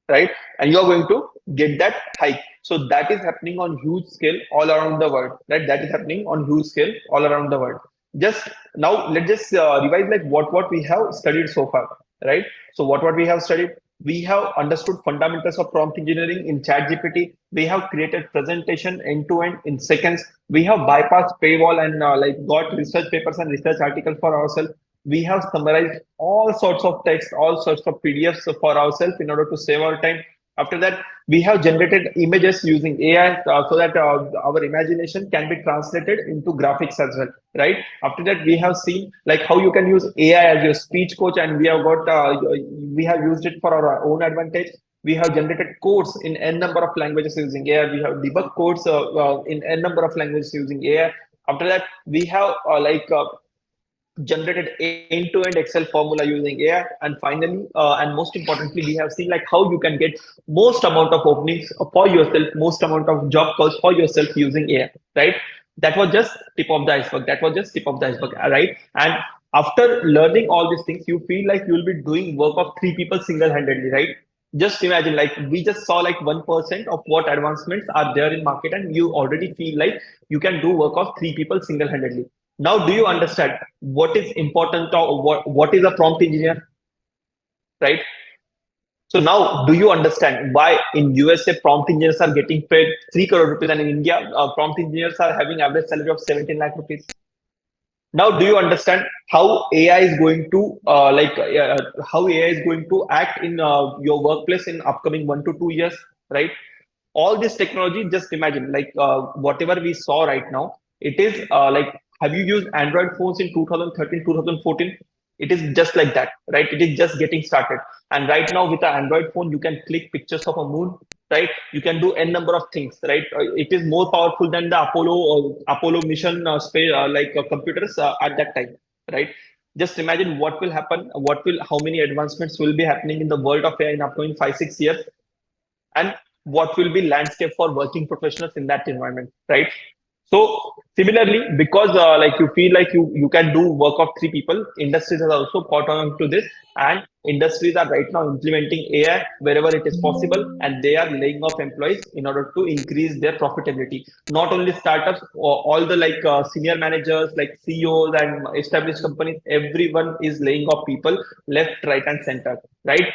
right? And you're going to get that hike. So that is happening on huge scale all around the world, right? That is happening on huge scale all around the world. Just now, let's just revise like what we have studied so far, right? So what we have studied, we have understood fundamentals of prompt engineering in ChatGPT. We have created presentation end to end in seconds. We have bypassed paywall and like got research papers and research articles for ourselves. we have summarized all sorts of text, all sorts of PDFs for ourselves in order to save our time. After that, we have generated images using AI so that our imagination can be translated into graphics as well, right? After that, we have seen like how you can use AI as your speech coach, and we have used it for our own advantage. We have generated codes in n number of languages using AI. We have debugged codes in n number of languages using AI. After that, we have generated end-to-end Excel formula using AI, and finally, and most importantly, we have seen like how you can get most amount of openings for yourself, most amount of job calls for yourself using AI, right? That was just tip of the iceberg. That was just tip of the iceberg, right? And after learning all these things, you feel like you will be doing work of three people single-handedly, right? Just imagine, like we just saw like 1% of what advancements are there in market, and you already feel like you can do work of three people single-handedly. Now, do you understand what is important or what is a prompt engineer, right? So now, do you understand why in USA prompt engineers are getting paid 3 crore rupees and in India prompt engineers are having average salary of 17 lakh rupees? Now, do you understand how AI is going to how AI is going to act in your workplace in upcoming 1 to 2 years, right? All this technology, just imagine like whatever we saw right now, it is like, have you used Android phones in 2013, 2014? It is just like that, right? It is just getting started. And right now with an Android phone, you can click pictures of a moon, right? You can do n number of things, right? It is more powerful than the Apollo mission space computers at that time, right? Just imagine what will happen, how many advancements will be happening in the world of AI in upcoming 5 6 years, and what will be landscape for working professionals in that environment, right? So similarly, because like you feel like you can do work of three people, industries have also caught on to this, and industries are right now implementing AI wherever it is possible, and they are laying off employees in order to increase their profitability. Not only startups, all the senior managers like CEOs and established companies, everyone is laying off people left, right, and center, right?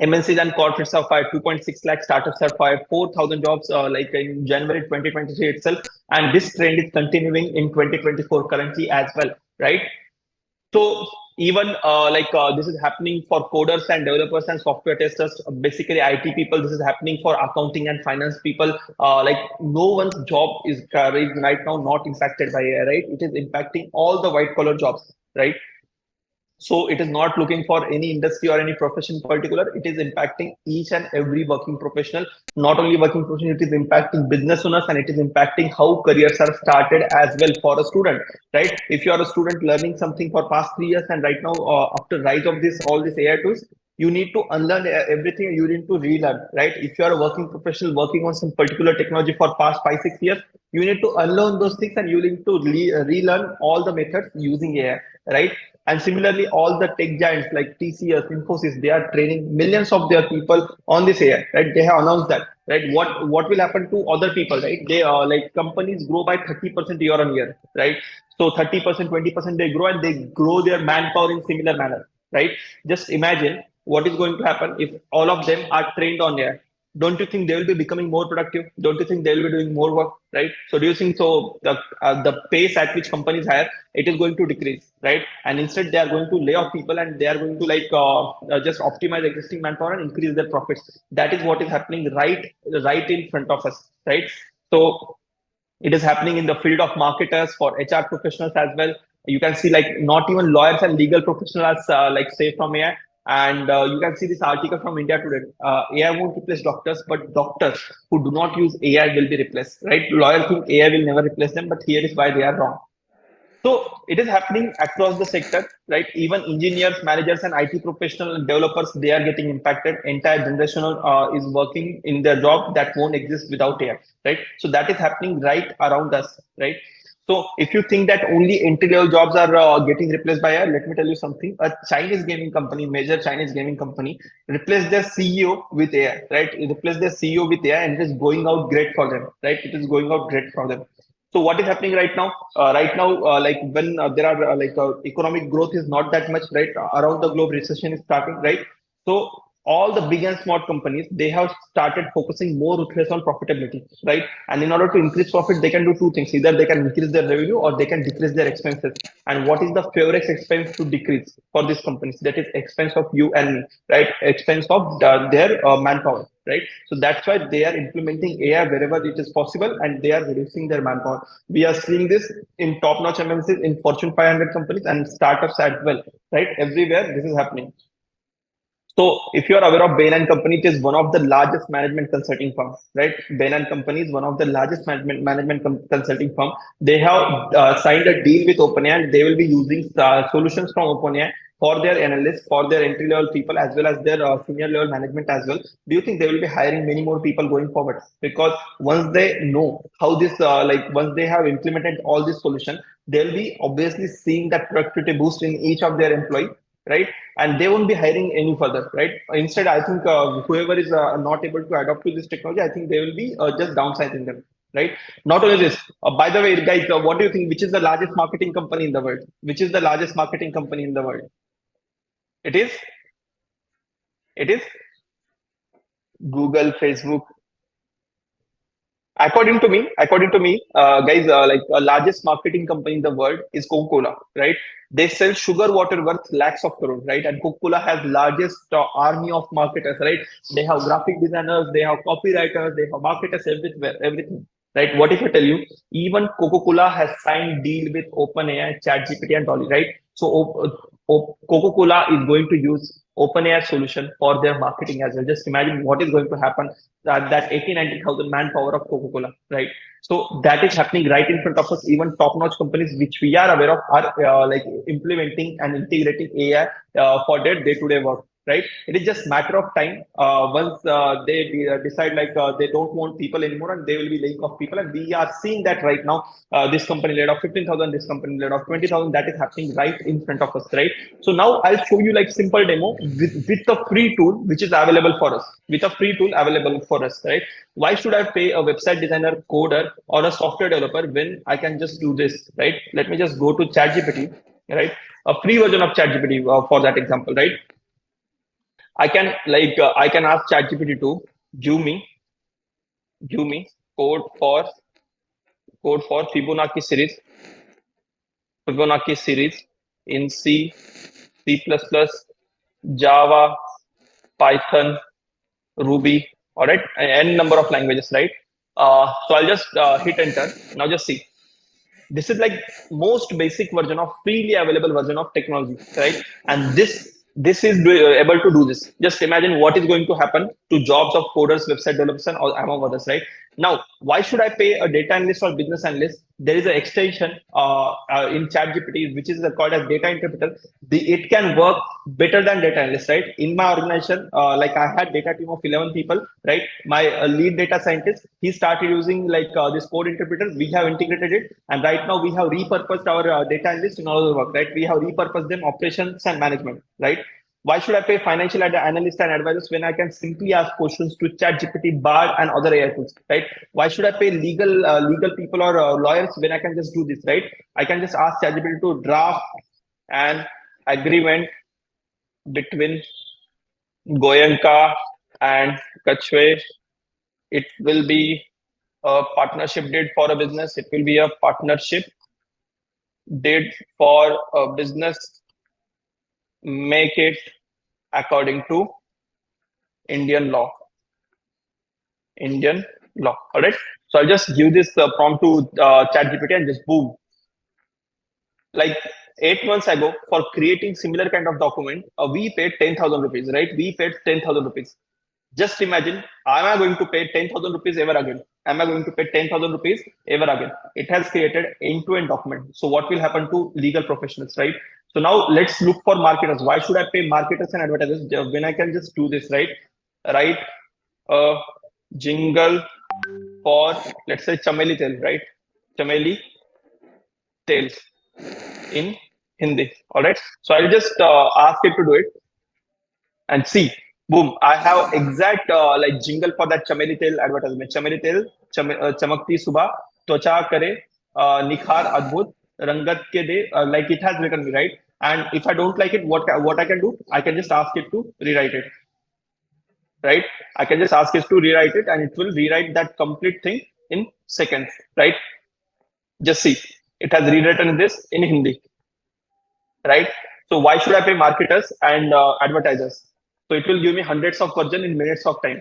MNCs and corporates have fired 2.6 lakh, startups have fired 4,000 jobs like in January 2023 itself. And this trend is continuing in 2024 currently as well, right? So even this is happening for coders and developers and software testers, basically IT people. This is happening for accounting and finance people. Like no one's job is right now not impacted by AI, right? It is impacting all the white collar jobs, right? So it is not looking for any industry or any profession in particular. It is impacting each and every working professional. Not only working professional, it is impacting business owners, and it is impacting how careers are started as well for a student, right? If you are a student learning something for past 3 years, and right now after rise of this all these AI tools, you need to unlearn everything. You need to relearn, right? If you are a working professional working on some particular technology for past 5 6 years, you need to unlearn those things, and you need to relearn all the methods using AI, right? And similarly, all the tech giants like TCS, Infosys, they are training millions of their people on this AI, right? They have announced that, right? What will happen to other people, right? They like companies grow by 30% year on year, right? So 30%, 20% they grow, and they grow their manpower in similar manner, right? Just imagine what is going to happen if all of them are trained on AI. Don't you think they will be becoming more productive? Don't you think they will be doing more work, right? So do you think so the pace at which companies hire, it is going to decrease, right? And instead they are going to lay off people, and they are going to just optimize existing manpower and increase their profits. That is what is happening right in front of us, right? So it is happening in the field of marketers, for HR professionals as well. You can see like not even lawyers and legal professionals like say from AI. And you can see this article from India Today. AI won't replace doctors, but doctors who do not use AI will be replaced. Right? Lawyers think AI will never replace them, but here is why they are wrong. So it is happening across the sector, right? Even engineers, managers, and IT professional and developers, they are getting impacted. Entire generation is working in their job that won't exist without AI, right? So that is happening right around us, right? So if you think that only entry-level jobs are getting replaced by AI, let me tell you something. A Chinese gaming company, major Chinese gaming company, replaced their CEO with AI, right? It replaced their CEO with AI, and it is going out great for them, right? It is going out great for them. So what is happening right now? Like when there are economic growth is not that much, right? Around the globe, recession is starting, right? So all the big and small companies, they have started focusing more ruthless on profitability, right? And in order to increase profit, they can do two things: either they can increase their revenue or they can decrease their expenses. And what is the favorite expense to decrease for these companies? That is expense of you and me, right? Expense of their manpower, right? So that's why they are implementing AI wherever it is possible, and they are reducing their manpower. We are seeing this in top-notch MNCs, in Fortune 500 companies, and startups as well, right? Everywhere this is happening. So, if you are aware of Bain and Company, it is one of the largest management consulting firm, right? Bain and Company is one of the largest consulting firm. They have signed a deal with OpenAI, and they will be using solutions from OpenAI for their analysts, for their entry level people, as well as their senior level management as well. Do you think they will be hiring many more people going forward? Because once they know how this, once they have implemented all this solution, they'll be obviously seeing that productivity boost in each of their employee, right? And they won't be hiring any further, right? Instead, I think whoever is not able to adopt to this technology, I think they will be just downsizing them, right? Not only this, by the way, guys, what do you think? Which is the largest marketing company in the world? Which is the largest marketing company in the world? It is, it is Google, Facebook. According to me, guys, largest marketing company in the world is Coca-Cola, right? They sell sugar water worth lakhs of crores, right? And Coca-Cola has largest army of marketers, right? They have graphic designers, they have copywriters, they have marketers everywhere, everything, right? What if I tell you, even Coca-Cola has signed deal with OpenAI, ChatGPT, and Dolly, right? So Coca-Cola is going to use OpenAI solution for their marketing as well. Just imagine what is going to happen, that 80, 90,000 manpower of Coca-Cola, right? So that is happening right in front of us. Even top-notch companies, which we are aware of, are implementing and integrating AI for their day-to-day work, right? It is just matter of time. Once they decide they don't want people anymore, and they will be laying off people. And we are seeing that right now. This company laid off 15,000, this company laid off 20,000. That is happening right in front of us, right? So now I'll show you like simple demo with a free tool which is available for us. With a free tool available for us, right? Why should I pay a website designer, coder, or a software developer when I can just do this, right? Let me just go to ChatGPT, right? A free version of ChatGPT for that example, right? I can ask ChatGPT to give me give me code for Fibonacci series in C, C++, Java, Python, Ruby, all right, n number of languages, right? So I'll just hit enter. Now just see. This is like most basic version of freely available version of technology, right? And this is able to do this. Just imagine what is going to happen to jobs of coders, website developers, and all, among others, right? Now, why should I pay a data analyst or business analyst? There is an extension in ChatGPT which is called as data interpreter. It can work better than data analyst, right? In my organization, I had data team of 11 people, right? My lead data scientist, he started using this code interpreter. We have integrated it, and right now we have repurposed our data analyst in all the work, right? We have repurposed them operations and management, right? Why should I pay financial analysts and advisors when I can simply ask questions to ChatGPT, Bard, and other AI tools, right? Why should I pay legal people or lawyers when I can just do this, right? I can just ask ChatGPT to draft an agreement between Goenka and Kachwe. It will be a partnership did for a business. It will be a partnership did for a business. Make it according to Indian law. Indian law. All right. So I'll just give this prompt to ChatGPT and just boom. Like 8 months ago, for creating similar kind of document, we paid 10,000 rupees, right? We paid 10,000 rupees. Just imagine, am I going to pay 10,000 rupees ever again? Am I going to pay 10,000 rupees ever again? It has created end-to-end document. So what will happen to legal professionals, right? So now let's look for marketers. Why should I pay marketers and advertisers when I can just do this, right? Write a jingle for, let's say, Chameli Tel, right? Chameli Tales in Hindi. All right. So I'll just ask it to do it and see. Boom! I have exact jingle for that Chameli Tel advertisement. Chameli Tel, chamakti subah, त्वचा करे निखार अद्भुत रंगत के दे, like it has written me, right? And if I don't like it, what I can do? I can just ask it to rewrite it. right? I can just ask it to rewrite it, and it will rewrite that complete thing in seconds, right? Just see, it has rewritten this in Hindi, right? So why should I pay marketers and advertisers? So it will give me hundreds of version in minutes of time.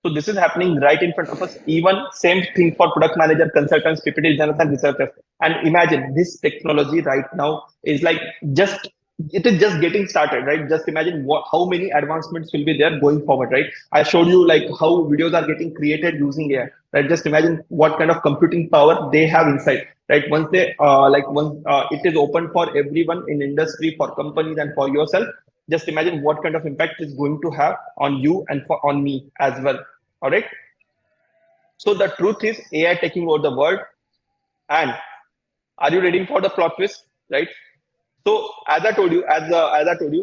So this is happening right in front of us. Even same thing for product manager, consultants, PPT designers, and researchers. And imagine this technology right now is like just it is just getting started, right? Just imagine how many advancements will be there going forward, right? I showed you like how videos are getting created using AI, right? Just imagine what kind of computing power they have inside, right? Once they once it is open for everyone in industry, for companies, and for yourself, just imagine what kind of impact it's going to have on you and on me as well. All right. So the truth is AI taking over the world. And are you ready for the plot twist? Right. So as I told you,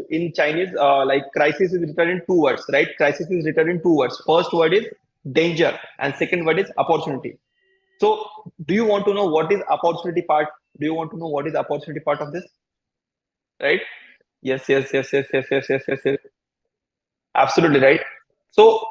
in Chinese, like crisis is written in two words, right? Crisis is written in two words. First word is danger, and second word is opportunity. So, do you want to know what is opportunity part? Do you want to know what is opportunity part of this? Right? Yes, yes, yes, yes, yes, yes, yes, yes, yes. Absolutely right. So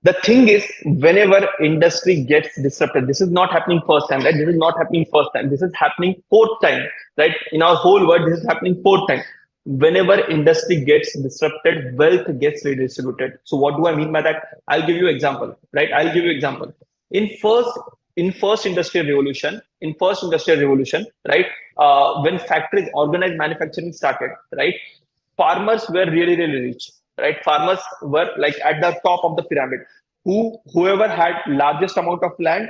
the thing is, whenever industry gets disrupted, this is not happening first time, right? This is not happening first time. This is happening fourth time, right? In our whole world, this is happening fourth time. Whenever industry gets disrupted, wealth gets redistributed. So what do I mean by that? I'll give you example, right? I'll give you example. In first in first industrial revolution, right? When factories organized manufacturing started, right? Farmers were really really rich, right? Farmers were like at the top of the pyramid. Whoever had largest amount of land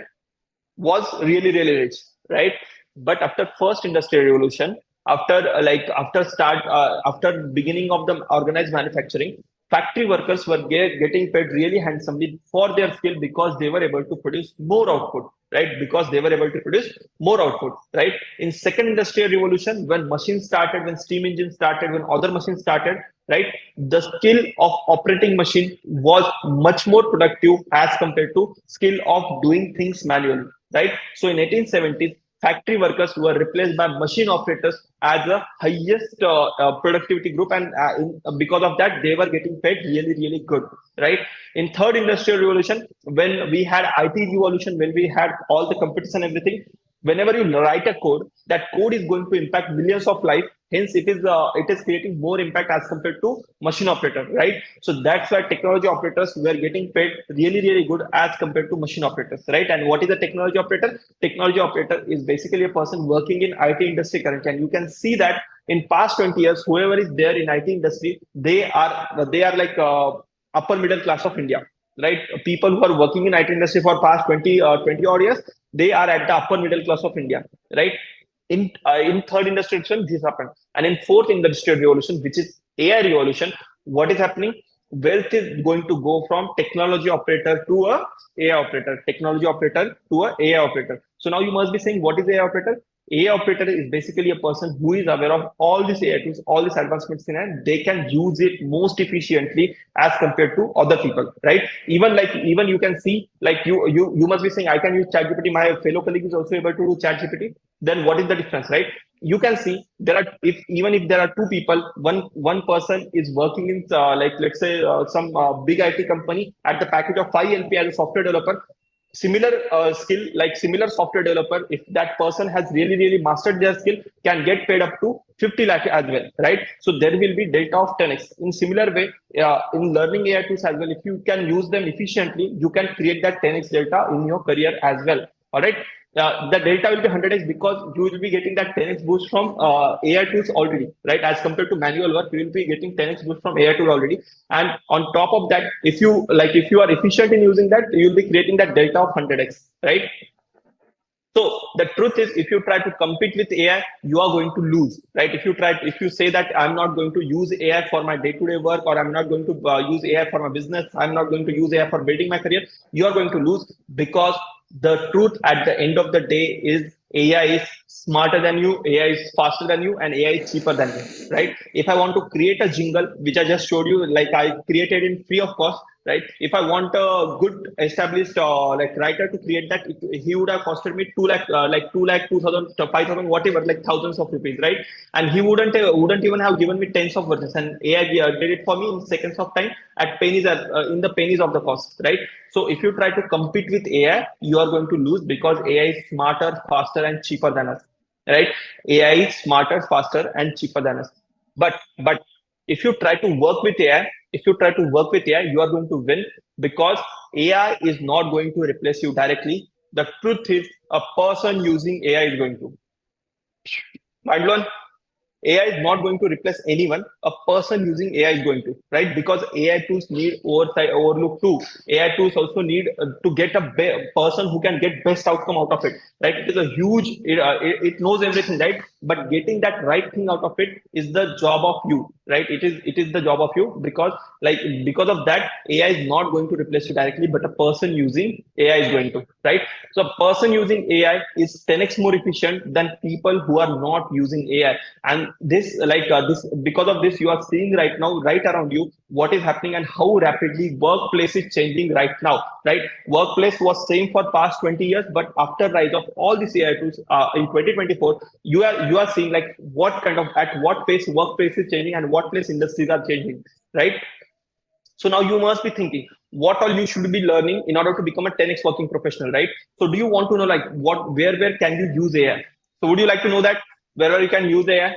was really really rich, right? But after first industrial revolution, after beginning of the organized manufacturing, factory workers were getting paid really handsomely for their skill because they were able to produce more output, right? Because they were able to produce more output, right? In second industrial revolution, when machines started, when steam engines started, when other machines started, right? The skill of operating machine was much more productive as compared to skill of doing things manually, right? So in 1870s, factory workers were replaced by machine operators as the highest productivity group, and because of that, they were getting paid really, really good, right? In third industrial revolution, when we had IT revolution, when we had all the competition, everything, whenever you write a code, that code is going to impact millions of life. Hence, it is creating more impact as compared to machine operator, right? So that's why technology operators were getting paid really, really good as compared to machine operators, right? And what is a technology operator? Technology operator is basically a person working in IT industry currently, and you can see that in past 20 years, whoever is there in IT industry, they are like upper middle class of India, right? People who are working in IT industry for past 20 odd years, they are at the upper middle class of India, right? In third industrial revolution, this happened, and in fourth industrial revolution, which is AI revolution, what is happening? Wealth is going to go from technology operator to a AI operator, technology operator to a AI operator. So now you must be saying, what is AI operator? AI operator is basically a person who is aware of all these AI tools, all these advancements in it. They can use it most efficiently as compared to other people, right? Even you can see like you must be saying, I can use ChatGPT. My fellow colleague is also able to do ChatGPT. Then what is the difference, right? You can see there are, if even if there are two people, one person is working in like let's say some big IT company at the package of 5 LP as a software developer. Similar skill, like similar software developer, if that person has really really mastered their skill, can get paid up to 50 lakh as well, right? So there will be delta of 10x. In similar way, in learning AI tools as well, if you can use them efficiently, you can create that 10x delta in your career as well. All right. The delta will be 100x because you will be getting that 10x boost from AI tools already, right? As compared to manual work, you will be getting 10x boost from AI tool already. And on top of that, if you are efficient in using that, you will be creating that delta of 100x, right? So the truth is, if you try to compete with AI, you are going to lose, right? If you say that I'm not going to use AI for my day-to-day work, or I'm not going to use AI for my business, I'm not going to use AI for building my career, you are going to lose, because the truth at the end of the day is AI is smarter than you, AI is faster than you, and AI is cheaper than you, right? If I want to create a jingle, which I just showed you, like I created in free of cost, right? If I want a good established like writer to create that, he would have costed me 2 lakh, like 2 lakh, 2,000, 5,000, whatever, like thousands of rupees, right? And he wouldn't even have given me tens of versions, and AI did it for me in seconds of time at pennies, in the pennies of the cost, right? So if you try to compete with AI, you are going to lose because AI is smarter, faster, and cheaper than us, right? AI is smarter, faster, and cheaper than us. But if you try to work with AI, if you try to work with AI, you are going to win because AI is not going to replace you directly. The truth is, a person using AI is going to. Mind blown? AI is not going to replace anyone. A person using AI is going to, right? Because AI tools need oversight, overlook too. AI tools also need to get a person who can get best outcome out of it, right? It is a huge, it knows everything, right? But getting that right thing out of it is the job of you, right? It is the job of you because because of that, AI is not going to replace you directly, but a person using AI is going to, right? So a person using AI is 10x more efficient than people who are not using AI. And this this, because of this, you are seeing right now, right around you, what is happening and how rapidly workplace is changing right now, right? Workplace was same for past 20 years, but after rise of all these AI tools in 2024, you are seeing like what kind of, at what pace workplace is changing and what place industries are changing, right? So now you must be thinking what all you should be learning in order to become a 10x working professional, right? So do you want to know like what, where can you use AI? So would you like to know that wherever you can use AI?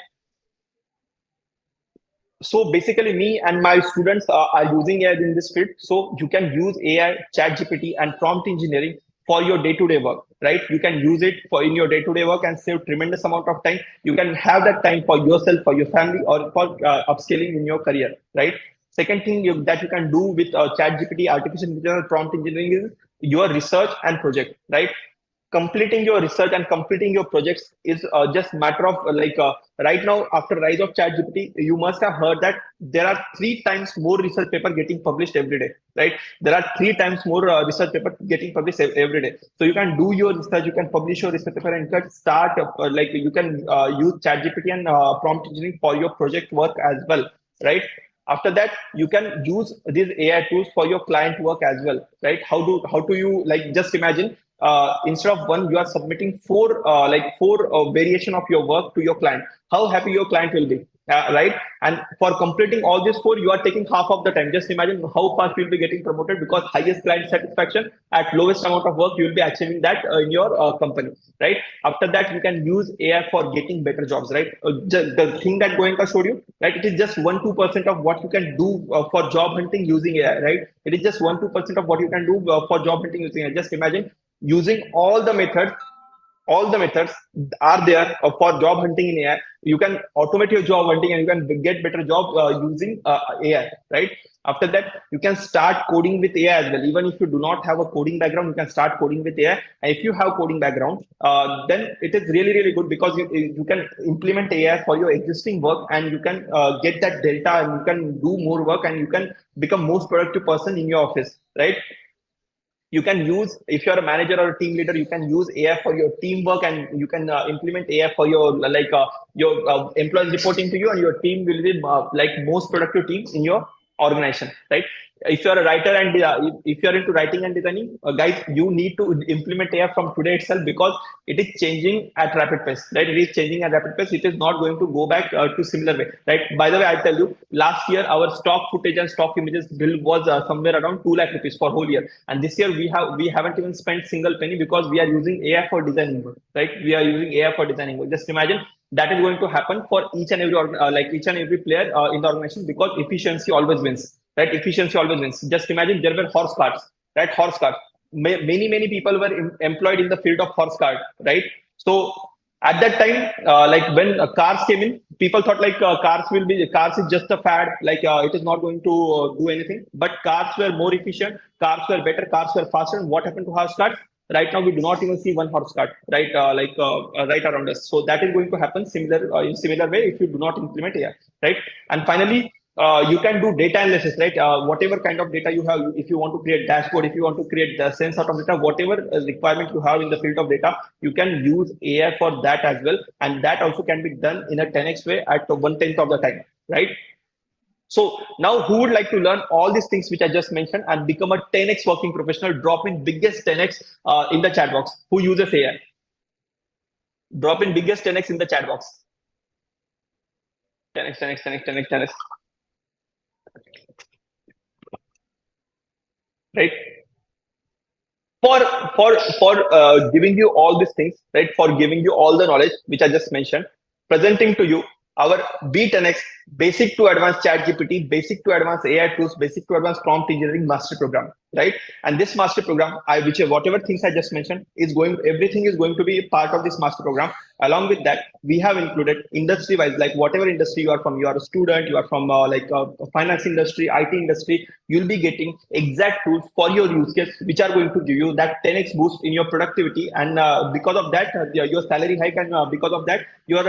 So basically, me and my students are using AI in this field. So you can use AI, Chat GPT, and prompt engineering for your day-to-day work, right? You can use it for in your day-to-day work and save tremendous amount of time. You can have that time for yourself, for your family, or for upscaling in your career, right? Second thing that you can do with Chat GPT, artificial intelligence, prompt engineering is your research and project, right? Completing your research and completing your projects is just matter of right now, after rise of chat gpt, you must have heard that there are 3 times more research paper getting published every day, right? There are 3 times more research paper getting published every day. So you can do your research, you can publish your research paper, and you can start you can use chat gpt and prompt engineering for your project work as well, right? After that, you can use these AI tools for your client work as well, right? How do you, like, just imagine, instead of one, you are submitting four variation of your work to your client. How happy your client will be, right? And for completing all these four, you are taking half of the time. Just imagine how fast you'll be getting promoted, because highest client satisfaction at lowest amount of work, you will be achieving that in your company, right? After that, you can use AI for getting better jobs, right? The thing that Goenka showed you, right? It is just 1-2% of what you can do for job hunting using AI, right? It is just 1-2% of what you can do for job hunting using AI. Just imagine using all the methods are there for job hunting in AI. You can automate your job hunting and you can get better job using AI, right? After that, you can start coding with AI as well. Even if you do not have a coding background, you can start coding with AI. And if you have coding background, then it is really, really good because you can implement AI for your existing work, and you can get that delta, and you can do more work, and you can become most productive person in your office, right? You can use, if you're a manager or a team leader, you can use AI for your teamwork, and you can implement AI for your employees reporting to you, and your team will be most productive team in your organization, right? If you're a writer and if you're into writing and designing, guys, you need to implement AI from today itself, because it is changing at rapid pace, right? It is changing at rapid pace. It is not going to go back to similar way, right? By the way, I tell you, last year our stock footage and stock images bill was somewhere around 2 lakh rupees for whole year. And this year we haven't even spent single penny, because we are using AI for designing work, right? We are using AI for designing work. Just imagine that is going to happen for each and every each and every player in the organization, because efficiency always wins, right? Efficiency always wins. Just imagine there were horse carts, right? Horse carts. Many people were employed in the field of horse cart, right? So at that time, when cars came in, people thought cars is just a fad, it is not going to do anything. But cars were more efficient, cars were better, cars were faster. And what happened to horse cars? Right now, we do not even see one horse cart, right? Right around us. So that is going to happen in similar way if you do not implement AI, right? And finally, you can do data analysis, right? Whatever kind of data you have, if you want to create dashboard, if you want to create the sense out of data, whatever requirement you have in the field of data, you can use AI for that as well. And that also can be done in a 10x way at 1/10 of the time, right? So now who would like to learn all these things which I just mentioned and become a 10x working professional? Drop in biggest 10x in the chat box. Who uses AI? Drop in biggest 10x in the chat box. 10x, 10x, 10x, 10x, 10x. Right? For giving you all these things, right? For giving you all the knowledge which I just mentioned, presenting to you our Be10X basic to advanced chat GPT, basic to advanced AI tools, basic to advanced prompt engineering master program, right? And this master program, which whatever things I just mentioned is going, everything is going to be part of this master program. Along with that, we have included industry wise, like whatever industry you are from, you are a student, you are from finance industry, IT industry, you'll be getting exact tools for your use case, which are going to give you that 10x boost in your productivity. And because of that, your salary hike, and because of that, your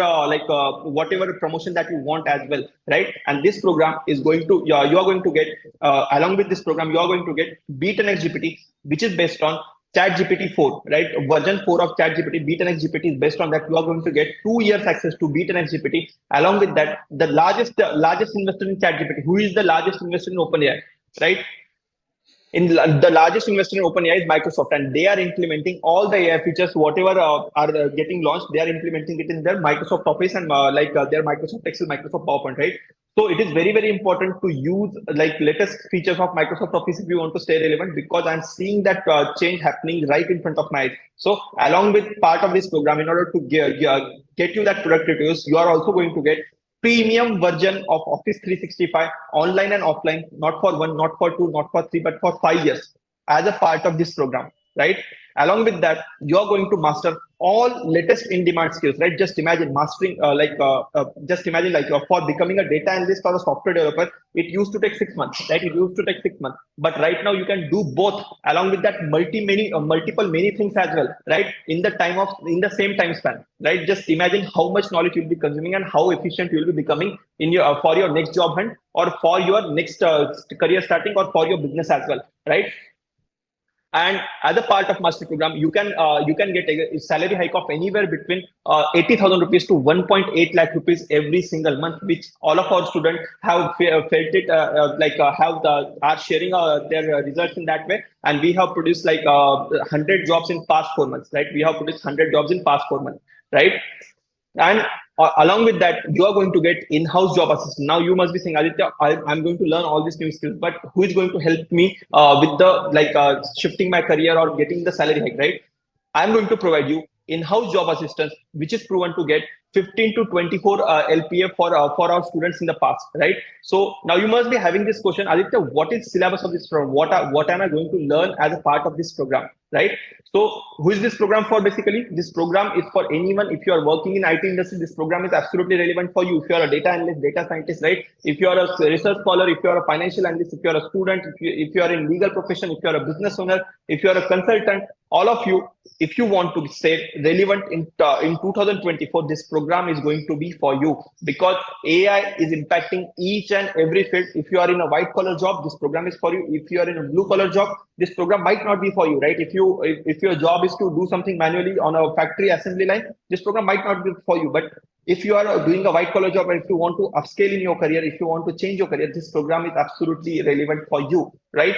whatever promotion that you want as well, right? And this program is going to, you are going to get, along with this program, you are going to get Be10X GPT, which is based on ChatGPT 4, right? Version 4 of ChatGPT, Be10X GPT is based on that. You are going to get 2 years access to Be10X GPT. Along with that, the largest investor in ChatGPT, who is the largest investor in OpenAI, right? The largest investor in OpenAI is Microsoft, and they are implementing all the AI features, whatever are getting launched. They are implementing it in their Microsoft Office and their Microsoft Excel, Microsoft PowerPoint, right? So it is very, very important to use like latest features of Microsoft Office if you want to stay relevant, because I'm seeing that change happening right in front of my eyes. So along with part of this program, in order to get you that productivity use, you are also going to get premium version of Office 365 online and offline, not for one, not for two, not for three, but for 5 years as a part of this program, right? Along with that, you're going to master all latest in-demand skills, right? Just imagine mastering, just imagine like for becoming a data analyst or a software developer, it used to take 6 months, right? It used to take 6 months, but right now you can do both. Along with that, multiple many things as well, right? In the same time span, right? Just imagine how much knowledge you'll be consuming and how efficient you'll be becoming in your for your next job hunt, or for your next career starting, or for your business as well, right? And as a part of master program, you can get a salary hike of anywhere between 80,000 rupees to 1.8 lakh rupees every single month, which all of our students have felt it, are sharing their results in that way. And we have produced 100 jobs in past 4 months, right? We have produced 100 jobs in past 4 months, right? And along with that, you are going to get in-house job assistant. Now you must be saying, Aditya, I'm going to learn all these new skills, but who is going to help me with the shifting my career or getting the salary hike, right? I'm going to provide you in-house job assistance, which is proven to get 15 to 24 LPA for our students in the past, right? So now you must be having this question, Aditya, what is syllabus of this program? What am I going to learn as a part of this program, right? So who is this program for? Basically, this program is for anyone. If you are working in IT industry, this program is absolutely relevant for you. If you are a data analyst, data scientist, right? If you are a research scholar, if you are a financial analyst, if you are a student, if you are in legal profession, if you are a business owner, if you are a consultant, all of you, if you want to stay relevant in 2024, this program is going to be for you, because AI is impacting each and every field. If you are in a white collar job, this program is for you. If you are in a blue collar job, this program might not be for you, right? If your job is to do something manually on a factory assembly line, this program might not be for you. But if you are doing a white collar job, and if you want to upscale in your career, if you want to change your career, this program is absolutely relevant for you, right?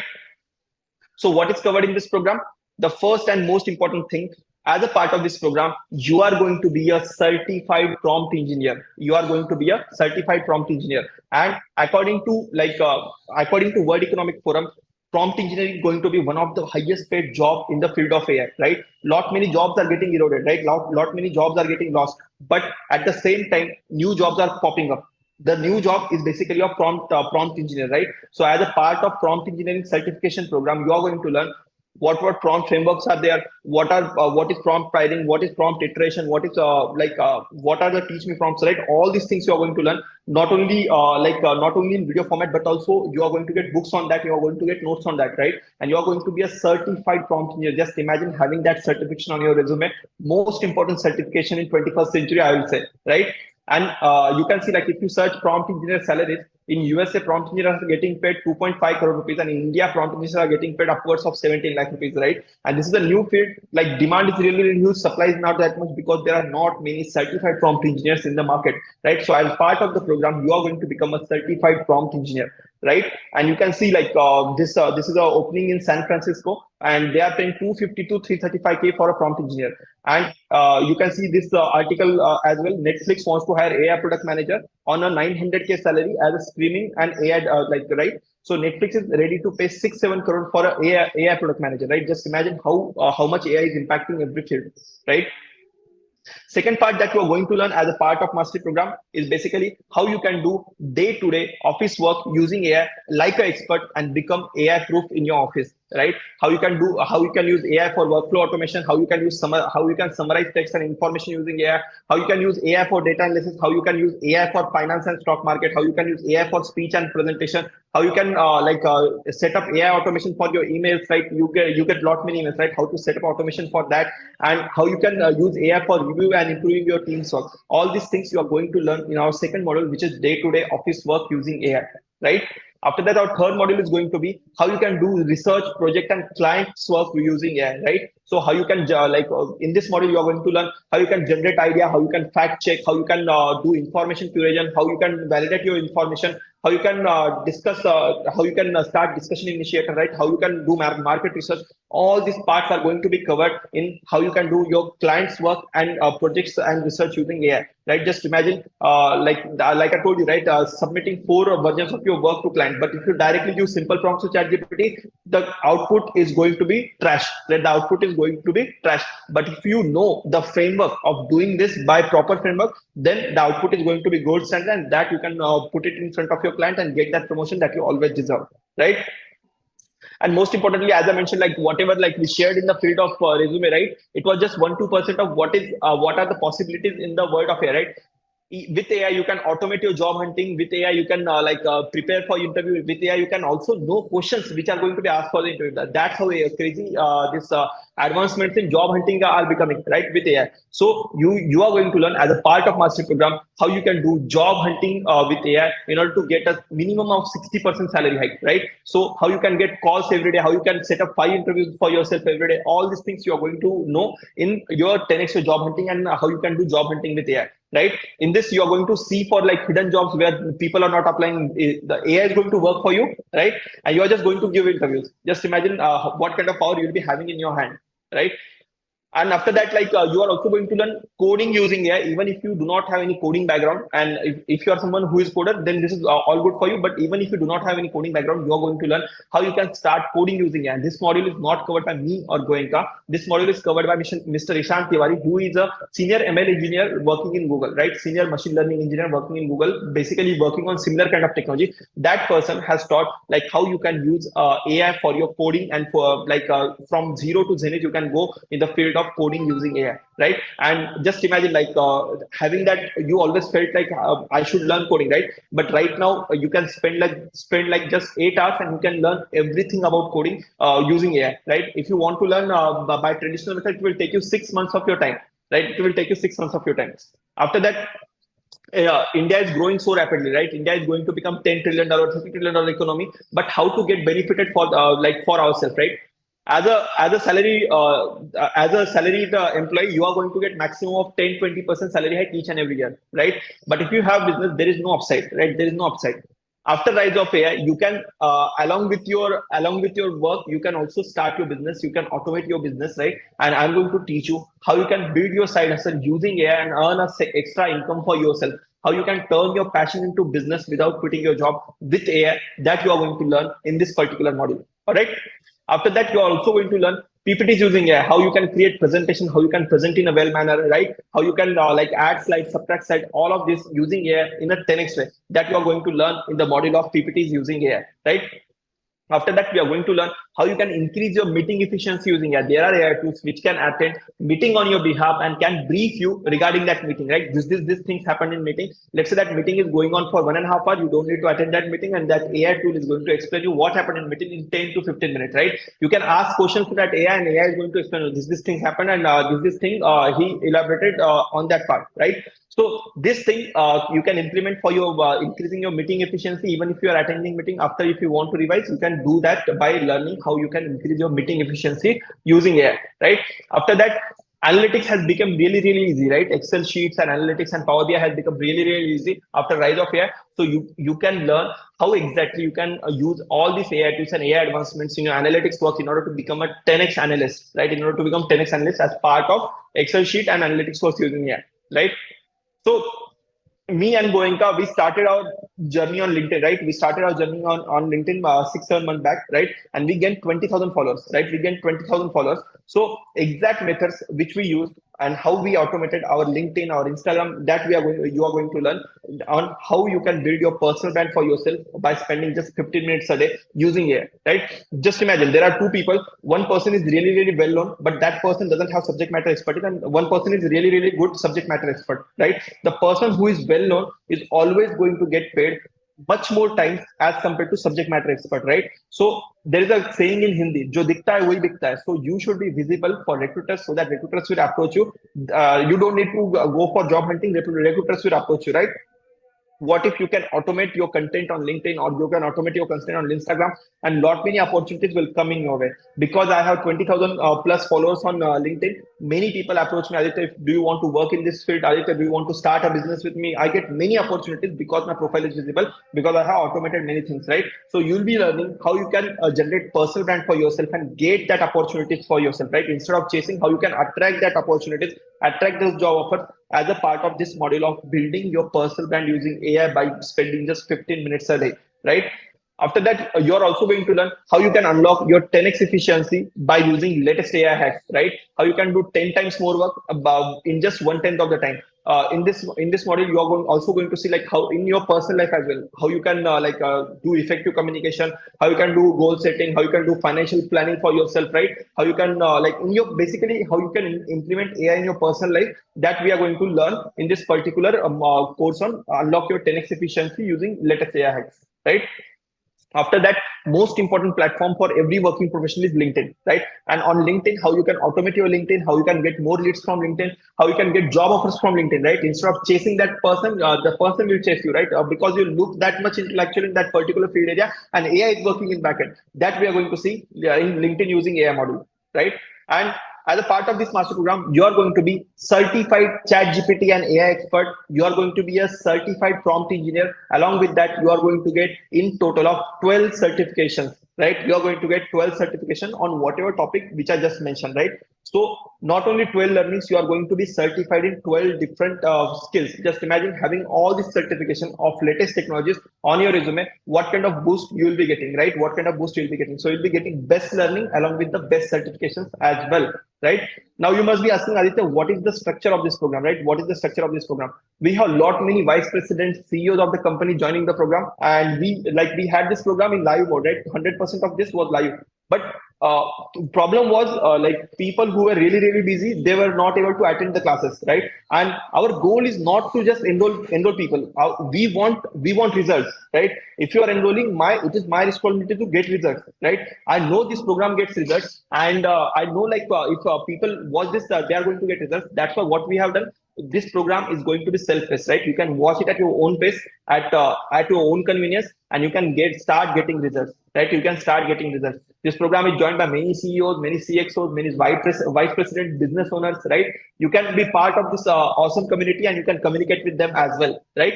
So what is covered in this program? The first and most important thing, as a part of this program, you are going to be a certified prompt engineer. You are going to be a certified prompt engineer. And according to World Economic Forum, prompt engineering is going to be one of the highest paid job in the field of AI, right? Lot many jobs are getting eroded, right? Lot many jobs are getting lost. But at the same time, new jobs are popping up. The new job is basically a prompt engineer, right? So as a part of prompt engineering certification program, you are going to learn what prompt frameworks are there, what is prompt pricing, what is prompt iteration, what are the teach me prompts, right? All these things you are going to learn, not only in video format, but also you are going to get books on that, you are going to get notes on that, right? And you are going to be a certified prompt engineer. Just imagine having that certification on your resume. Most important certification in 21st century, I will say, right? And you can see, like, if you search prompt engineer salaries in USA, prompt engineers are getting paid 2.5 crore rupees, and in India, prompt engineers are getting paid upwards of 17 lakh rupees, right? And this is a new field. Like, demand is really, really huge, supply is not that much because there are not many certified prompt engineers in the market, right? So as part of the program, you are going to become a certified prompt engineer, right? And you can see, like, this is a opening in San Francisco, and they are paying 250 to 335K for a prompt engineer. And you can see this article as well. Netflix wants to hire AI product manager on a 900K salary as a streaming and AI, right? So Netflix is ready to pay 6-7 crore for a AI product manager, right? Just imagine how much AI is impacting every field, right? Second part that you are going to learn as a part of mastery program is basically how you can do day-to-day office work using AI like an expert and become AI proof in your office, right? How you can use AI for workflow automation, how you can summarize text and information using AI, how you can use AI for data analysis, how you can use AI for finance and stock market, how you can use AI for speech and presentation, how you can set up AI automation for your emails, right? You get lot many emails, right? How to set up automation for that, and how you can use AI for review and improving your team's work. All these things you are going to learn in our second module, which is day-to-day office work using AI, right? After that, our third module is going to be how you can do research, project, and clients work using AI, right? So how you can in this module you are going to learn how you can generate idea, how you can fact check, how you can do information curation, how you can validate your information, how you can how you can start discussion initiator, right? How you can do market research. All these parts are going to be covered in how you can do your clients work and projects and research using AI, right? Just imagine like I told you, right? Submitting 4 versions of your work to client, but if you directly use simple prompts to ChatGPT, the output is going to be trash, right? The output is going to be trash. But if you know the framework of doing this by proper framework, then the output is going to be gold standard, and that you can put it in front of your client and get that promotion that you always deserve, right? And most importantly, as I mentioned, like whatever like we shared in the field of resume, right? It was just 1-2% of what are the possibilities in the world of AI, right? With AI, you can automate your job hunting. With AI, you can prepare for interview. With AI, you can also know questions which are going to be asked for the interview. That's how crazy this advancements in job hunting are becoming, right? With AI. So you are going to learn as a part of mastery program how you can do job hunting with AI in order to get a minimum of 60% salary hike, right? So how you can get calls every day, how you can set up 5 interviews for yourself every day. All these things you are going to know in your 10x job hunting, and how you can do job hunting with AI, right? In this, you are going to see for like hidden jobs where people are not applying. The AI is going to work for you, right? And you are just going to give interviews. Just imagine what kind of power you'll be having in your hand, right? And after that, you are also going to learn coding using AI, even if you do not have any coding background. And if you are someone who is coder, then this is all good for you. But even if you do not have any coding background, you are going to learn how you can start coding using AI. This module is not covered by me or Goenka. This module is covered by Mr. Ishant Tiwari, who is a senior ML engineer working in Google, right? Senior machine learning engineer working in Google, basically working on similar kind of technology. That person has taught like how you can use AI for your coding, and for from zero to zenith, you can go in the field of coding using AI, right? And just imagine having that, you always felt like I should learn coding, right? But right now you can spend like just 8 hours and you can learn everything about coding using AI, right? If you want to learn by traditional method, it will take you 6 months of your time, right? It will take you 6 months of your time. After that, India is growing so rapidly, right? India is going to become $10 trillion, $30 trillion economy. But how to get benefited for for ourselves, right? As a salaried employee, you are going to get maximum of 10-20% salary hike each and every year, right? But if you have business, there is no upside, right? There is no upside. After rise of AI, you can along with your work, you can also start your business. You can automate your business, right? And I'm going to teach you how you can build your side hustle using AI and earn a extra income for yourself. How you can turn your passion into business without quitting your job with AI. That you are going to learn in this particular module. All right. After that, you are also going to learn PPTs using AI, how you can create presentation, how you can present in a well manner, right? How you can add slides, subtract slides, all of this using AI in a 10x way. That you are going to learn in the module of PPTs using AI, right? After that, we are going to learn how you can increase your meeting efficiency using AI. There are AI tools which can attend meeting on your behalf and can brief you regarding that meeting, right? This things happen in meeting. Let's say that meeting is going on for 1.5 hours. You don't need to attend that meeting, and that AI tool is going to explain you what happened in meeting in 10 to 15 minutes, right? You can ask questions to that AI, and AI is going to explain you this thing happened, and this thing he elaborated on that part, right? So this thing you can implement for your increasing your meeting efficiency. Even if you are attending meeting after, if you want to revise, you can do that by learning how you can increase your meeting efficiency using AI, right? After that, analytics has become really easy, right? Excel sheets and analytics and Power BI has become really easy after rise of AI. So you can learn how exactly you can use all these AI tools and AI advancements in your analytics work in order to become a 10x analyst, right? In order to become 10x analyst as part of Excel sheet and analytics work using AI, right? So me and Goenka, we started our journey on LinkedIn, right? We started our journey on LinkedIn 6, 7 months back, right? And we gained 20,000 followers, right? We gained 20,000 followers. So exact methods which we used and how we automated our LinkedIn, our Instagram, that you are going to learn on how you can build your personal brand for yourself by spending just 15 minutes a day using AI, right? Just imagine there are two people. One person is really well known, but that person doesn't have subject matter expertise, and one person is really good subject matter expert, right? The person who is well known is always going to get paid much more time as compared to subject matter expert, right? So there is a saying in Hindi, "Jo dikhta hai wahi bikta hai." So you should be visible for recruiters so that recruiters will approach you. You don't need to go for job hunting. Recruiters will approach you, right? What if you can automate your content on LinkedIn, or you can automate your content on Instagram, and lot many opportunities will come in your way. Because I have 20,000 plus followers on LinkedIn, many people approach me, Aditya, do you want to work in this field? Aditya, do you want to start a business with me? I get many opportunities because my profile is visible, because I have automated many things, right? So you'll be learning how you can generate personal brand for yourself and get that opportunities for yourself, right? Instead of chasing, how you can attract that opportunities, attract those job offers as a part of this module of building your personal brand using AI by spending just 15 minutes a day, right? After that, you're also going to learn how you can unlock your 10x efficiency by using latest AI hacks, right? How you can do 10 times more work about in just 1/10 of the time. In this model, you are also going to see like how in your personal life as well, how you can do effective communication, how you can do goal setting, how you can do financial planning for yourself, right? How you can in your basically how you can implement AI in your personal life. That we are going to learn in this particular course on unlock your 10x efficiency using latest AI hacks, right? After that, most important platform for every working professional is LinkedIn, right? And on LinkedIn, how you can automate your LinkedIn, how you can get more leads from LinkedIn, how you can get job offers from LinkedIn, right? Instead of chasing that person, the person will chase you, right? Because you look that much intellectual in that particular field area, and AI is working in backend. That we are going to see in LinkedIn using AI model, right? And as a part of this master program, you are going to be certified chat GPT and AI expert. You are going to be a certified prompt engineer. Along with that, you are going to get in total of 12 certifications, right? You are going to get 12 certification on whatever topic which I just mentioned, right? So not only 12 learnings, you are going to be certified in 12 different skills. Just imagine having all this certification of latest technologies on your resume. What kind of boost you will be getting, right? What kind of boost you will be getting. So you'll be getting best learning along with the best certifications as well, right? Now you must be asking, Aditya, what is the structure of this program, right? What is the structure of this program? We have lot many vice presidents, CEOs of the company joining the program, and we had this program in live mode, right? 100% of this was live. But problem was people who were really busy, they were not able to attend the classes, right? And our goal is not to just enroll people. We want results, right? If you are enrolling, it is my responsibility to get results, right? I know this program gets results, and I know if people watch this, they are going to get results. That's why what we have done, this program is going to be self-paced, right? You can watch it at your own pace, at your own convenience, and you can start getting results, right? You can start getting results. This program is joined by many CEOs, many CXOs, many vice presidents, business owners, right? You can be part of this awesome community, and you can communicate with them as well, right?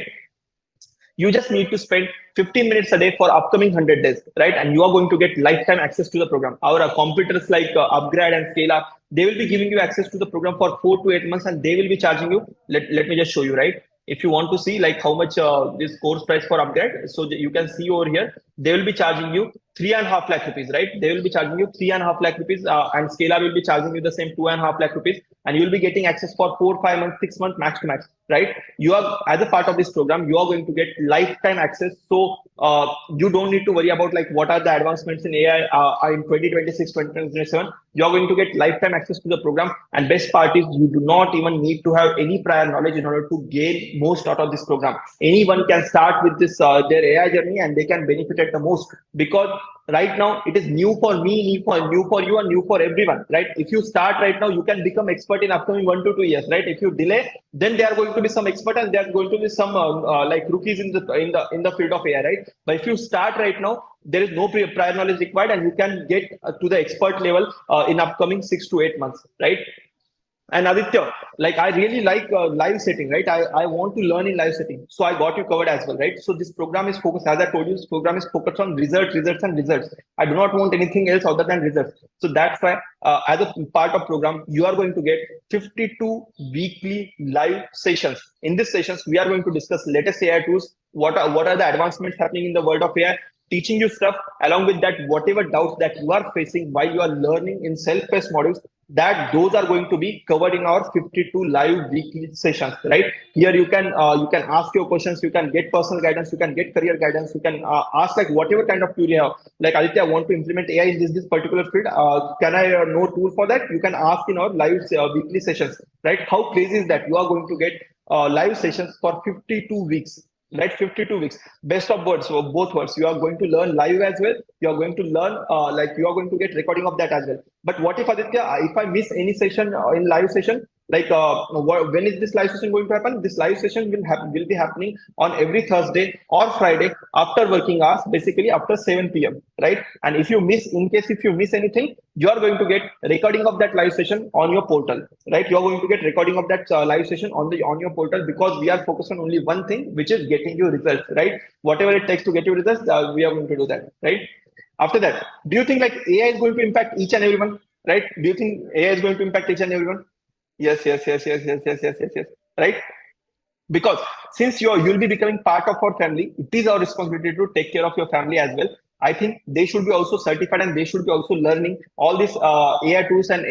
You just need to spend 15 minutes a day for upcoming 100 days, right? And you are going to get lifetime access to the program. Our competitors like Upgrade and Scale Up, they will be giving you access to the program for 4 to 8 months, and they will be charging you. Let me just show you, right? If you want to see like how much this course price for Upgrade, so you can see over here, they will be charging you 3.5 lakh rupees, right? They will be charging you 3.5 lakh rupees, and Scala will be charging you the same 2.5 lakh rupees, and you will be getting access for 4, 5 months, 6 months, max to max, right? You are, as a part of this program, you are going to get lifetime access. So you don't need to worry about like what are the advancements in AI in 2026, 2027. You are going to get lifetime access to the program, and best part is you do not even need to have any prior knowledge in order to gain most out of this program. Anyone can start with this their AI journey, and they can benefit at the most, because right now it is new for me, new for you, and new for everyone, right? If you start right now, you can become expert in upcoming 1 to 2 years, right? If you delay, then there are going to be some expert, and there are going to be some like rookies in the field of AI, right? But if you start right now, there is no prior knowledge required, and you can get to the expert level in upcoming 6 to 8 months, right? And Aditya, like I really like live setting, right? I want to learn in live setting. So I got you covered as well, right? So this program is focused, as I told you, this program is focused on results, results, and results. I do not want anything else other than results. So that's why, as a part of program, you are going to get 52 weekly live sessions. In these sessions, we are going to discuss latest AI tools, what are the advancements happening in the world of AI, teaching you stuff. Along with that, whatever doubts that you are facing while you are learning in self-paced modules, that those are going to be covered in our 52 live weekly sessions, right? Here you can ask your questions, you can get personal guidance, you can get career guidance, you can ask like whatever kind of query you have. Like, Aditya, I want to implement AI in this particular field, can I know tool for that? You can ask in our live weekly sessions, right? How crazy is that? You are going to get live sessions for 52 weeks, right? 52 weeks, best of both. So both words, you are going to learn live as well, you are going to learn like you are going to get recording of that as well. But what if, Aditya, if I miss any session in live session, like when is this live session going to happen? This live session will be happening on every Thursday or Friday after working hours, basically after 7 p.m, right? And if you miss, in case if you miss anything, you are going to get recording of that live session on your portal, right? You are going to get recording of that live session on your portal, because we are focused on only one thing, which is getting you results, right? Whatever it takes to get you results, we are going to do that, right? After that, do you think like AI is going to impact each and everyone, right? Do you think AI is going to impact each and everyone? Yes, yes, yes, yes, yes, yes, yes, yes, yes, right? Because since you'll be becoming part of our family, it is our responsibility to take care of your family as well. I think they should be also certified, and they should be also learning all these AI tools and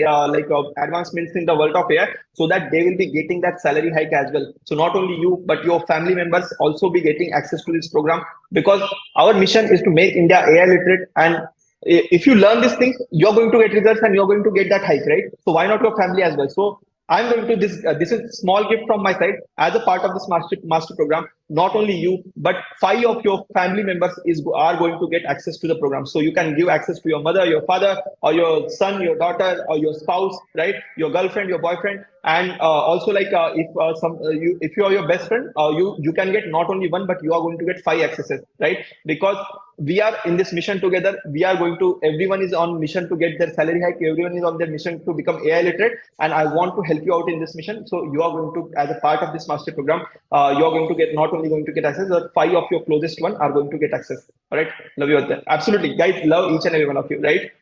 advancements in the world of AI, so that they will be getting that salary hike as well. So not only you, but your family members also be getting access to this program, because our mission is to make India AI literate. And if you learn these things, you're going to get results, and you're going to get that hike, right? So why not your family as well? So I'm going to this. This is small gift from my side as a part of this master program. Not only you, but 5 of your family members are going to get access to the program. So you can give access to your mother, your father, or your son, your daughter, or your spouse, right? Your girlfriend, your boyfriend, and also like if you are your best friend, you can get not only one, but you are going to get 5 accesses, right? Because we are in this mission together. We are going to, everyone is on mission to get their salary hike, everyone is on their mission to become AI literate, and I want to help you out in this mission. So you are going to, as a part of this master program, you are going to get, not only going to get access, but 5 of your closest one are going to get access. All right, love you out there. Absolutely, guys, love each and every one of you, right?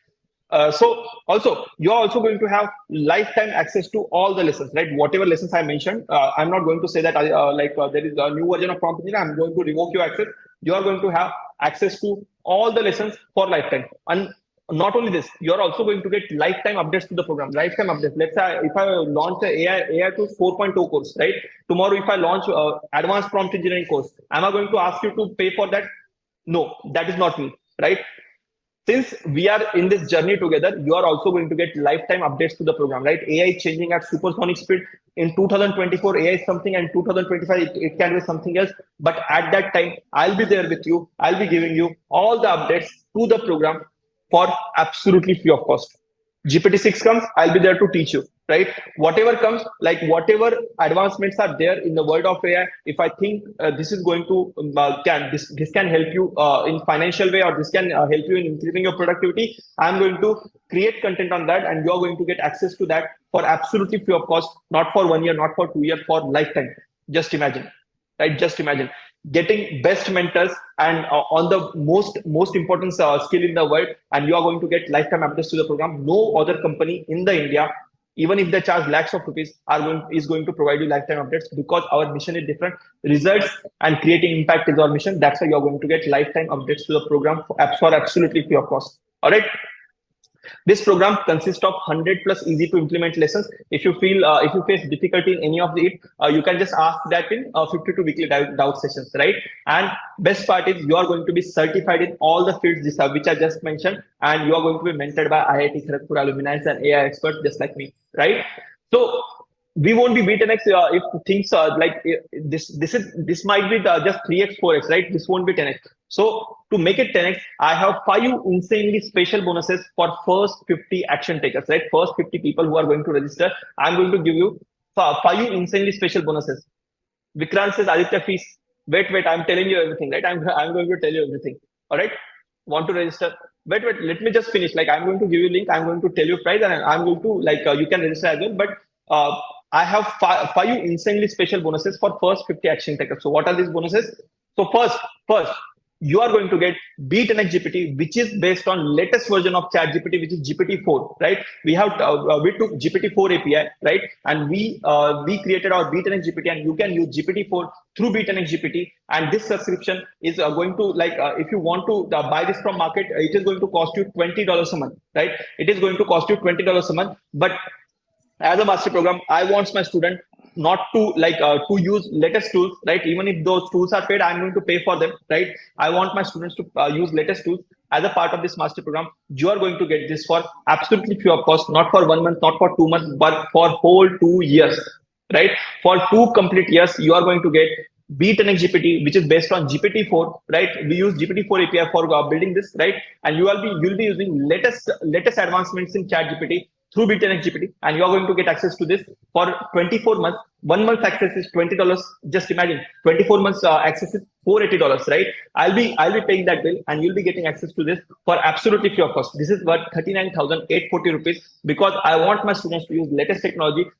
So also you're also going to have lifetime access to all the lessons, right? Whatever lessons I mentioned, I'm not going to say that there is a new version of prompt engineer, I'm going to revoke your access. You are going to have access to all the lessons for lifetime. And not only this, you're also going to get lifetime updates to the program. Lifetime updates, let's say if I launch a AI to 4.0 course, right? Tomorrow if I launch advanced prompt engineering course, am I going to ask you to pay for that? No, that is not me, right? Since we are in this journey together, you are also going to get lifetime updates to the program, right? AI is changing at supersonic speed. In 2024, AI is something, and 2025, it can be something else. But at that time, I'll be there with you. I'll be giving you all the updates to the program for absolutely free of cost. GPT-6 comes, I'll be there to teach you, right? Whatever comes, like whatever advancements are there in the world of AI, if I think this is going to this can help you in financial way, or this can help you in increasing your productivity, I'm going to create content on that, and you're going to get access to that for absolutely free of cost, not for 1 year, not for 2 years, for lifetime. Just imagine, right? Just imagine getting best mentors, and on the most important skill in the world, and you are going to get lifetime access to the program. No other company in the India even if they charge lakhs of rupees, is going to provide you lifetime updates, because our mission is different. Results and creating impact is our mission. That's why you're going to get lifetime updates to the program for absolutely free of cost. All right. This program consists of 100 plus easy to implement lessons. If you face difficulty in any of it, you can just ask that in 52 weekly doubt sessions, right? And best part is you are going to be certified in all the fields which I just mentioned, and you are going to be mentored by IIT Kharagpur alumni and AI experts just like me, right? So we won't be Be10X if things this might be just 3x 4x, right? This won't be 10x. So to make it 10x, I have 5 insanely special bonuses for first 50 action takers, right? First 50 people who are going to register, I'm going to give you 5 insanely special bonuses. Vikrant says, Aditya fees. Wait, I'm telling you everything, right? I'm going to tell you everything. All right. Want to register? Wait, let me just finish. Like, I'm going to give you link, I'm going to tell you price, and I'm going to you can register as well. But I have five insanely special bonuses for first 50 action takers. So what are these bonuses? So first, you are going to get Be10X GPT, which is based on latest version of Chat GPT, which is GPT-4, right? We took GPT-4 API, right? And we created our Be10X GPT, and you can use GPT-4 through Be10X GPT. And this subscription is going to if you want to buy this from market, it is going to cost you $20 a month, right? It is going to cost you $20 a month, but as a master program, I want my student not to to use latest tools, right? Even if those tools are paid, I'm going to pay for them, right? I want my students to use latest tools. As a part of this master program, you are going to get this for absolutely free of cost, not for 1 month, not for 2 months, but for whole 2 years, right? For 2 complete years, you are going to get Be10X GPT, which is based on GPT-4, right? We use GPT-4 API for building this, right? And you'll be using latest advancements in Chat GPT through Be10X GPT, and you are going to get access to this for 24 months. 1 month access is $20. Just imagine 24 months access is $480, right? I'll be paying that bill, and you'll be getting access to this for absolutely free of cost. This is worth 39,840 rupees, because I want my students to use latest technology.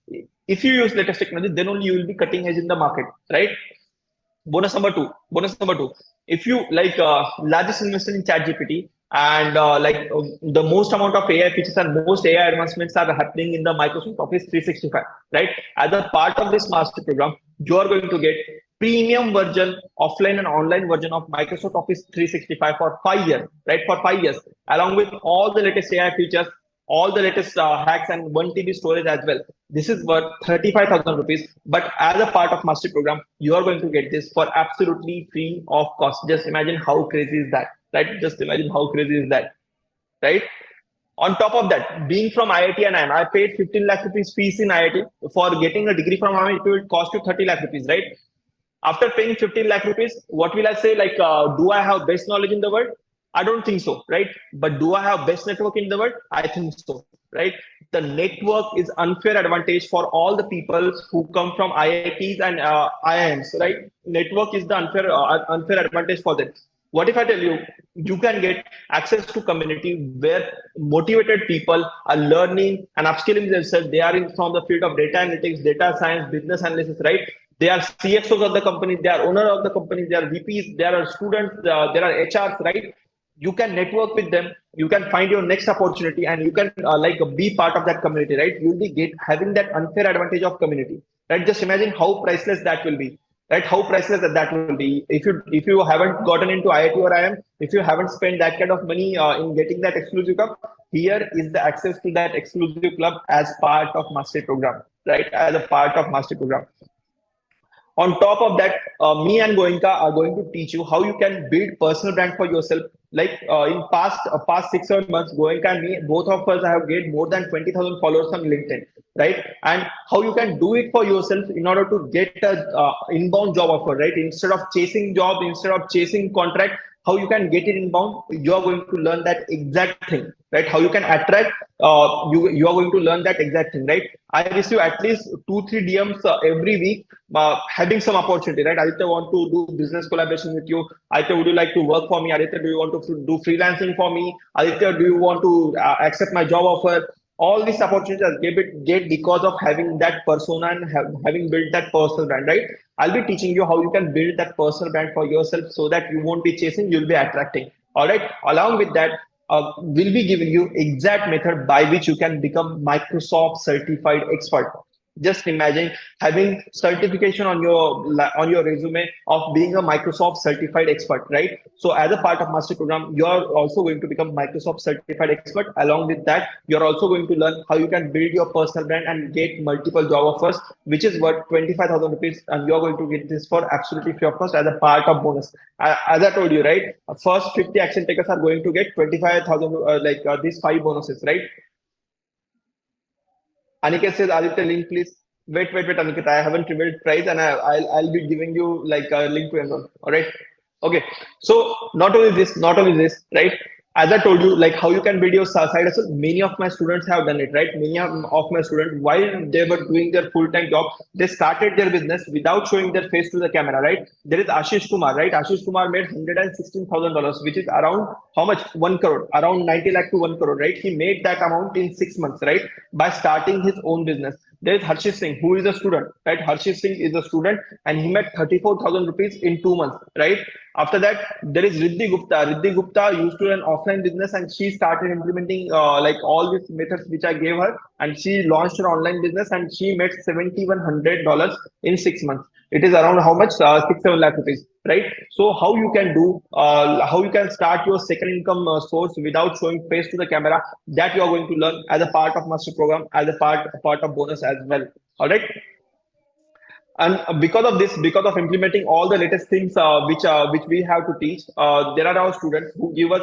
If you use latest technology, then only you will be cutting edge in the market, right? Bonus number two, if you largest investment in Chat GPT, and the most amount of AI features and most AI advancements are happening in the Microsoft Office 365, right? As a part of this master program, you are going to get premium version, offline and online version of Microsoft Office 365 for 5 years, right? For 5 years, along with all the latest AI features, all the latest hacks, and 1 TB storage as well. This is worth 35,000 rupees. But as a part of master program, you are going to get this for absolutely free of cost. Just imagine how crazy is that, right? Just imagine how crazy is that, right? On top of that, being from IIT and I paid 15 lakh rupees fees in IIT. For getting a degree from IIT, it will cost you 30 lakh rupees, right? After paying 15 lakh rupees, what will I say? Do I have best knowledge in the world? I don't think so, right? But do I have best network in the world? I think so, right? The network is unfair advantage for all the people who come from IITs and IIMs, right? Network is the unfair advantage for them. What if I tell you, you can get access to community where motivated people are learning and upskilling themselves. They are in from the field of data analytics, data science, business analysis, right? They are CXOs of the company, they are owner of the company, they are VPs, there are students, there are HRs, right? You can network with them, you can find your next opportunity, and you can be part of that community, right? You'll be having that unfair advantage of community, right? Just imagine how priceless that will be, right? How priceless that will be. If you haven't gotten into IIT or IIM, if you haven't spent that kind of money in getting that exclusive club, here is the access to that exclusive club as part of master program, right? As a part of master program. On top of that, me and Goenka are going to teach you how you can build personal brand for yourself. In past 6 7 months, Goenka and me, both of us have gained more than 20,000 followers on LinkedIn, right? And how you can do it for yourself in order to get a inbound job offer, right? Instead of chasing job, instead of chasing contract, how you can get it inbound, you are going to learn that exact thing, right? How you can attract, you are going to learn that exact thing, right? I receive at least 2 3 DMs every week, having some opportunity, right? Aditya, want to do business collaboration with you. Aditya, would you like to work for me? Aditya, do you want to do freelancing for me? Aditya, do you want to accept my job offer? All these opportunities I get because of having that persona and having built that personal brand, right? I'll be teaching you how you can build that personal brand for yourself, so that you won't be chasing, you'll be attracting. All right. Along with that, will be giving you exact method by which you can become Microsoft certified expert. Just imagine having certification on your resume of being a Microsoft certified expert, right? So as a part of master program, you are also going to become Microsoft certified expert. Along with that, you're also going to learn how you can build your personal brand and get multiple job offers, which is worth 25,000 rupees, and you're going to get this for absolutely free of cost as a part of bonus. As I told you, right? First 50 action takers are going to get 25,000, these five bonuses, right? Aniket says, Aditya, link please. Wait, Aniket. I haven't revealed price, and I'll be giving you like a link to enroll. All right. Okay. So not only this, right? As I told you, like how you can build your side hustle. Many of my students have done it, right? Many of my students, while they were doing their full-time job, they started their business without showing their face to the camera, right? There is Ashish Kumar, right? Ashish Kumar made $116,000, which is around how much? 1 crore, around 90 lakh to 1 crore, right? He made that amount in 6 months, right? By starting his own business. There is Harshit Singh, who is a student, right? Harshit Singh is a student and he made 34,000 rupees in 2 months, right? After that, there is Riddhi Gupta. Riddhi Gupta used to run offline business and she started implementing like all these methods which I gave her, and she launched her online business and she made $7,100 in 6 months. It is around how much? 6-7 lakh rupees, right? So how you can do, how you can start your second income source without showing face to the camera, that you are going to learn as a part of master program, as a part of bonus as well. All right. And because of this, because of implementing all the latest things which we have to teach, there are our students who give us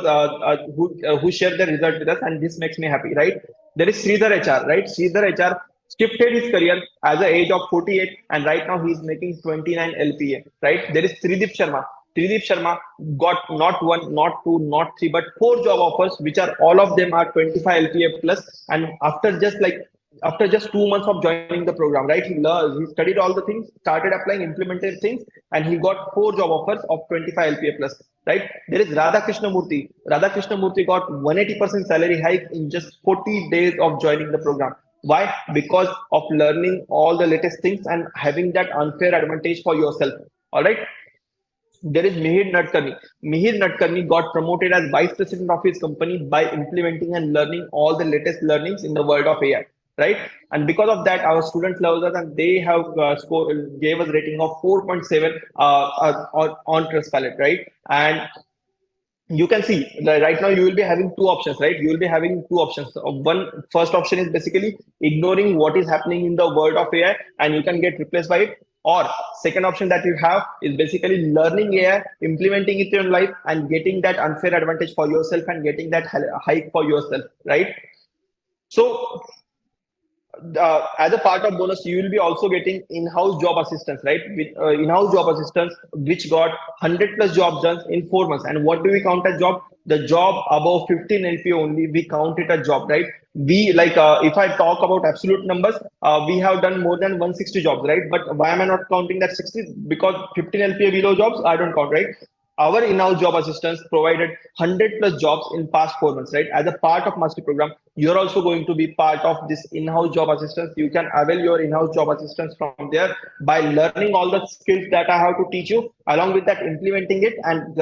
who share their result with us, and this makes me happy, right? There is Sridhar HR, right? Sridhar HR shifted his career as the age of 48, and right now he is making 29 LPA, right? There is Trideep Sharma. Trideep Sharma got not one, not two, not three, but four job offers, which are all of them are 25 LPA plus. And after just 2 months of joining the program, right? He studied all the things, started applying, implemented things, and he got four job offers of 25 LPA plus. Right? There is Radha Krishnamurthy. Radha Krishnamurthy got 180% salary hike in just 40 days of joining the program. Why? Because of learning all the latest things and having that unfair advantage for yourself. All right. There is Mihir Nadkarni. Mihir Nadkarni got promoted as vice president of his company by implementing and learning all the latest learnings in the world of AI. Right, and because of that, our students love us, and they have gave us rating of 4.7 on Trustpilot, right? And you can see that right now you will be having two options, right? You will be having two options. One first option is basically ignoring what is happening in the world of AI and you can get replaced by it. Or second option that you have is basically learning AI, implementing it in your life, and getting that unfair advantage for yourself and getting that hike for yourself, right? So as a part of bonus, you will be also getting in-house job assistance, right? With in-house job assistance, which got 100 plus jobs done in 4 months. And what do we count as job? The job above 15 LPA only, we count it as job, right? We like if I talk about absolute numbers, we have done more than 160 jobs, right? But why am I not counting that 60? Because 15 LPA below jobs, I don't count, right? Our in-house job assistants provided 100 plus jobs in past 4 months, right? As a part of master program, you're also going to be part of this in-house job assistance. You can avail your in-house job assistance from there by learning all the skills that I have to teach you, along with that implementing it and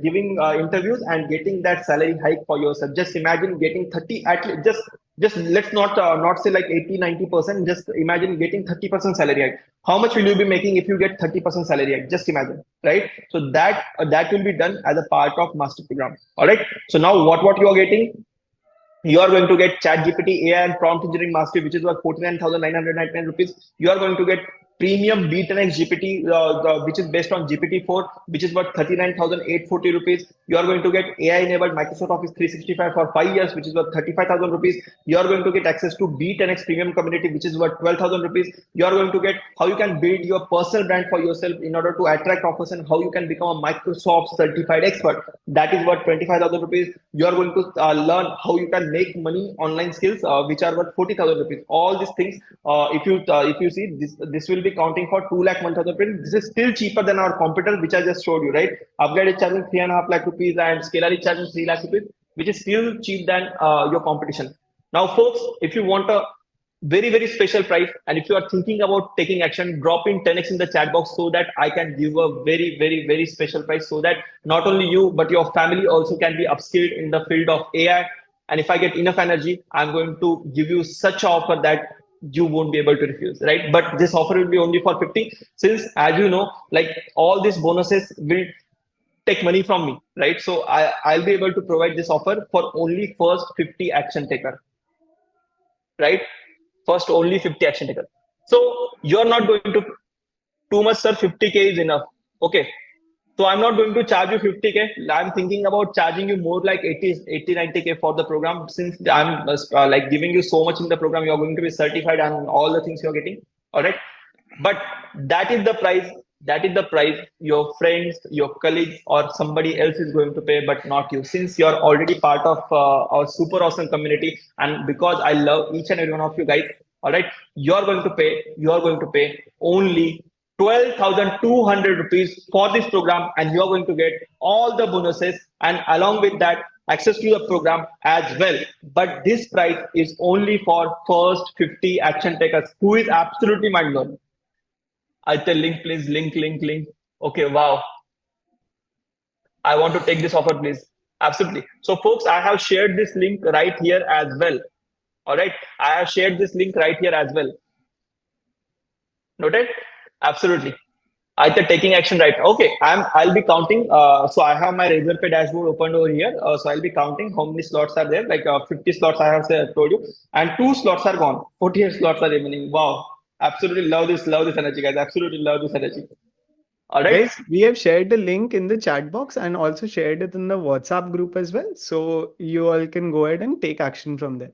giving interviews and getting that salary hike for yourself. Just imagine getting 30 at least, just let's not say like 80-90%. Just imagine getting 30% salary hike. How much will you be making if you get 30% salary hike? Just imagine, right? So that will be done as a part of master program. All right. So now what you are getting, you are going to get chat gpt AI and prompt engineering mastery, which is worth 49,999 rupees. You are going to get premium Be10X gpt, which is based on gpt-4, which is worth 39,840 rupees. You are going to get AI enabled Microsoft Office 365 for 5 years, which is worth 35,000 rupees. You are going to get access to Be10X premium community, which is worth 12,000 rupees. You are going to get how you can build your personal brand for yourself in order to attract offers, and how you can become a Microsoft certified expert, that is worth 25,000 rupees. You are going to learn how you can make money online skills, which are worth 40,000 rupees. All these things, if you see this will be counting for 2 lakh 1,000 rupees. This is still cheaper than our competitor, which I just showed you, right? Upgrade is charging 3.5 lakh rupees and Scalar is charging 3 lakh rupees, which is still cheap than your competition. Now folks, if you want a very special price. And if you are thinking about taking action, drop in 10x in the chat box so that I can give a very special price, so that not only you but your family also can be upskilled in the field of AI. And if I get enough energy, I'm going to give you such an offer that you won't be able to refuse, right? But this offer will be only for 50, since as you know, like all these bonuses will take money from me, right? So I'll be able to provide this offer for only first 50 action taker, right? First only 50 action taker. So you're not going to too much, sir. 50K is enough. Okay. So I'm not going to charge you 50K. I'm thinking about charging you more like 80 90K for the program, since I'm like giving you so much in the program. You're going to be certified and all the things you're getting. All right. But that is the price. That is the price your friends, your colleagues, or somebody else is going to pay, but not you, since you're already part of our super awesome community. And because I love each and every one of you guys, all right, you're going to pay only 12,200 rupees for this program, and you're going to get all the bonuses, and along with that, access to the program as well. But this price is only for first 50 action takers, who is absolutely mind blowing. I tell link, please, link. Okay, wow. I want to take this offer, please. Absolutely. So, folks, I have shared this link right here as well. All right. I have shared this link right here as well. Noted? Absolutely. Either taking action right. Okay, I'll be counting. So I have my Razorpay dashboard opened over here. So I'll be counting how many slots are there. Like 50 slots I have told you, and 2 slots are gone. 48 slots are remaining. Wow, absolutely love this energy, guys. Absolutely love this energy. All right. Guys, we have shared the link in the chat box and also shared it in the WhatsApp group as well. So you all can go ahead and take action from there.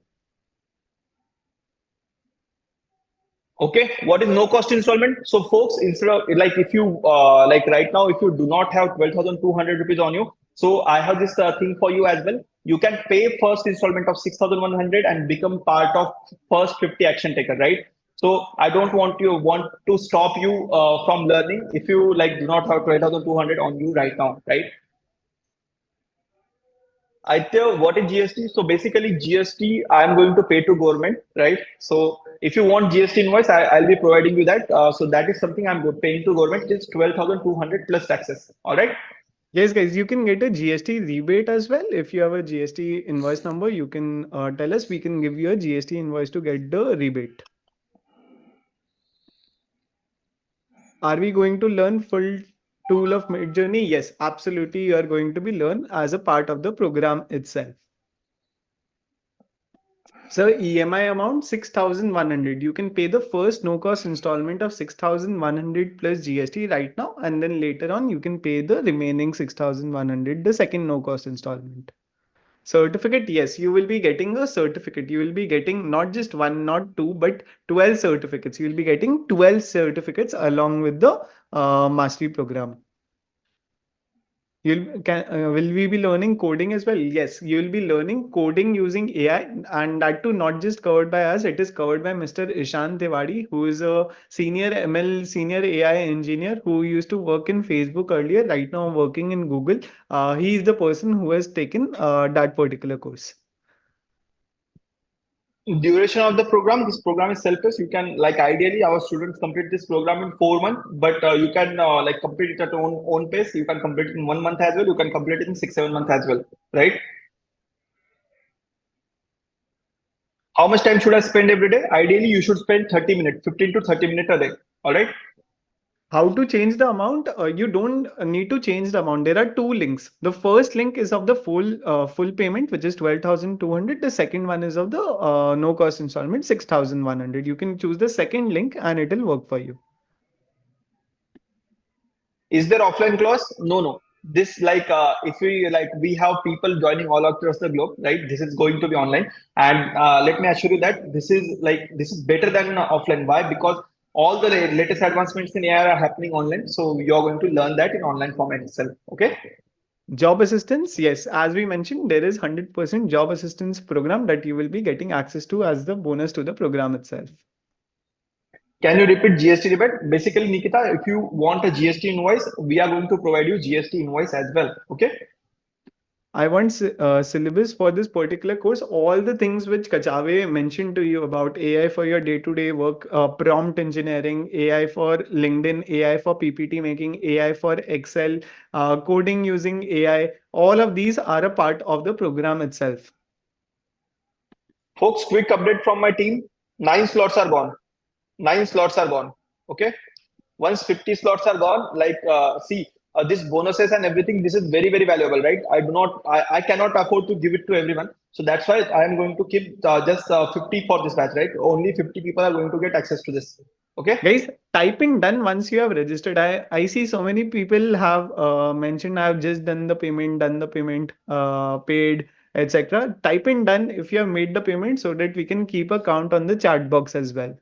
Okay, what is no cost installment? So, folks, instead of like if you like right now, if you do not have 12,200 rupees on you, so I have this thing for you as well. You can pay first installment of 6,100 and become part of first 50 action taker, right? So I don't want to stop you from learning if you like do not have 12,200 on you right now, right? I tell what is GST. So basically, GST I am going to pay to government, right? So if you want GST invoice, I'll be providing you that. So that is something I'm paying to government. It's 12,200 plus taxes. All right. Yes, guys, you can get a GST rebate as well. If you have a GST invoice number, you can tell us. We can give you a GST invoice to get the rebate. Are we going to learn full tool of Midjourney? Yes, absolutely. You are going to be learned as a part of the program itself. So EMI amount 6,100. You can pay the first no cost installment of 6,100 plus GST right now, and then later on you can pay the remaining 6,100, the second no cost installment. Certificate, yes, you will be getting a certificate. You will be getting not just one, not two, but 12 certificates. You will be getting 12 certificates along with the mastery program. Will we be learning coding as well? Yes, you will be learning coding using AI, and that too not just covered by us. It is covered by Mr. Ishan Tiwari, who is a senior ML, senior AI engineer who used to work in Facebook earlier. Right now, working in Google. He is the person who has taken that particular course. Duration of the program, this program is self-paced. You can like ideally our students complete this program in 4 months, but you can like complete it at your own pace. You can complete it in 1 month as well. You can complete it in 6 7 months as well, right? How much time should I spend every day? Ideally, you should spend 30 minutes, 15 to 30 minutes a day. All right. How to change the amount? You don't need to change the amount. There are two links. The first link is of the full payment, which is 12,200. The second one is of the no cost installment, 6,100. You can choose the second link and it will work for you. Is there offline class? No. This like if we like we have people joining all across the globe, right? This is going to be online, and let me assure you that this is better than offline. Why? Because all the latest advancements in AI are happening online, so you're going to learn that in online format itself. Okay. Job assistance, yes. As we mentioned, there is 100% job assistance program that you will be getting access to as the bonus to the program itself. Can you repeat GST rebate? Basically, Nikita, if you want a GST invoice, we are going to provide you GST invoice as well. Okay. I want syllabus for this particular course. All the things which Kachave mentioned to you about AI for your day-to-day work, prompt engineering, AI for LinkedIn, AI for PPT making, AI for Excel, coding using AI. All of these are a part of the program itself. Folks, quick update from my team. 9 slots are gone. 9 slots are gone. Okay. Once 50 slots are gone, like see, this bonuses and everything, this is very, very valuable, right? I cannot afford to give it to everyone. So that's why I am going to keep just 50 for this batch, right? Only 50 people are going to get access to this. Okay. Guys, type in done once you have registered. I see so many people have mentioned I have just done the payment, paid, etc. Type in done if you have made the payment so that we can keep a count on the chat box as well.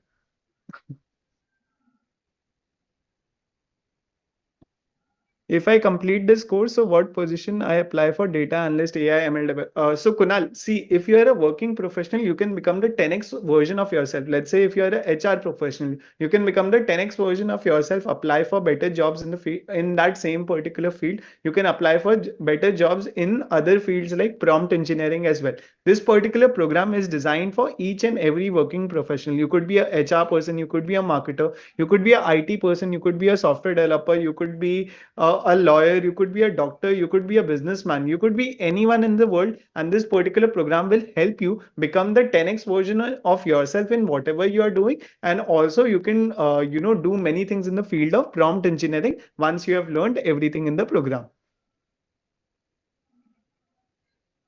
If I complete this course, so what position I apply for data analyst AI ML so Kunal, see, if you are a working professional, you can become the 10x version of yourself. Let's say if you are a HR professional, you can become the 10x version of yourself, apply for better jobs in the field, in that same particular field. You can apply for better jobs in other fields like prompt engineering as well. This particular program is designed for each and every working professional. You could be a HR person, you could be a marketer, you could be a IT person, you could be a software developer, you could be a lawyer, you could be a doctor, you could be a businessman, you could be anyone in the world, and this particular program will help you become the 10x version of yourself in whatever you are doing. And also you can do many things in the field of prompt engineering once you have learned everything in the program.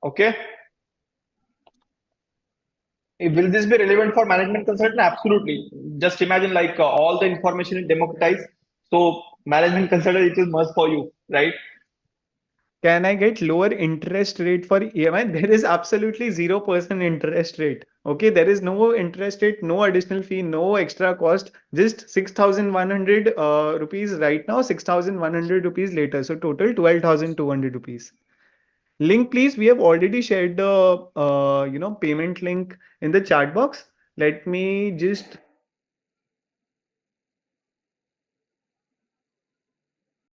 Okay. Will this be relevant for management consultant? Absolutely. Just imagine like all the information is democratized. So management consultant, it is must for you, right? Can I get lower interest rate for EMI? There is absolutely 0% interest rate. Okay, there is no interest rate, no additional fee, no extra cost, just 6,100 rupees right now, 6,100 rupees later. So total 12,200 rupees. Link, please. We have already shared the payment link in the chat box. Let me just